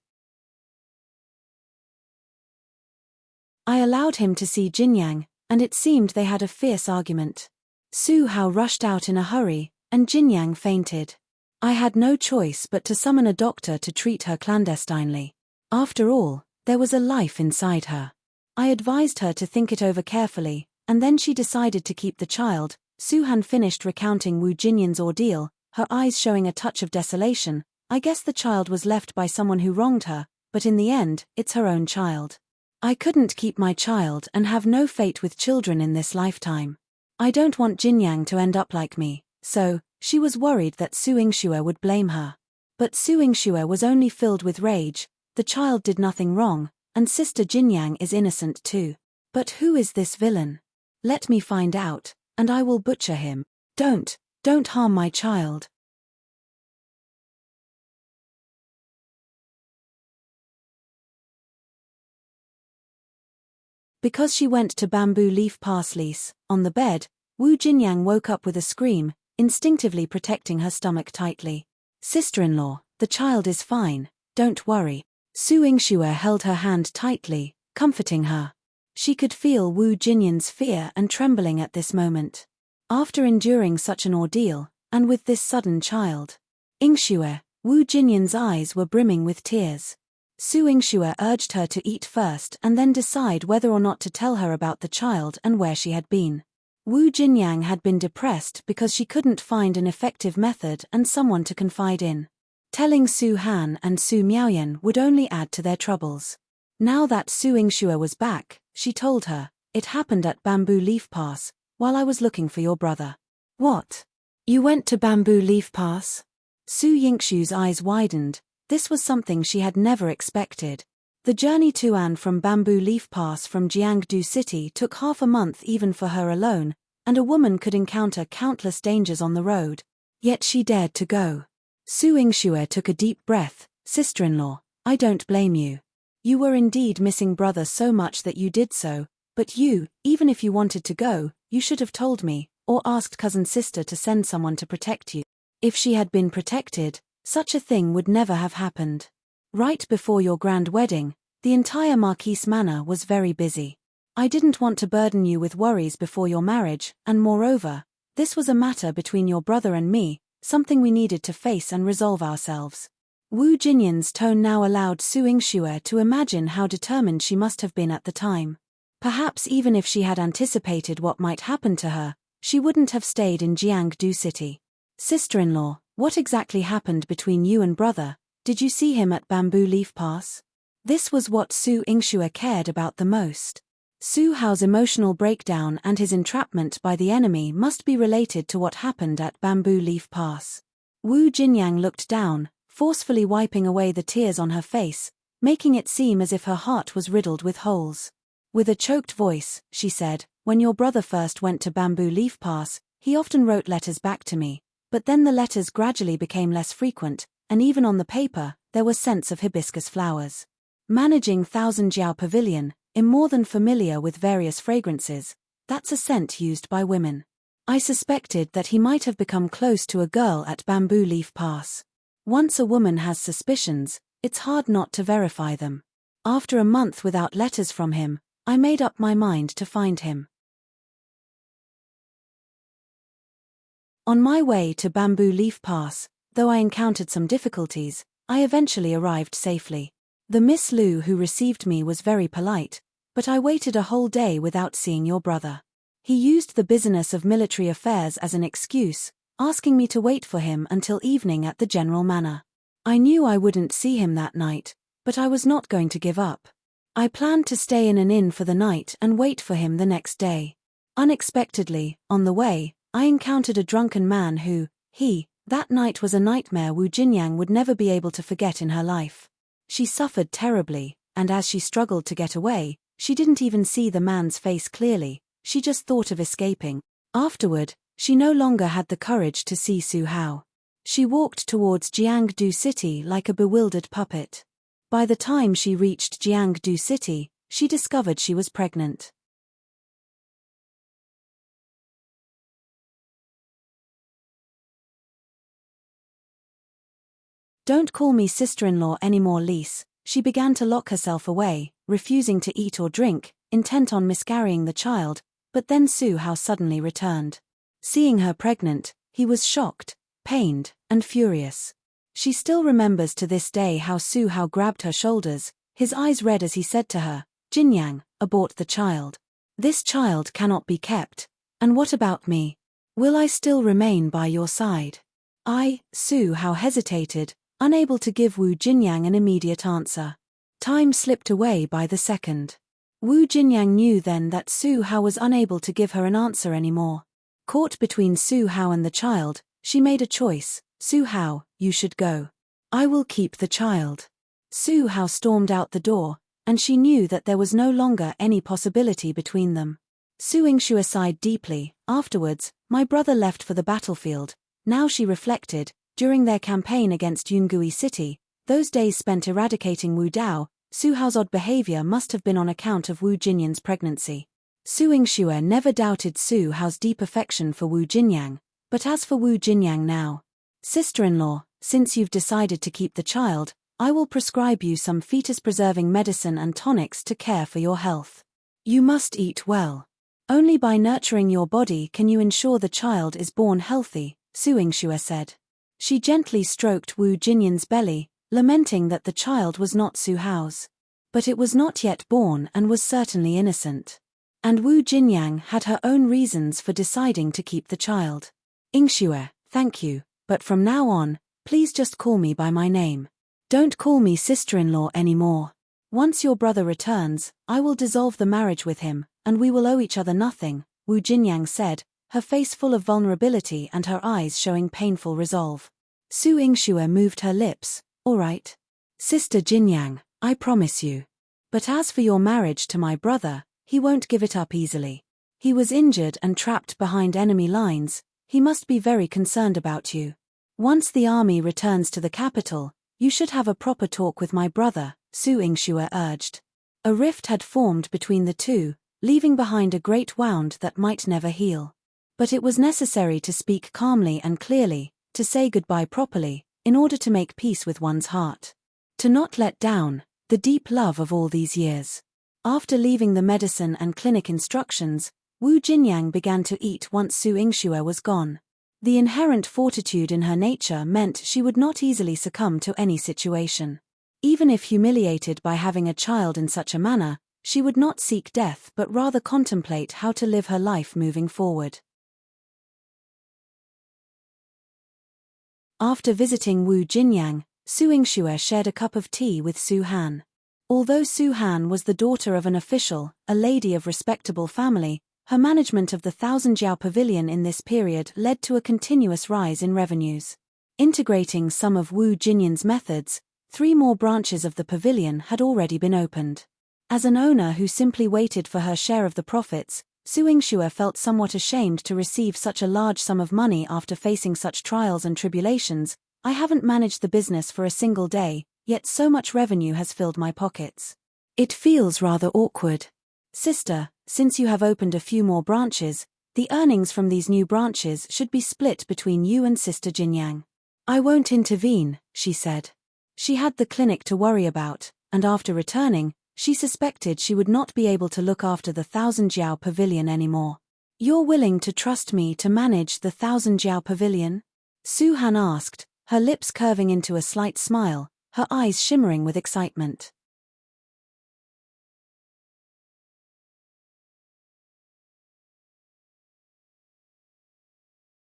I allowed him to see Jinyang, and it seemed they had a fierce argument. Su Hao rushed out in a hurry, and Jinyang fainted. I had no choice but to summon a doctor to treat her clandestinely. After all, there was a life inside her. I advised her to think it over carefully, and then she decided to keep the child. Su Han finished recounting Wu Jinyan's ordeal, her eyes showing a touch of desolation. "I guess the child was left by someone who wronged her, but in the end, it's her own child. I couldn't keep my child and have no fate with children in this lifetime. I don't want Jinyang to end up like me." So, she was worried that Su Yingxue would blame her. But Su Yingxue was only filled with rage. The child did nothing wrong, and Sister Jinyang is innocent too. But who is this villain? Let me find out, and I will butcher him. Don't harm my child. Because she went to Bamboo Leaf Pass lease, on the bed, Wu Jinyang woke up with a scream, instinctively protecting her stomach tightly. "Sister-in-law, the child is fine, don't worry." Su Yingxue held her hand tightly, comforting her. She could feel Wu Jinyan's fear and trembling at this moment. After enduring such an ordeal, and with this sudden child. "Yingxue," Wu Jinyan's eyes were brimming with tears. Su Yingxue urged her to eat first and then decide whether or not to tell her about the child and where she had been. Wu Jinyang had been depressed because she couldn't find an effective method and someone to confide in. Telling Su Han and Su Miaoyan would only add to their troubles. Now that Su Yingxue was back, she told her, "It happened at Bamboo Leaf Pass, while I was looking for your brother." "What? You went to Bamboo Leaf Pass?" Su Yingxue's eyes widened. This was something she had never expected. The journey to and from Bamboo Leaf Pass from Jiangdu City took half a month even for her alone, and a woman could encounter countless dangers on the road. Yet she dared to go. Su Yingxue took a deep breath. Sister-in-law, I don't blame you. You were indeed missing brother so much that you did so, but you, even if you wanted to go, you should have told me, or asked cousin sister to send someone to protect you. If she had been protected, such a thing would never have happened. Right before your grand wedding, the entire Marquise Manor was very busy. I didn't want to burden you with worries before your marriage, and moreover, this was a matter between your brother and me, something we needed to face and resolve ourselves. Wu Jinyan's tone now allowed Su Yingxue to imagine how determined she must have been at the time. Perhaps even if she had anticipated what might happen to her, she wouldn't have stayed in Jiangdu City. Sister-in-law, what exactly happened between you and brother? Did you see him at Bamboo Leaf Pass? This was what Su Yingxue cared about the most. Su Hao's emotional breakdown and his entrapment by the enemy must be related to what happened at Bamboo Leaf Pass. Wu Jinyang looked down, forcefully wiping away the tears on her face, making it seem as if her heart was riddled with holes. With a choked voice, she said, "When your brother first went to Bamboo Leaf Pass, he often wrote letters back to me, but then the letters gradually became less frequent, and even on the paper, there were scents of hibiscus flowers. Managing Thousand Jiao Pavilion, I'm more than familiar with various fragrances, that's a scent used by women. I suspected that he might have become close to a girl at Bamboo Leaf Pass. Once a woman has suspicions, it's hard not to verify them. After a month without letters from him, I made up my mind to find him. On my way to Bamboo Leaf Pass, though I encountered some difficulties, I eventually arrived safely. The Miss Lu who received me was very polite, but I waited a whole day without seeing your brother. He used the business of military affairs as an excuse, asking me to wait for him until evening at the general manor. I knew I wouldn't see him that night, but I was not going to give up. I planned to stay in an inn for the night and wait for him the next day. Unexpectedly, on the way, I encountered a drunken man who, that night was a nightmare Wu Jinyang would never be able to forget in her life. She suffered terribly, and as she struggled to get away, she didn't even see the man's face clearly, she just thought of escaping. Afterward, she no longer had the courage to see Su Hao. She walked towards Jiangdu City like a bewildered puppet. By the time she reached Jiangdu City, she discovered she was pregnant. Don't call me sister-in-law anymore, Lise. She began to lock herself away, refusing to eat or drink, intent on miscarrying the child, but then Su Hao suddenly returned. Seeing her pregnant, he was shocked, pained, and furious. She still remembers to this day how Su Hao grabbed her shoulders, his eyes red as he said to her, "Jinyang, abort the child. This child cannot be kept. And what about me? Will I still remain by your side?" Su Hao hesitated, unable to give Wu Jinyang an immediate answer. Time slipped away by the second. Wu Jinyang knew then that Su Hao was unable to give her an answer anymore. Caught between Su Hao and the child, she made a choice. "Su Hao, you should go. I will keep the child." Su Hao stormed out the door, and she knew that there was no longer any possibility between them. Su Yingxue sighed deeply. Afterwards, my brother left for the battlefield. Now she reflected, during their campaign against Yungui City, those days spent eradicating Wu Dao, Su Hao's odd behavior must have been on account of Wu Jinyan's pregnancy. Su Yingxue never doubted Su Hao's deep affection for Wu Jinyang, but as for Wu Jinyang now, "Sister-in-law, since you've decided to keep the child, I will prescribe you some fetus-preserving medicine and tonics to care for your health. You must eat well. Only by nurturing your body can you ensure the child is born healthy," Su Yingxue said. She gently stroked Wu Jinyan's belly, lamenting that the child was not Su Hao's. But it was not yet born and was certainly innocent. And Wu Jinyang had her own reasons for deciding to keep the child. "Yingxue, thank you, but from now on, please just call me by my name. Don't call me sister-in-law anymore. Once your brother returns, I will dissolve the marriage with him, and we will owe each other nothing," Wu Jinyang said, her face full of vulnerability and her eyes showing painful resolve. Su Yingxue moved her lips. "All right. Sister Jinyang, I promise you. But as for your marriage to my brother, he won't give it up easily. He was injured and trapped behind enemy lines, he must be very concerned about you. Once the army returns to the capital, You should have a proper talk with my brother, Su Yingxue urged. A rift had formed between the two, leaving behind a great wound that might never heal. But it was necessary to speak calmly and clearly, to say goodbye properly, in order to make peace with one's heart. To not let down the deep love of all these years. After leaving the medicine and clinic instructions, Wu Jinyang began to eat once Su Yingxue was gone. The inherent fortitude in her nature meant she would not easily succumb to any situation. Even if humiliated by having a child in such a manner, she would not seek death but rather contemplate how to live her life moving forward. After visiting Wu Jinyang, Su Yingxue shared a cup of tea with Su Han. Although Su Han was the daughter of an official, a lady of respectable family, her management of the Thousand Jiao Pavilion in this period led to a continuous rise in revenues. Integrating some of Wu Jinyang's methods, 3 more branches of the pavilion had already been opened. As an owner who simply waited for her share of the profits, Su Yingxue felt somewhat ashamed to receive such a large sum of money after facing such trials and tribulations. I haven't managed the business for a single day, yet so much revenue has filled my pockets. It feels rather awkward. Sister, since you have opened a few more branches, the earnings from these new branches should be split between you and Sister Jinyang. I won't intervene, she said. She had the clinic to worry about, and after returning, she suspected she would not be able to look after the Thousand Jiao Pavilion anymore. You're willing to trust me to manage the Thousand Jiao Pavilion? Su Han asked, her lips curving into a slight smile, her eyes shimmering with excitement.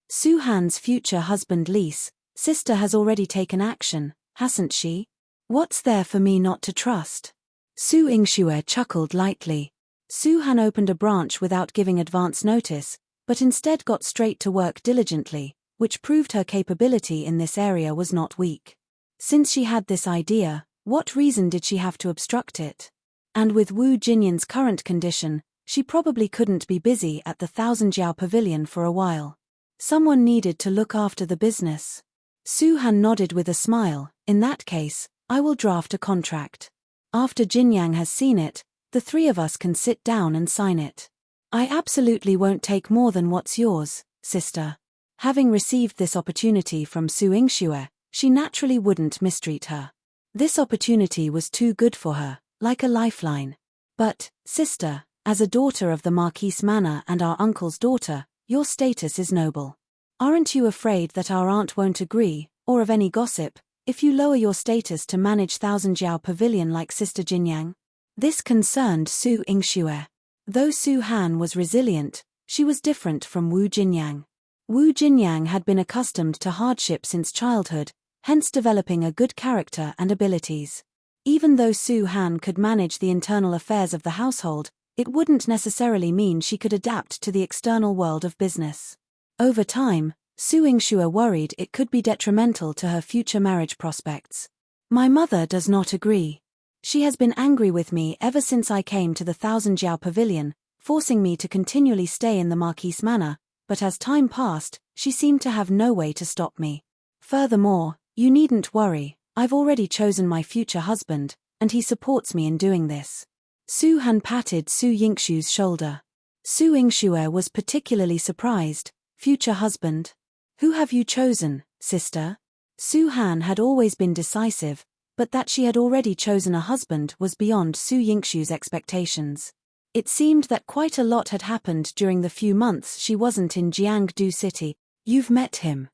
Su Han's future husband Lise, sister has already taken action, hasn't she? What's there for me not to trust? Su Yingxue chuckled lightly. Su Han opened a branch without giving advance notice, but instead got straight to work diligently, which proved her capability in this area was not weak. Since she had this idea, what reason did she have to obstruct it? And with Wu Jinyang's current condition, she probably couldn't be busy at the Thousand Jiao Pavilion for a while. Someone needed to look after the business. Su Han nodded with a smile. In that case, I will draft a contract. After Jinyang has seen it, the 3 of us can sit down and sign it. I absolutely won't take more than what's yours, sister. Having received this opportunity from Su Yingxue, she naturally wouldn't mistreat her. This opportunity was too good for her, like a lifeline. But, sister, as a daughter of the Marquise Manor and our uncle's daughter, your status is noble. Aren't you afraid that our aunt won't agree, or of any gossip, if you lower your status to manage Thousand Jiao Pavilion like Sister Jinyang? This concerned Su Yingxue. Though Su Han was resilient, she was different from Wu Jinyang. Wu Jinyang had been accustomed to hardship since childhood, hence developing a good character and abilities. Even though Su Han could manage the internal affairs of the household, it wouldn't necessarily mean she could adapt to the external world of business. Over time, Su Yingxue worried it could be detrimental to her future marriage prospects. My mother does not agree. She has been angry with me ever since I came to the Thousand Jiao Pavilion, forcing me to continually stay in the Marquise Manor, but as time passed, she seemed to have no way to stop me. Furthermore, you needn't worry, I've already chosen my future husband, and he supports me in doing this. Su Han patted Su Yingxue's shoulder. Su Yingxue was particularly surprised. Future husband? Who have you chosen, sister? Su Han had always been decisive, but that she had already chosen a husband was beyond Su Yingxue's expectations. It seemed that quite a lot had happened during the few months she wasn't in Jiangdu City. You've met him.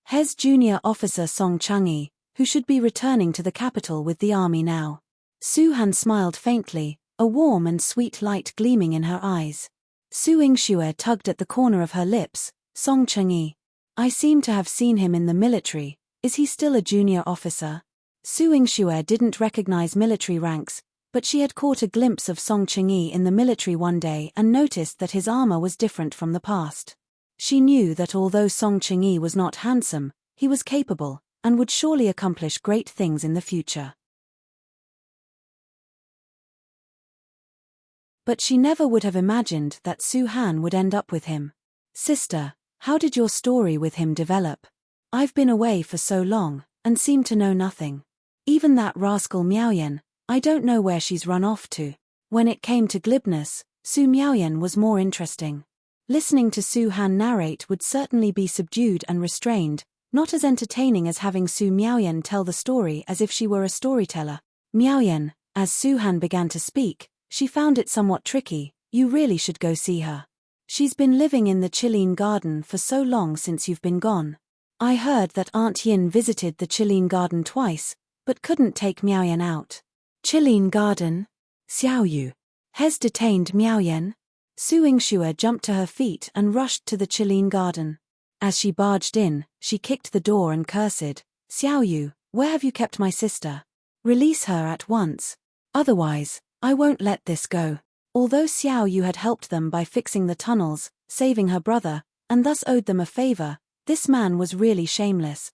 He's junior officer Song Changyi, who should be returning to the capital with the army now. Su Han smiled faintly, a warm and sweet light gleaming in her eyes. Su Yingxue tugged at the corner of her lips. Song Changyi. I seem to have seen him in the military. Is he still a junior officer? Su Yingxue didn't recognize military ranks, but she had caught a glimpse of Song Changyi in the military one day and noticed that his armor was different from the past. She knew that although Song Changyi was not handsome, he was capable, and would surely accomplish great things in the future. But she never would have imagined that Su Han would end up with him. Sister, how did your story with him develop? I've been away for so long, and seem to know nothing. Even that rascal Miaoyan, I don't know where she's run off to. When it came to glibness, Su Miaoyan was more interesting. Listening to Su Han narrate would certainly be subdued and restrained, not as entertaining as having Su Miaoyan tell the story as if she were a storyteller. Miaoyan, as Su Han began to speak, she found it somewhat tricky. You really should go see her. She's been living in the Qilin Garden for so long since you've been gone. I heard that Aunt Yin visited the Qilin Garden twice, but couldn't take Miaoyan out. Qilin Garden? Xiao Yu. Has detained Miaoyan? Su Yingxue jumped to her feet and rushed to the Qilin Garden. As she barged in, she kicked the door and cursed, Xiao Yu, where have you kept my sister? Release her at once. Otherwise, I won't let this go. Although Xiao Yu had helped them by fixing the tunnels, saving her brother, and thus owed them a favor, this man was really shameless.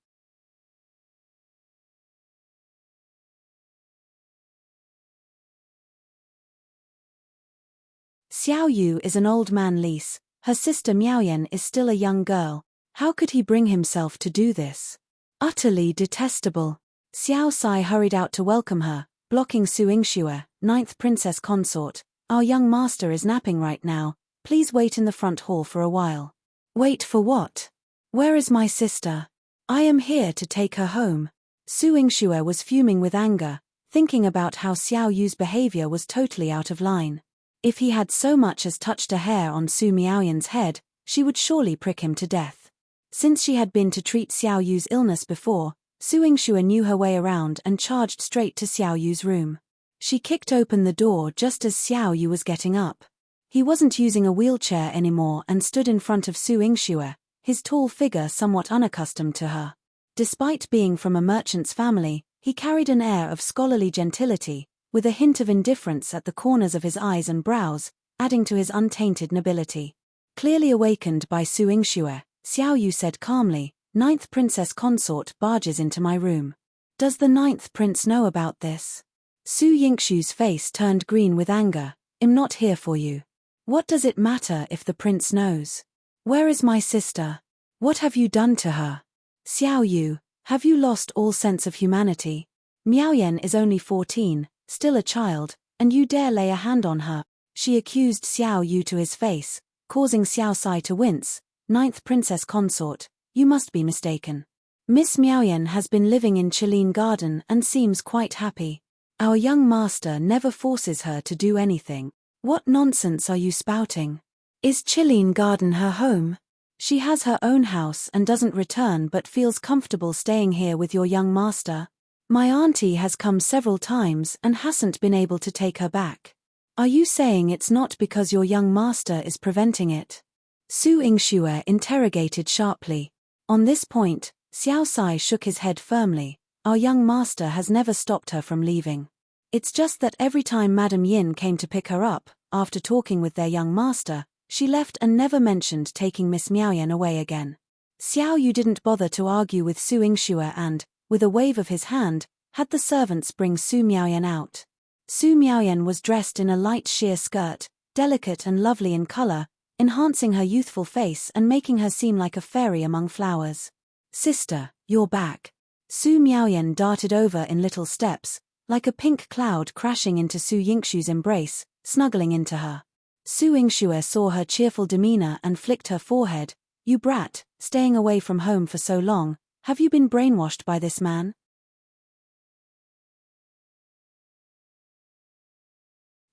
Xiao Yu is an old man Lise, her sister Miaoyan is still a young girl. How could he bring himself to do this? Utterly detestable. Xiao Sai hurried out to welcome her, blocking Su Yingxue, 9th Princess Consort. Our young master is napping right now, please wait in the front hall for a while. Wait for what? Where is my sister? I am here to take her home. Su Yingxue was fuming with anger, thinking about how Xiao Yu's behavior was totally out of line. If he had so much as touched a hair on Su Miaoyan's head, she would surely prick him to death. Since she had been to treat Xiao Yu's illness before, Su Yingxue knew her way around and charged straight to Xiao Yu's room. She kicked open the door just as Xiao Yu was getting up. He wasn't using a wheelchair anymore and stood in front of Su Yingxue, his tall figure somewhat unaccustomed to her. Despite being from a merchant's family, he carried an air of scholarly gentility, with a hint of indifference at the corners of his eyes and brows, adding to his untainted nobility. Clearly awakened by Su Yingxue, Xiao Yu said calmly, 9th Princess Consort barges into my room. Does the 9th Prince know about this? Su Yingxue's face turned green with anger. I'm not here for you. What does it matter if the prince knows? Where is my sister? What have you done to her? Xiao Yu, have you lost all sense of humanity? Miaoyan is only 14, still a child, and you dare lay a hand on her. She accused Xiao Yu to his face, causing Xiao Sai to wince. 9th Princess Consort, you must be mistaken. Miss Miaoyan has been living in Qilin Garden and seems quite happy. Our young master never forces her to do anything. What nonsense are you spouting? Is Qilin Garden her home? She has her own house and doesn't return but feels comfortable staying here with your young master. My auntie has come several times and hasn't been able to take her back. Are you saying it's not because your young master is preventing it? Su Yingxue interrogated sharply. On this point, Xiao Sai shook his head firmly. Our young master has never stopped her from leaving. It's just that every time Madame Yin came to pick her up, after talking with their young master, she left and never mentioned taking Miss Miaoyan away again. Xiao Yu didn't bother to argue with Su Yingxue and, with a wave of his hand, had the servants bring Su Miaoyan out. Su Miaoyan was dressed in a light sheer skirt, delicate and lovely in color, enhancing her youthful face and making her seem like a fairy among flowers. Sister, you're back. Su Miaoyan darted over in little steps, like a pink cloud crashing into Su Yingxue's embrace, snuggling into her. Su Yingxue saw her cheerful demeanor and flicked her forehead. You brat, staying away from home for so long, have you been brainwashed by this man?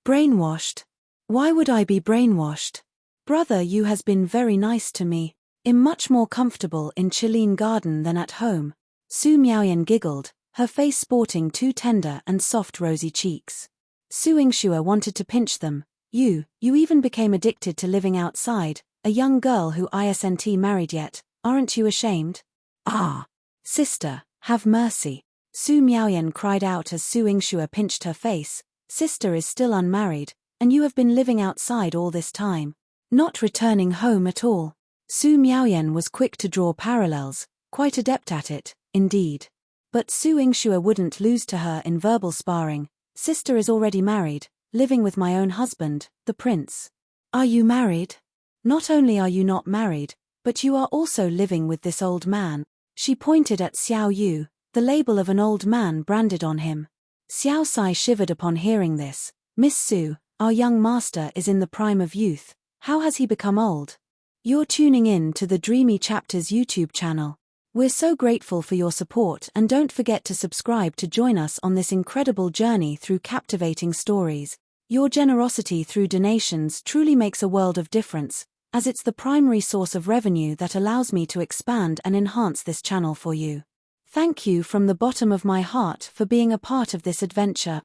Brainwashed? Why would I be brainwashed? Brother Yu has been very nice to me. I'm much more comfortable in Qilin Garden than at home. Su Miaoyan giggled, her face sporting two tender and soft rosy cheeks. Su Yingxue wanted to pinch them. You even became addicted to living outside, a young girl who isn't married yet, aren't you ashamed? Ah! Sister, have mercy. Su Miaoyan cried out as Su Yingxue pinched her face. Sister is still unmarried, and you have been living outside all this time. Not returning home at all. Su Miaoyan was quick to draw parallels, quite adept at it, indeed. But Su Yingxue wouldn't lose to her in verbal sparring. Sister is already married, living with my own husband, the prince. Are you married? Not only are you not married, but you are also living with this old man. She pointed at Xiao Yu. the label of an old man branded on him. Xiao Sai shivered upon hearing this. Miss Su, our young master is in the prime of youth. How has he become old? You're tuning in to the Dreamy Chapters YouTube channel. We're so grateful for your support, and don't forget to subscribe to join us on this incredible journey through captivating stories. Your generosity through donations truly makes a world of difference, as it's the primary source of revenue that allows me to expand and enhance this channel for you. Thank you from the bottom of my heart for being a part of this adventure.